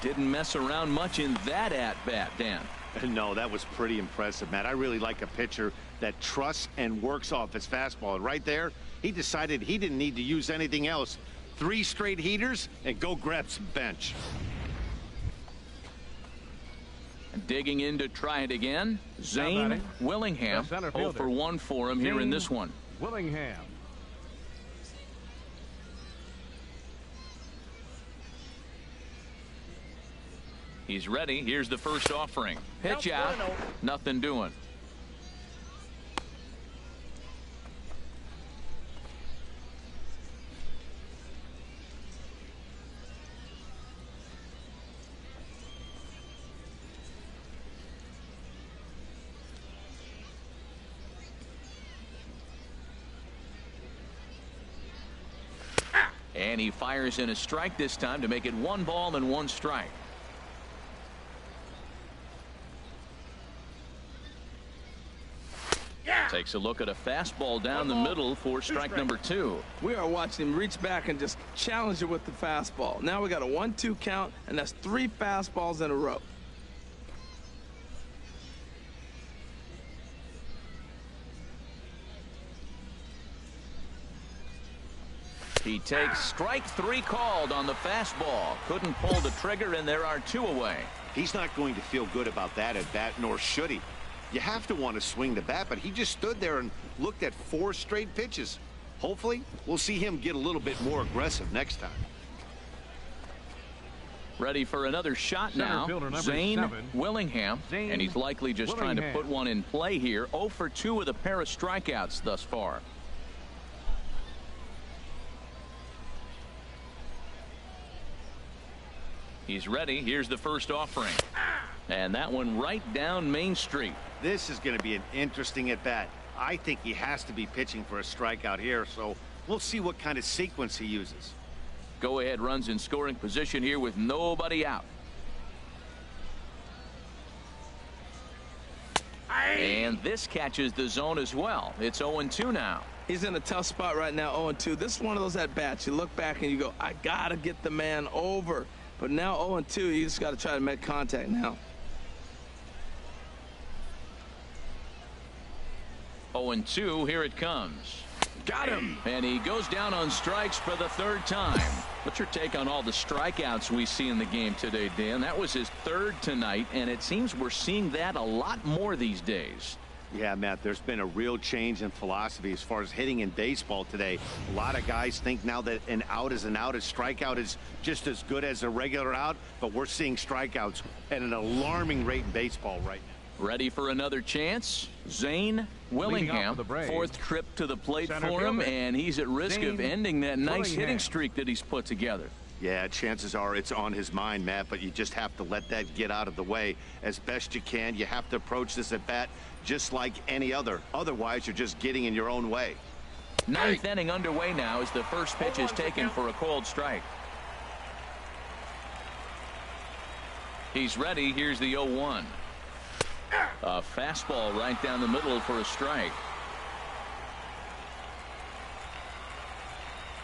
Didn't mess around much in that at-bat, Dan. No, that was pretty impressive, Matt. I really like a pitcher that trusts and works off his fastball. And right there, he decided he didn't need to use anything else. 3 straight heaters and go grab some bench. Digging in to try it again, Zane Willingham. 0 for 1 for him here in this one. Willingham. He's ready. Here's the first offering. Pitch out. Nothing doing. And he fires in a strike this time to make it 1 ball and 1 strike. Takes a look at a fastball down the middle for strike number 2. We are watching him reach back and just challenge it with the fastball. Now we got a 1-2 count, and that's 3 fastballs in a row. He takes strike 3 called on the fastball. Couldn't pull the trigger, and there are 2 away. He's not going to feel good about that at bat, nor should he. You have to want to swing the bat, but he just stood there and looked at 4 straight pitches. Hopefully, we'll see him get a little bit more aggressive next time. Ready for another shot Center now. fielder number Zane 7, Willingham. Zane And he's likely just trying to Willingham. put one in play here. 0 for 2 with a pair of strikeouts thus far. He's ready. Here's the first offering. And that one right down Main Street. This is going to be an interesting at-bat. I think he has to be pitching for a strikeout here, so we'll see what kind of sequence he uses. Go ahead runs in scoring position here with nobody out. And this catches the zone as well. It's 0-2 now. He's in a tough spot right now, 0-2. This is one of those at-bats. You look back and you go, I got to get the man over. But now 0-2, you just got to try to make contact now. 0-2, here it comes. Got him. And he goes down on strikes for the third time. What's your take on all the strikeouts we see in the game today, Dan? That was his third tonight, and it seems we're seeing that a lot more these days. Yeah, Matt, there's been a real change in philosophy as far as hitting in baseball today. A lot of guys think now that an out is an out, a strikeout is just as good as a regular out, but we're seeing strikeouts at an alarming rate in baseball right now. Ready for another chance? Zane Willingham, fourth trip to the plate Center for him, fielder. and he's at risk of Zane ending that nice Willingham. hitting streak that he's put together. Yeah, chances are it's on his mind, Matt, but you just have to let that get out of the way as best you can. You have to approach this at bat just like any other. Otherwise, you're just getting in your own way. Ninth inning underway now as the first pitch is taken for a cold strike. He's ready. Here's the 0-1. A fastball right down the middle for a strike.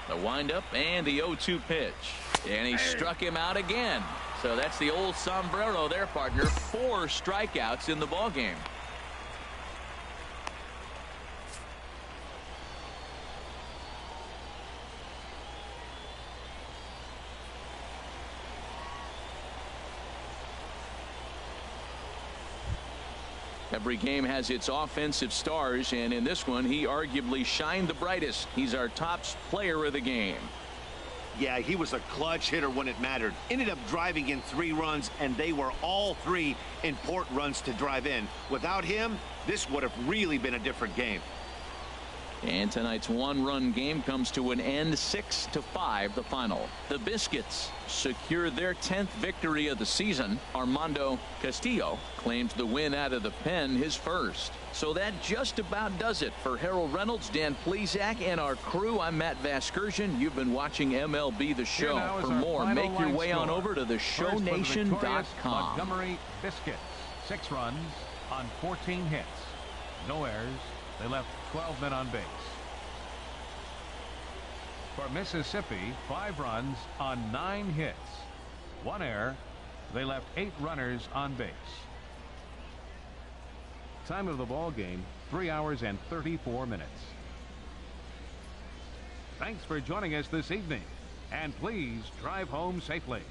The windup and the 0-2 pitch. And he struck him out again. So that's the old sombrero there, partner. 4 strikeouts in the ballgame. Every game has its offensive stars, and in this one, he arguably shined the brightest. He's our top player of the game. Yeah, he was a clutch hitter when it mattered. Ended up driving in 3 runs, and they were all 3 important runs to drive in. Without him, this would have really been a different game. And tonight's 1-run game comes to an end, 6-5 the final. The Biscuits secure their 10th victory of the season. Armando Castillo claims the win out of the pen, his first. So that just about does it for Harold Reynolds, Dan Plesac, and our crew. I'm Matt Vasgersian. You've been watching MLB The Show. For more, make your way on over to theshownation.com. Montgomery Biscuits, 6 runs on 14 hits. No errors. They left 12 men on base. For Mississippi, 5 runs on 9 hits. 1 error. They left 8 runners on base. Time of the ball game, 3 hours and 34 minutes. Thanks for joining us this evening, and please drive home safely.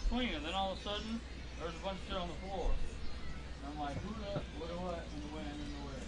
swinging. Then all of a sudden, there's a bunch of shit on the floor. And I'm like, who the, what, in the wind, in the wind.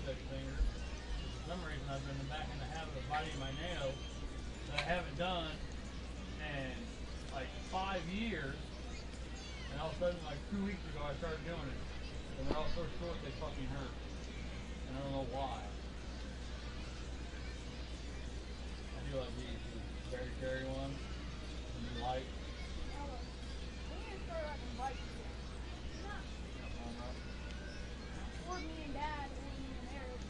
For some reason I've been back in the habit of biting my nails that I haven't done in like 5 years, and all of a sudden like 2 weeks ago I started doing it, and they're all so short they fucking hurt, and I don't know why. I do like these berry cherry ones, and the light. We need to start riding bikes again. Or me and Dad, or me and Eric.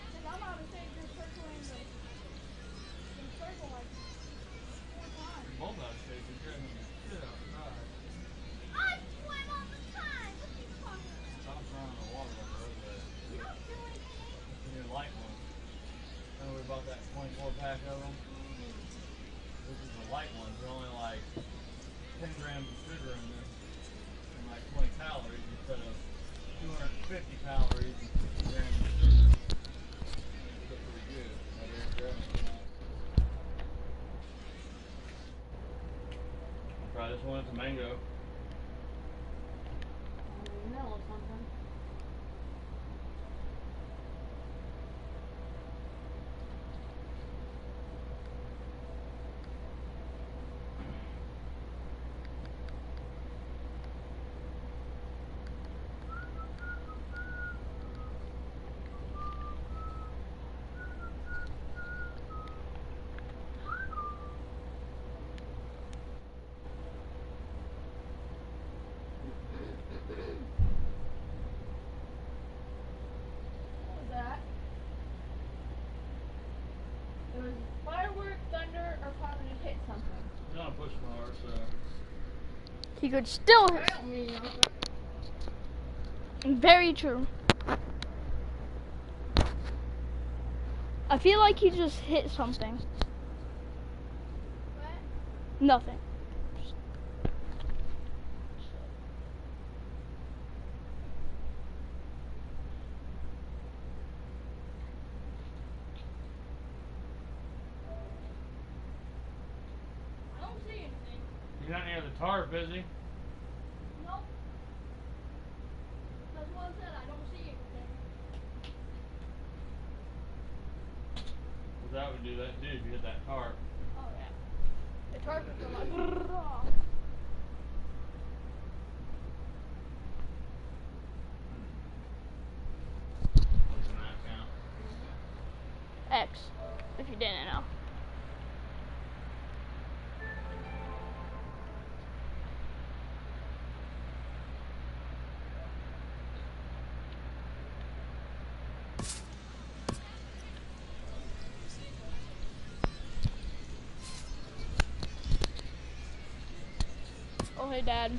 Because I'm out of shape just circling the circle like 4 times. You're both out of shape, you're driving the shit outside. I swim all the time! What are you talking about? Stop around the water like a road there. You don't do anything. The new light ones. Remember we bought that 24 pack of them? This is the light ones. They're only like 10 grams of sugar in this, and like 20 calories instead of 250 calories and 50 grams of sugar. It's still pretty good. My dad's grabbing it now. I'll try this one. It's a mango. Vanilla something. What was that? It was firework, thunder, or probably just hit something. It's not a push car, so. He could still I don't mean nothing. Very true. I feel like he just hit something. What? Nothing. I don't see anything. He's not near the tarp, is he? Nope. That's what I said. I don't see anything. Because that would do that too if you hit that tarp. Oh, yeah. The target is like, Doesn't that count? X, if you didn't know. hey, Dad.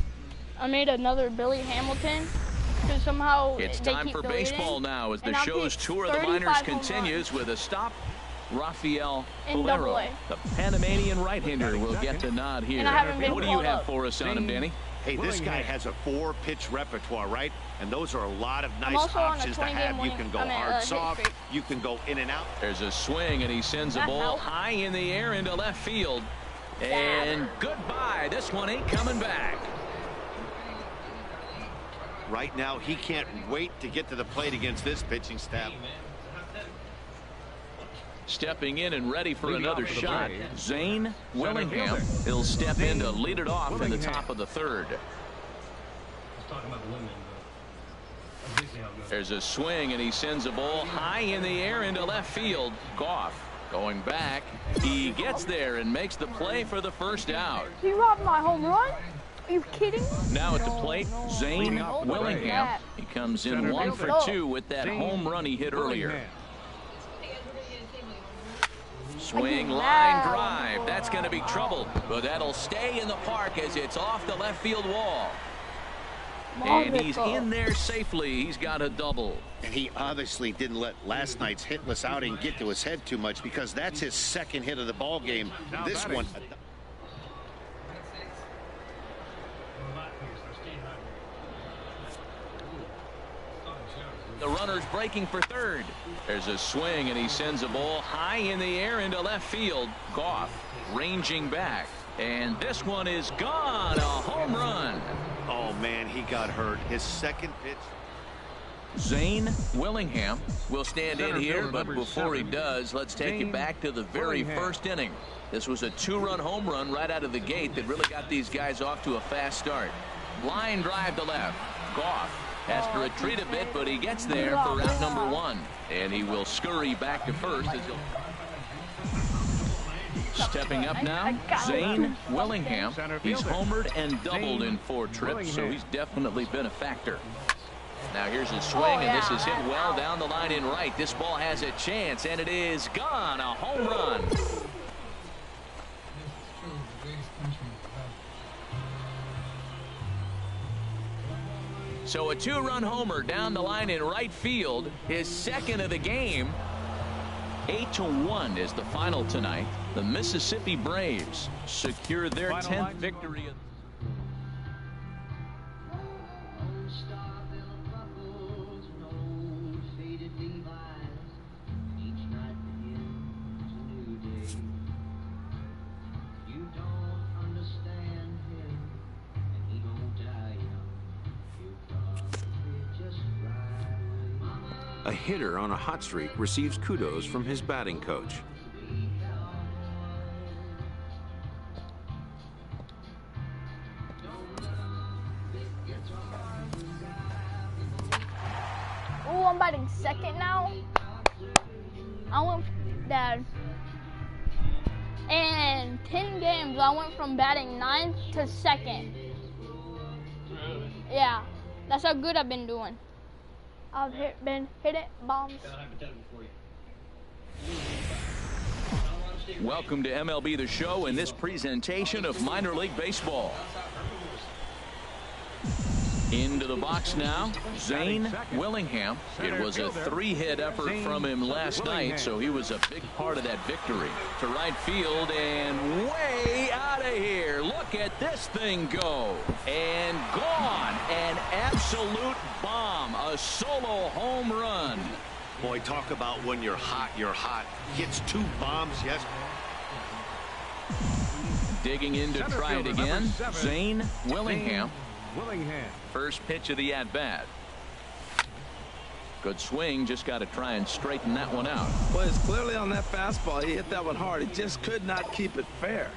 I made another Billy Hamilton. Because somehow It's they time keep for deleting. baseball now as the And I'll show's hit tour of the 35 minors home continues runs. with a stop. Rafael In Valero, Double-A. the Panamanian right-hander, will get the nod here. And I haven't been What do you called have up. for us on him, Danny? Hey, this guy has a 4-pitch repertoire, right? And those are a lot of nice also on a options to 20-game have. You winning- can go I mean, hard, hit soft. streak. You can go in and out. There's a swing, and he sends a That ball help? high in the air into left field. And goodbye. This one ain't coming back. Right now, he can't wait to get to the plate against this pitching staff. Stepping in and ready for Leading another off for the shot, Braves, Zane Willingham. fielder, He'll step in to lead it off in the Willingham. top of the third. I was talking about the women, but that's basically how it goes. There's a swing, and he sends a ball high in the air into left field. Goff going back. He gets there and makes the play for the first out. He robbed my home run? Are you kidding? Now at the plate, Zane off the Willingham. Braves. He comes in Center 1 fielder, for 2 with that Zane home run he hit earlier. Willingham. Swing, line Wow. drive. That's going to be trouble, but that'll stay in the park as it's off the left field wall. And he's in there safely. He's got a double. And he obviously didn't let last night's hitless outing get to his head too much, because that's his second hit of the ball game. Now This batting. one. The runner's breaking for third. There's a swing, and he sends a ball high in the air into left field. Goff ranging back. And this one is gone. A home run. Oh, man, he got hurt. His second pitch. Zane Willingham will stand Center in here, fielder, but number before he 7, does, let's take Zane it back to the very Willingham. first inning. This was a 2-run home run right out of the gate that really got these guys off to a fast start. Line drive to left. Goff has to retreat a bit, but he gets there for out number 1. And he will scurry back to first as he'll... Stepping up now, Zane Willingham. Center He's fielder. homered and doubled Zane in 4 trips, so Willingham. he's definitely been a factor. Now here's a swing, Oh, and this yeah, is hit that's well out. down the line in right. This ball has a chance, and it is gone. A home run. So a 2-run homer down the line in right field, his second of the game. 8-1 is the final tonight. The Mississippi Braves secure their Final 10th line. victory. A hitter on a hot streak receives kudos from his batting coach. Oh, I'm batting second now. I went, Dad. In 10 games, I went from batting 9th to second. Yeah, that's how good I've been doing. I've been hitting bombs. Welcome to MLB The Show and this presentation of minor league baseball. Into the box now, Zane Willingham. It was a 3-hit effort from him last night, so he was a big part of that victory. To right field and way out of here. Look at this thing go. And gone. An absolute bomb. A solo home run. Boy, talk about when you're hot, you're hot. Hits 2 bombs, yes. Digging in to Center try it fielder, number again, 7, Zane Willingham. Willingham. First pitch of the at-bat. Good swing, just got to try and straighten that one out. Well, it's clearly on that fastball. He hit that one hard. He just could not keep it fair.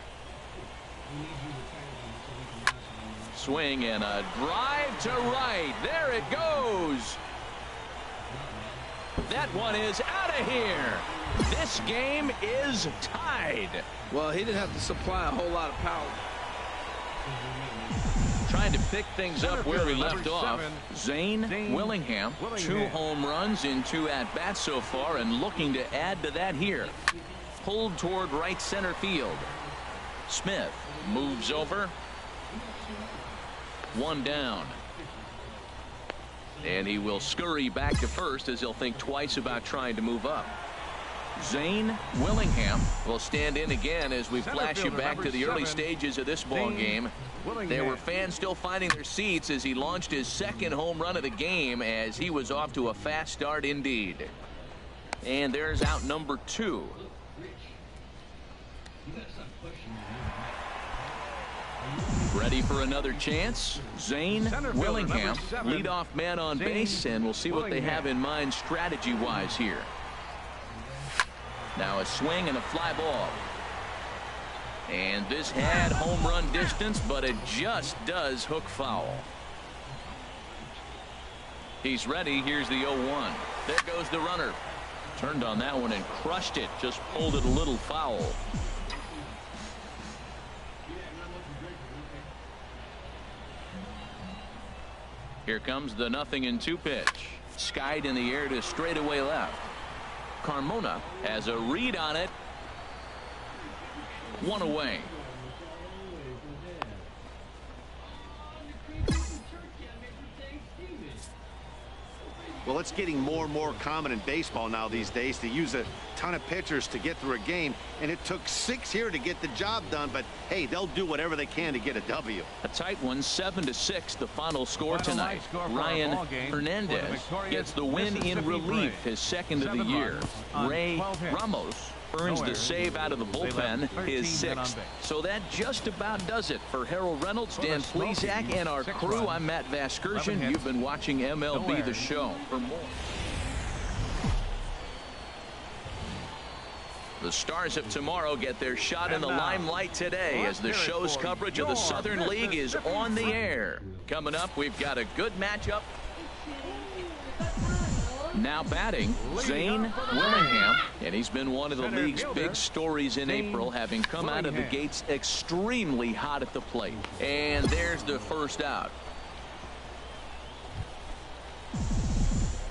Swing and a drive to right. There it goes. That one is out of here. This game is tied. Well, he didn't have to supply a whole lot of power. Trying to pick things up where he left Number off. 7, Zane Willingham. 2 home runs in 2 at-bats so far, and looking to add to that here. Pulled toward right center field. Smith moves over. 1 down. And he will scurry back to first as he'll think twice about trying to move up. Zane Willingham will stand in again as we flash you back to the early stages of this ball game. There were fans still finding their seats as he launched his second home run of the game, as he was off to a fast start indeed. And there's out number 2. Ready for another chance? Zane Willingham, leadoff man on base, and we'll see what they have in mind strategy-wise here. Now a swing and a fly ball. And this had home run distance, but it just does hook foul. He's ready. Here's the 0-1. There goes the runner. Turned on that one and crushed it. Just pulled it a little foul. Here comes the 0-2 pitch. Skied in the air to straightaway left. Carmona has a read on it. 1 away. Well, it's getting more and more common in baseball now these days to use a ton of pitchers to get through a game, and it took 6 here to get the job done, but hey, they'll do whatever they can to get a W. A tight one, 7-6 the final score tonight. Ryan Hernandez gets the win in relief, his second of the year. Ray Ramos earns the save out of the bullpen, his 6th. So that just about does it for Harold Reynolds, Dan Plesac, and our crew. I'm Matt Vasgersian. You've been watching MLB The Show. For more, the Stars of tomorrow get their shot in the limelight today as the show's coverage of the Southern League is on the air. Coming up, we've got a good matchup. Now batting, Zane Willingham, and he's been one of the league's big stories in April, having come out of the gates extremely hot at the plate. And there's the first out.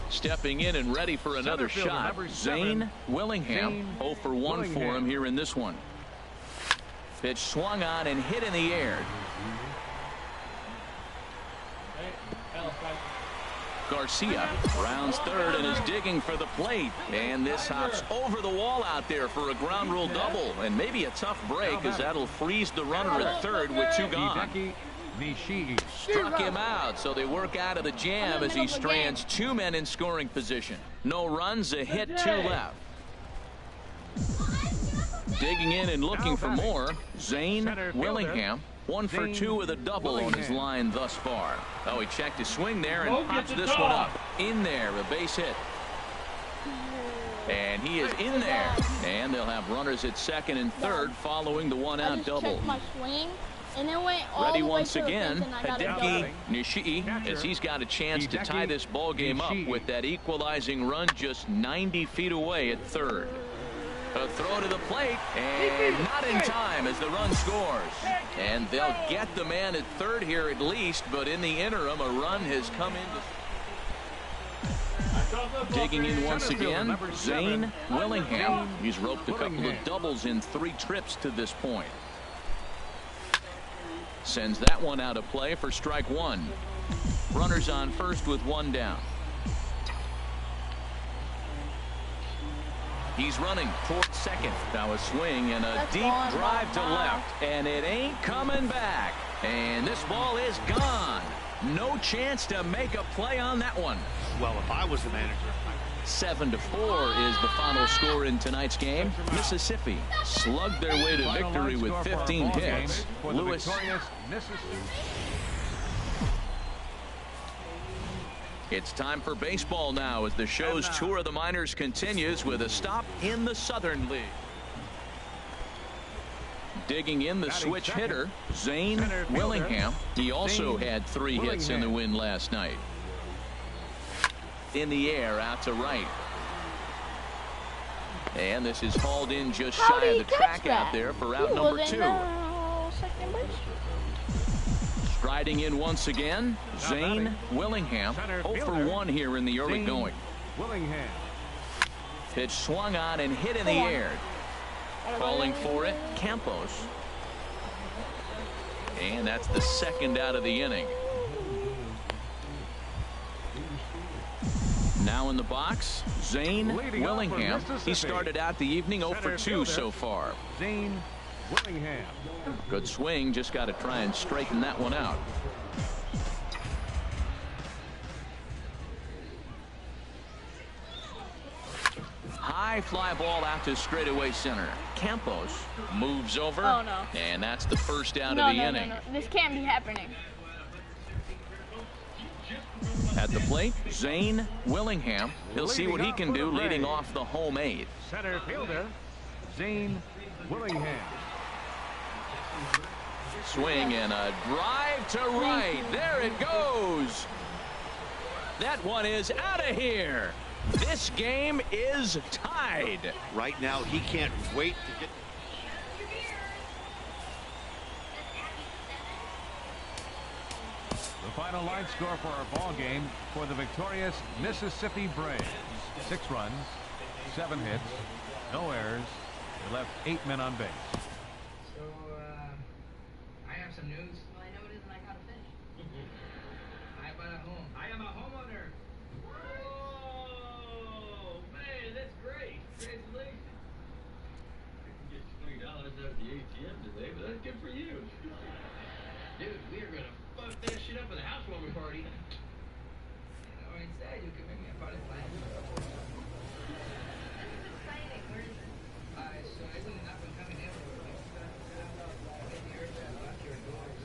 Stepping in and ready for another shot, Zane Willingham. 0 for 1 for him here in this one. Pitch swung on and hit in the air. Garcia rounds third and is digging for the plate, and this hops over the wall out there for a ground rule double, and maybe a tough break as that'll freeze the runner at third with 2 gone. Struck him out, so they work out of the jam as he strands 2 men in scoring position. No runs, a hit, 2 left. Digging in and looking for more, Zane Willingham. 1 for 2 with a double on his line thus far. Oh, he checked his swing there and pops this one up. In there, a base hit. And he is in there. And they'll have runners at second and third following the 1-out double. My swing, and then went all Ready the way once to the again, fence, and I got a Hideki double. Nishii, as he's got a chance to tie this ball game up with that equalizing run just 90 feet away at third. A throw to the plate, and not in time as the run scores. And they'll get the man at third here at least, but in the interim, a run has come in. Digging in once again, Zane Willingham. He's roped a couple of doubles in 3 trips to this point. Sends that one out of play for strike 1. Runners on first with 1 down. He's running toward second. Now a swing and a deep drive to left. And it ain't coming back. And this ball is gone. No chance to make a play on that one. Well, if I was the manager. 7-4 is the final score in tonight's game. Mississippi slugged their way to victory with 15 hits. Lewis. It's time for baseball now as the show's tour of the minors continues with a stop in the Southern League. Digging in the switch hitter, Zane Willingham. He also had 3 hits in the win last night. In the air, out to right. And this is hauled in just shy of the track out there for out number 2. Striding in once again, Zane Willingham. 0 for 1 here in the early going. Pitch swung on and hit in the air. Calling for it, Campos. And that's the second out of the inning. Now in the box, Zane Willingham. He started out the evening 0 for 2 so far. Zane Willingham. Good swing, just got to try and straighten that one out. High fly ball out to straightaway center. Campos moves over. Oh, no. And that's the first out No, of the no, inning. no, no. This can't be happening. At the plate, Zane Willingham. He'll see what he can do leading off the home 8th. Center fielder, Zane Willingham. Swing and a drive to right. There it goes. That one is out of here. This game is tied. Right now, he can't wait to get. The final line score for our ball game for the victorious Mississippi Braves. 6 runs, 7 hits, no errors. They left 8 men on base. So, I have some news. Well, I know it isn't like how to finish. I bought a home. I am a homeowner. Whoa, man, that's great. Congratulations. I can get $20 out of the ATM today, but that's good for you. Dude, we are gonna fuck that shit up at the housewarming party. You know, instead, you can make me a party plan. This is exciting. Where is it? So it's an up and coming neighborhood. Maybe you're lock your doors.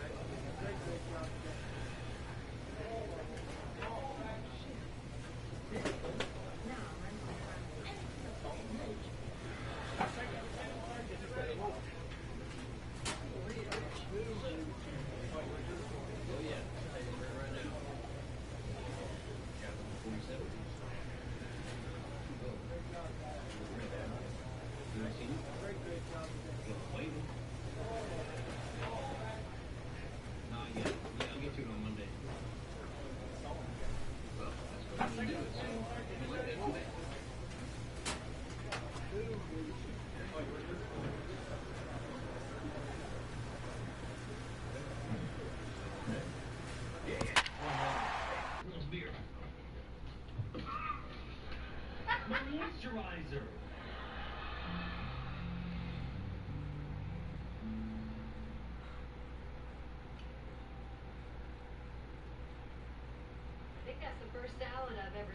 Moisturizer. I think that's the first salad I've ever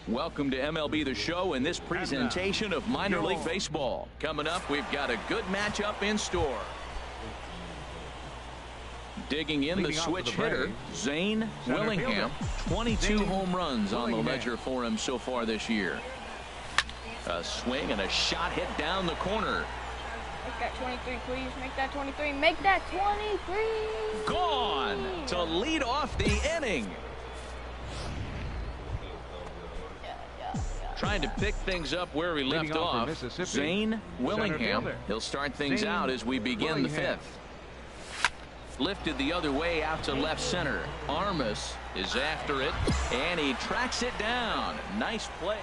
seen. Welcome to MLB The Show and this presentation of minor league baseball. Coming up, we've got a good matchup in store. Digging in the switch hitter, Zane Willingham. 22 home runs on the ledger for him so far this year. A swing and a shot hit down the corner. Make that 23, please. Make that 23. Make that 23. Gone to lead off the inning. Trying to pick things up where we left off. Zane Willingham. He'll start things out as we begin the 5th. Lifted the other way out to left center. Armas is after it, and he tracks it down. Nice play.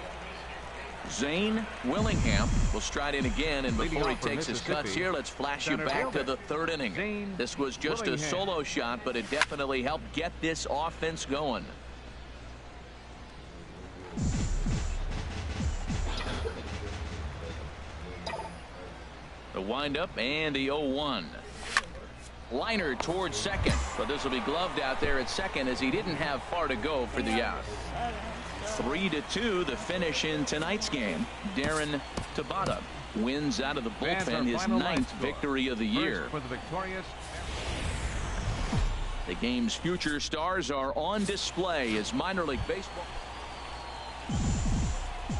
Zane Willingham will stride in again, and before he takes his cuts here, let's flash you back to the 3rd inning. This was just a solo shot, but it definitely helped get this offense going. The windup and the 0-1. Liner towards second, but this will be gloved out there at second as he didn't have far to go for the out. 3-2 the finish in tonight's game. Darren Tabata wins out of the bullpen his 9th victory of the year. For the victorious. The game's future stars are on display as minor league baseball.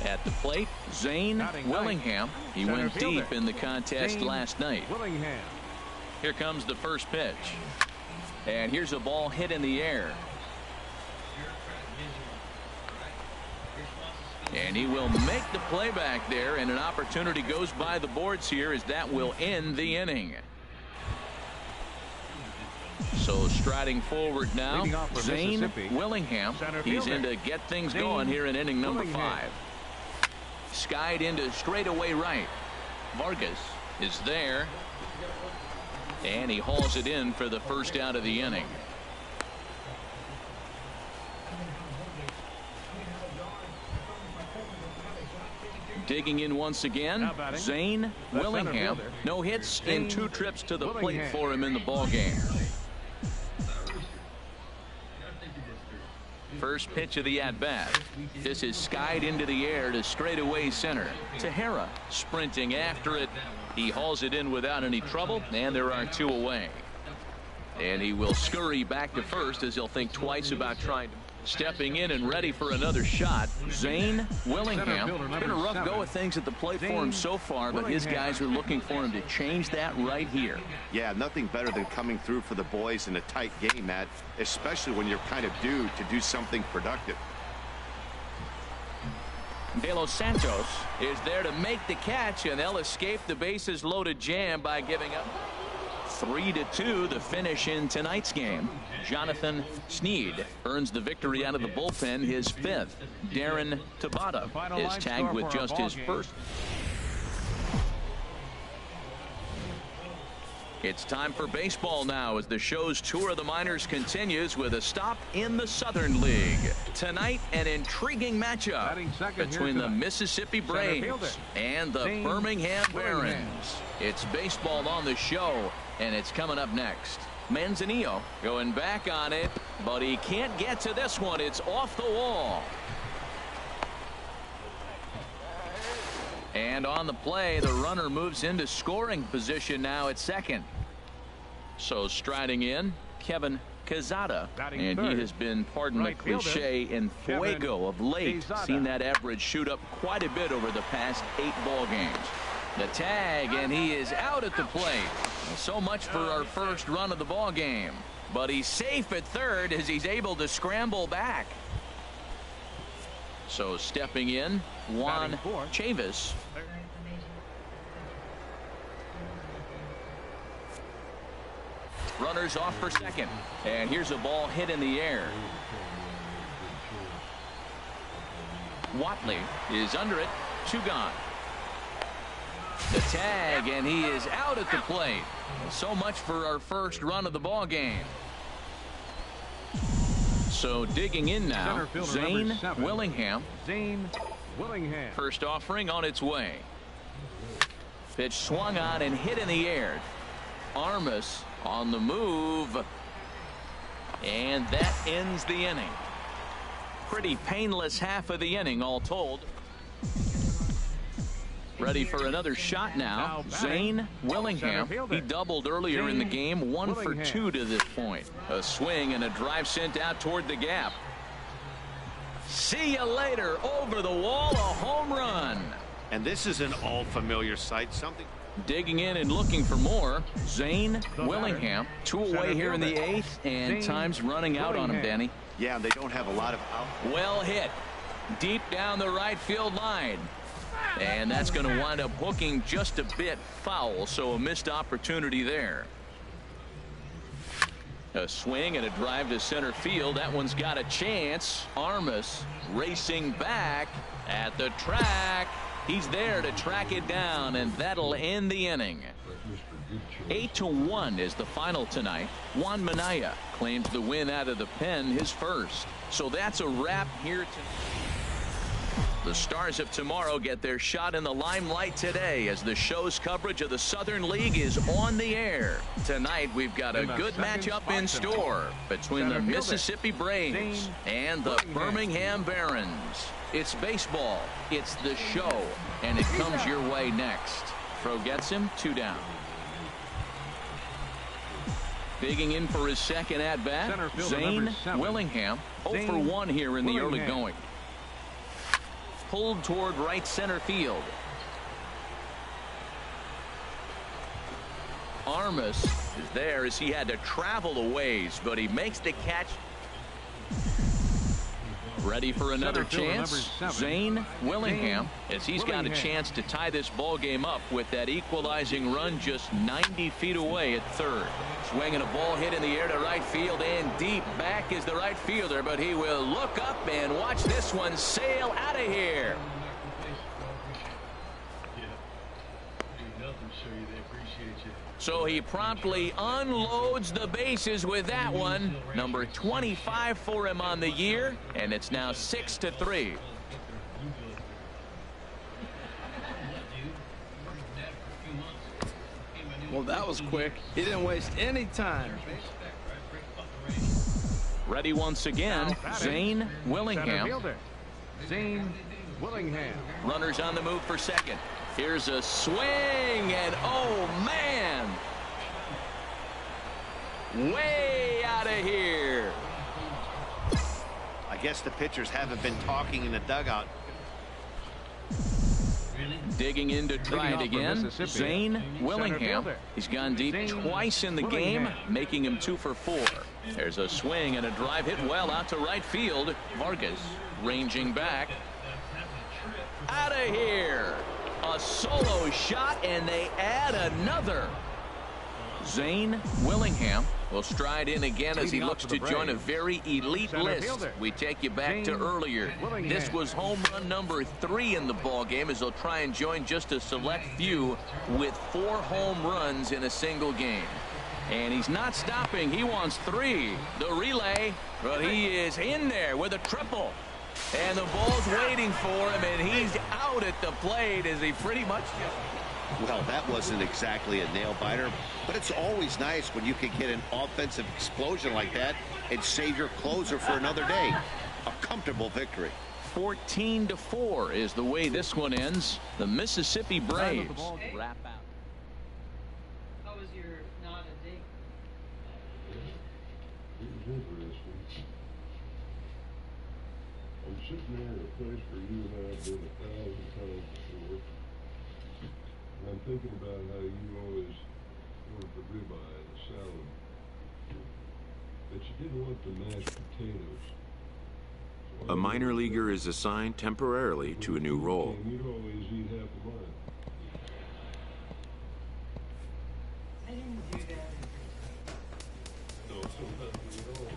At the plate, Zane Willingham. He went deep in the contest last night. Willingham. Here comes the first pitch. And here's a ball hit in the air. And he will make the play back there, and an opportunity goes by the boards here as that will end the inning. So striding forward now, Zane Willingham. He's in to get things going here in inning number 5. Skied into straightaway right. Vargas is there. And he hauls it in for the first out of the inning. Digging in once again, Zane Willingham. No hits in 2 trips to the plate for him in the ballgame. First pitch of the at-bat. This is skied into the air to straightaway center. Tejera sprinting after it. He hauls it in without any trouble, and there are 2 away. And he will scurry back to first as he'll think twice about trying to. Stepping in and ready for another shot, Zane Willingham. Been a rough go of things at the plate for him so far, but his guys are looking for him to change that right here. Yeah, nothing better than coming through for the boys in a tight game, Matt, especially when you're kind of due to do something productive. De Los Santos is there to make the catch, and they'll escape the bases loaded jam by giving up 3-2 the finish in tonight's game. Jonathan Sneed earns the victory out of the bullpen, his 5th. Darren Tabata is tagged with just his first. It's time for baseball now as the show's tour of the minors continues with a stop in the Southern League. Tonight, an intriguing matchup between the Mississippi Braves and the Birmingham Barons. It's baseball on the show, and it's coming up next. Manzanillo going back on it, but he can't get to this one. It's off the wall. And on the play, the runner moves into scoring position now at second. So striding in, Kevin Quezada, and he has been, pardon the cliche, in fuego of late. Seen that average shoot up quite a bit over the past 8 ball games. The tag, and he is out at the plate. So much for our first run of the ball game. But he's safe at third as he's able to scramble back. So stepping in, Juan Chavis. Runners off for second. And here's a ball hit in the air. Watley is under it. 2 gone. The tag, and he is out at the plate. So much for our first run of the ball game. So digging in now, Zane Willingham. First offering on its way. Pitch swung on and hit in the air. Armas on the move. And that ends the inning. Pretty painless half of the inning all told. Ready for another shot now. Zane Willingham. He doubled earlier in the game. 1 for 2 to this point. A swing and a drive sent out toward the gap. See you later. Over the wall, a home run. And this is an all familiar sight. Something. Digging in and looking for more. Zane Willingham. 2 away here in the 8th, and time's running out on him, Danny. Yeah, they don't have a lot of out. Well hit. Deep down the right field line. And that's going to wind up hooking just a bit foul, so a missed opportunity there. A swing and a drive to center field. That one's got a chance. Armas racing back at the track. He's there to track it down, and that'll end the inning. 8-1 is the final tonight. Juan Minaya claims the win out of the pen, his first. So that's a wrap here tonight. The Stars of tomorrow get their shot in the limelight today as the show's coverage of the Southern League is on the air. Tonight we've got a good matchup in store between the Mississippi Braves and the Birmingham Barons. It's baseball, it's the show, and it comes your way next. Throw gets him, 2 down. Digging in for his second at-bat, Zane Willingham. 0 for 1 here in the early going. Pulled toward right center field. Armas is there as he had to travel a ways, but he makes the catch. Ready for another chance. Zane Willingham, as he's got a chance to tie this ball game up with that equalizing run just 90 feet away at third. Swinging a ball hit in the air to right field, and deep back is the right fielder, but he will look up and watch this one sail out of here. So he promptly unloads the bases with that one. Number 25 for him on the year, and it's now 6-3. Well, that was quick. He didn't waste any time. Ready once again, Zane Willingham. Zane Willingham. Runners on the move for second. Here's a swing, and oh, man. Way out of here. I guess the pitchers haven't been talking in the dugout. Digging in to try it again, Zane Willingham. He's gone deep twice in the game, making him 2 for 4. There's a swing and a drive hit well out to right field. Vargas ranging back. Out of here. A solo shot, and they add another. Zane Willingham will stride in again as he looks to join a very elite list. We take you back to earlier. This was home run number 3 in the ball game, as they'll try and join just a select few with 4 home runs in a single game. And he's not stopping. He wants 3. The relay, but he is in there with a triple. And the ball's waiting for him, and he's out at the plate as he pretty much just... Well, that wasn't exactly a nail-biter, but it's always nice when you can get an offensive explosion like that and save your closer for another day. A comfortable victory. 14-4 is the way this one ends. The Mississippi Braves wrap out. How was your not a date? It was interesting. I'm sitting there in a place where you and I have been 1,000 times before. And I'm thinking about how you always ordered the ribeye and the salad. But you didn't want the mashed potatoes. A minor leaguer is assigned temporarily to a new role. You'd always eat half of mine. I didn't do that. No, sometimes you don't.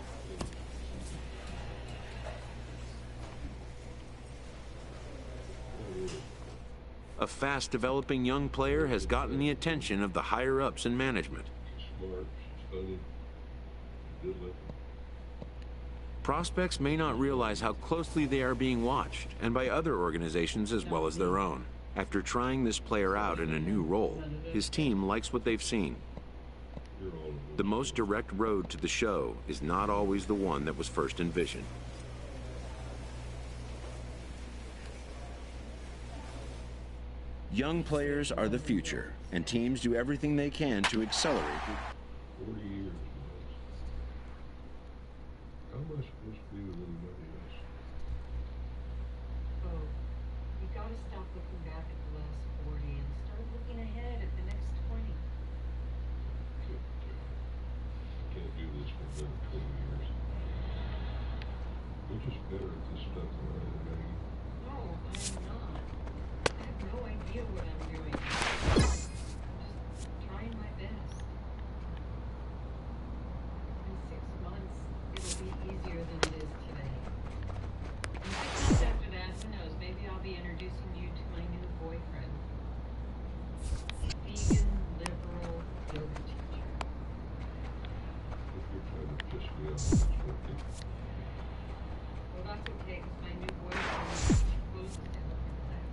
A fast-developing young player has gotten the attention of the higher-ups in management. Smart, studied, did let. Prospects may not realize how closely they are being watched, and by other organizations as well as their own. After trying this player out in a new role, his team likes what they've seen. The most direct road to the show is not always the one that was first envisioned. Young players are the future, and teams do everything they can to accelerate. 40 years. How am I supposed to be with anybody else? Oh, you gotta stop looking back at the last 40 and start looking ahead at the next 20. Can't do this for another 20 years. We're just better at this stuff than I am, Maggie. No, I'm not. I have no idea what I'm doing. I'm just trying my best. In 6 months, it'll be easier than it is today. In 6 months after that, who knows, maybe I'll be introducing you to my new boyfriend. Vegan, liberal, yoga teacher. If you're trying to piss me off, it's working. Well, that's okay, because my new boyfriend is close to him in class.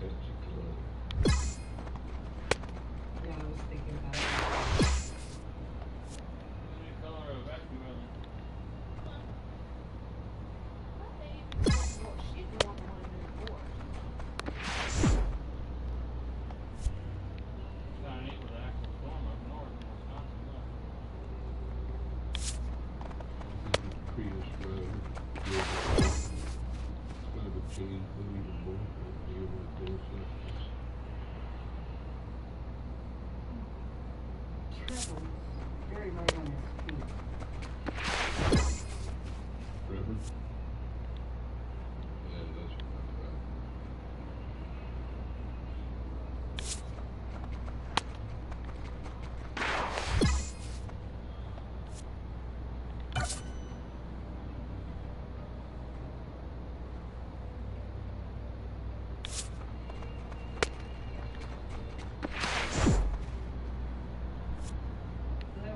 That's a club. Yeah, I was thinking about it. Prius driver. Kind of a chain thing, the boat won't be able to go someplace. Trevor's very light on his feet. Trevor? Yeah, that's what I thought. Hello?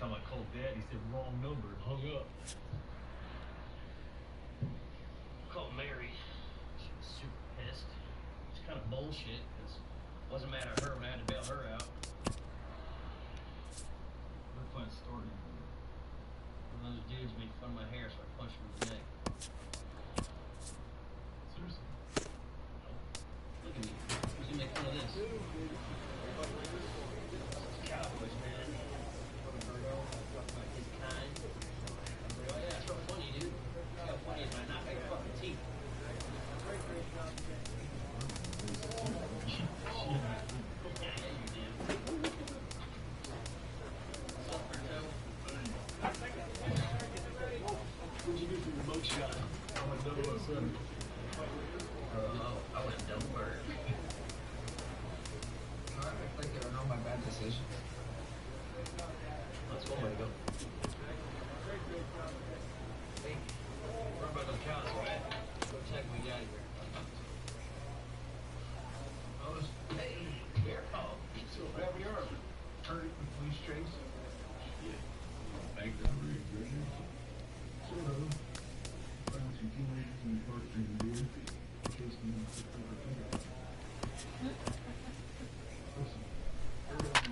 time I called Dad, he said wrong number and hung up. I called Mary. She was super pissed. It's kind of bullshit, because it wasn't mad at her when I had to bail her out. We're fun story. One of those dudes made fun of my hair, so I punched him in the neck. Seriously? Look at me. Who's gonna make fun of this? Cowboys, man. Like his kind. Oh yeah, it's real funny, dude. See how funny is when I knock out your fucking teeth. What'd you do for your mugshot? I went 007. I went double bird. I reflected on all my bad decisions. Let's go, way to go. Hey, we're about those cows, right? Go check me out of here. Hey, bear call. So where we are? Hurt with police chase? Yeah. Thank you. Sort of. Found some teenagers in the park drinking beer. Chased them and took over the Listen, What's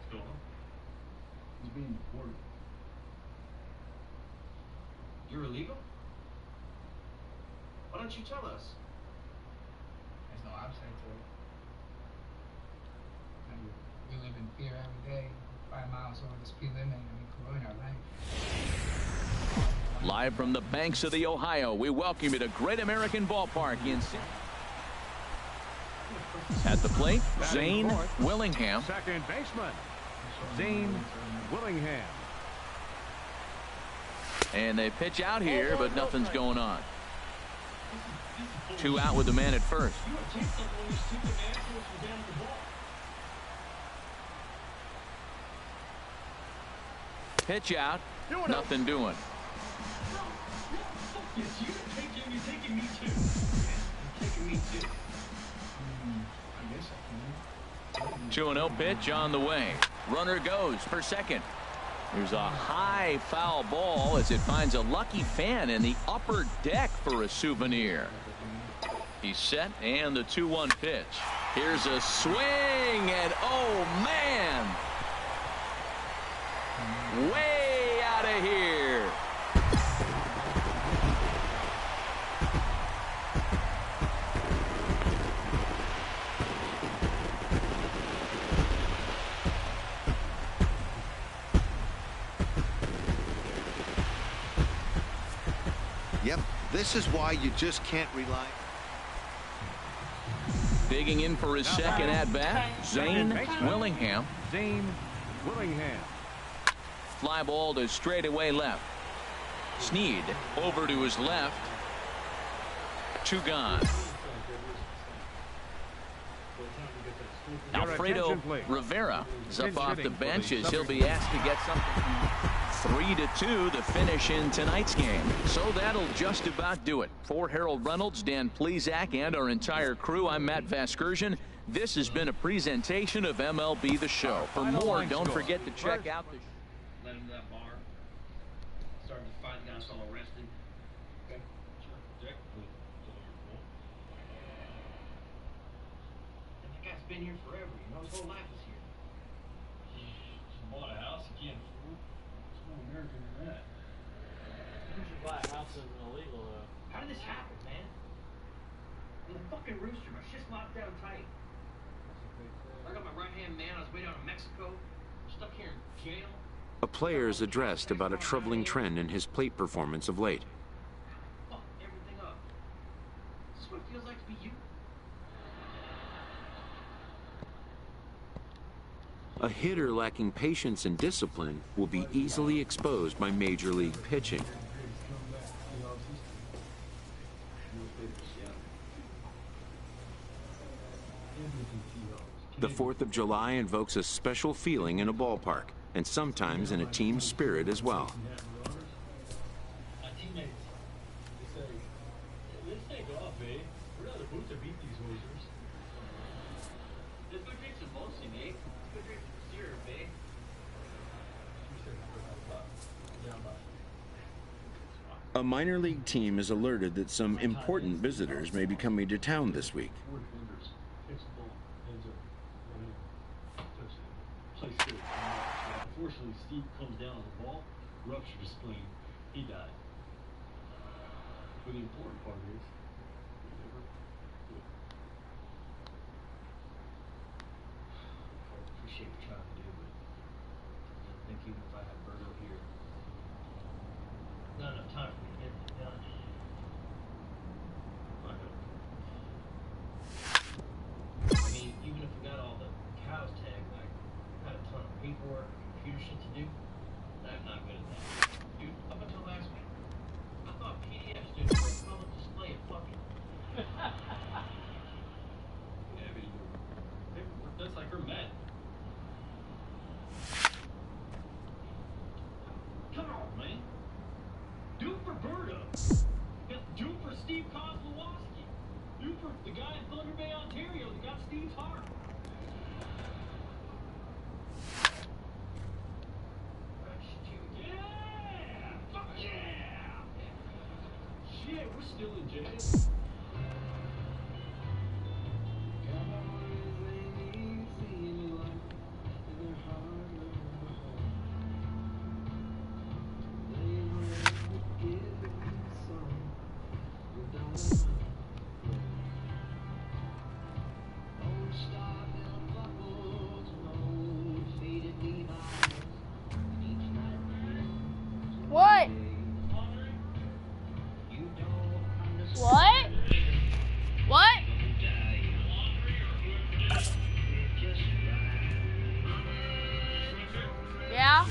going on? he's being deported. You're illegal? Why don't you tell us? There's no option to it. We live in fear every day. 5 miles over the speed limit and we can ruin our life. Live from the banks of the Ohio, we welcome you to Great American Ballpark in at the plate, Zane Willingham. Second baseman, Zane Willingham. And they pitch out here, but nothing's going on. 2 out with the man at first. Pitch out, nothing doing. Yes, you're taking me too. You're taking me too. I guess I can. 2-0 pitch on the way. Runner goes for second. There's a high foul ball as it finds a lucky fan in the upper deck for a souvenir. He's set and the 2-1 pitch. Here's a swing and oh man! Way out of here. Yep, this is why you just can't rely. Digging in for his second at-bat, Zane Willingham. Zane Willingham. Fly ball to straightaway left. Sneed over to his left. 2 gone. Alfredo Rivera is up off the bench as he'll be asked to get something. 3-2 the finish in tonight's game. So that'll just about do it. For Harold Reynolds, Dan Plezak, and our entire crew, I'm Matt Vasgersian. This has been a presentation of MLB The Show. For more, don't forget to check out the Led him to that bar. Started to fight. The guy was all arrested. Okay. Sure. Jack, it's all your fault. And that guy's been here forever. You know, his whole life is here. Just bought a house you can't afford. It's more American than that. You should buy a house that's illegal, though. How did this happen, man? I'm the fucking rooster. My shit's locked down tight. I got my right-hand man. I was way down in Mexico. I'm stuck here in jail. A player is addressed about a troubling trend in his plate performance of late. Fuck everything up. Is this what it feels like to be you? A hitter lacking patience and discipline will be easily exposed by major league pitching. The 4th of July invokes a special feeling in a ballpark, and sometimes in a team spirit as well. My teammates, they say, let's take off, eh? We're not about to beat these losers. Let's go drink some Molson, eh? Let's go drink some syrup, eh? A minor league team is alerted that some important visitors may be coming to town this week. Four defenders. Kicks the ball. Ends up running. Touchdown. Plays good. Unfortunately, Steve comes down on the ball, ruptured his spleen. He died. But the important part is, he never quit. I appreciate what you're trying to do, but I think even if I had Berto here, not enough time for me to get it done. I know. I mean, even if we got all the cows tagged, I had a ton of paperwork, computer shit to do. I'm not good at that. Dude, up until last week, I thought PDFs did for a public display of fucking. Yeah, but you do. Paperwork, that's like her med. Come on, man. Do for Berto. Do for Steve Kozlowski. Do for the guy in Thunder Bay, Ontario that got Steve's heart. Yeah! Fuck yeah! Shit, we're still in jail. What? What? What? Yeah?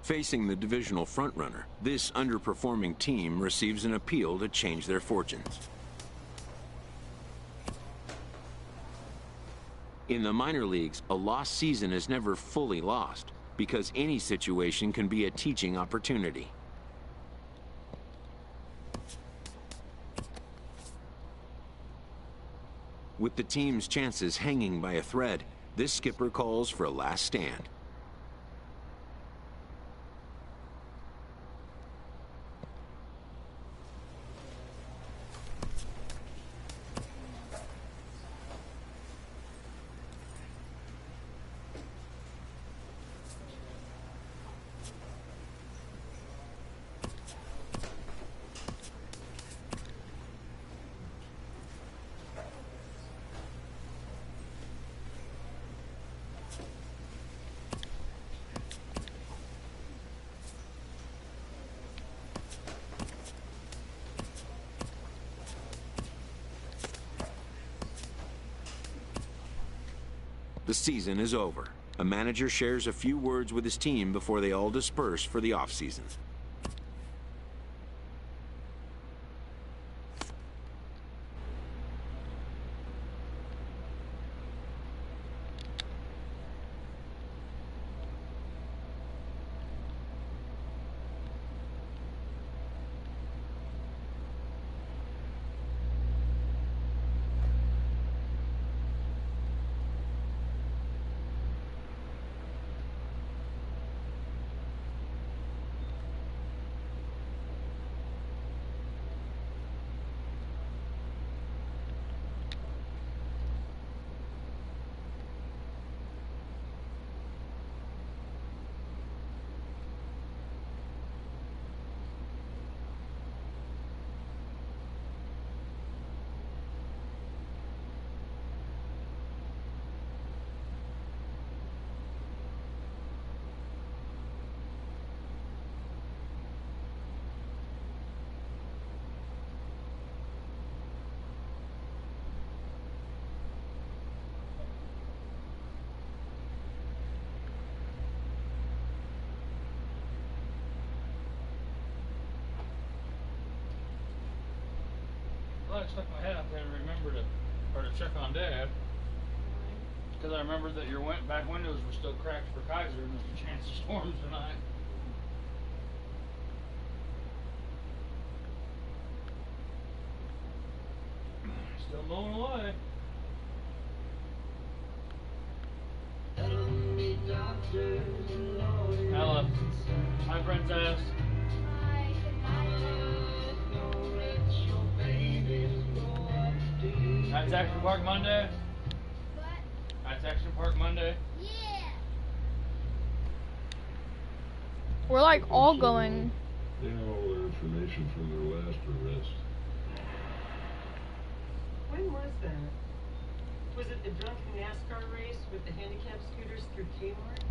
Facing the divisional frontrunner, this underperforming team receives an appeal to change their fortunes. In the minor leagues, a lost season is never fully lost, because any situation can be a teaching opportunity. With the team's chances hanging by a thread, this skipper calls for a last stand. The season is over, A manager shares a few words with his team before they all disperse for the off-season. I stuck my head out there to remember to check on Dad. Because I remembered that your back windows were still cracked for Kaiser and there's a chance of storms tonight. Still mowing away. Ella. Hi, Princess. Hi, That's Action Park Monday? What? That's Action Park Monday? Yeah. We're like all going. They have all their information from their last arrest. When was that? Was it the drunken NASCAR race with the handicap scooters through Kmart?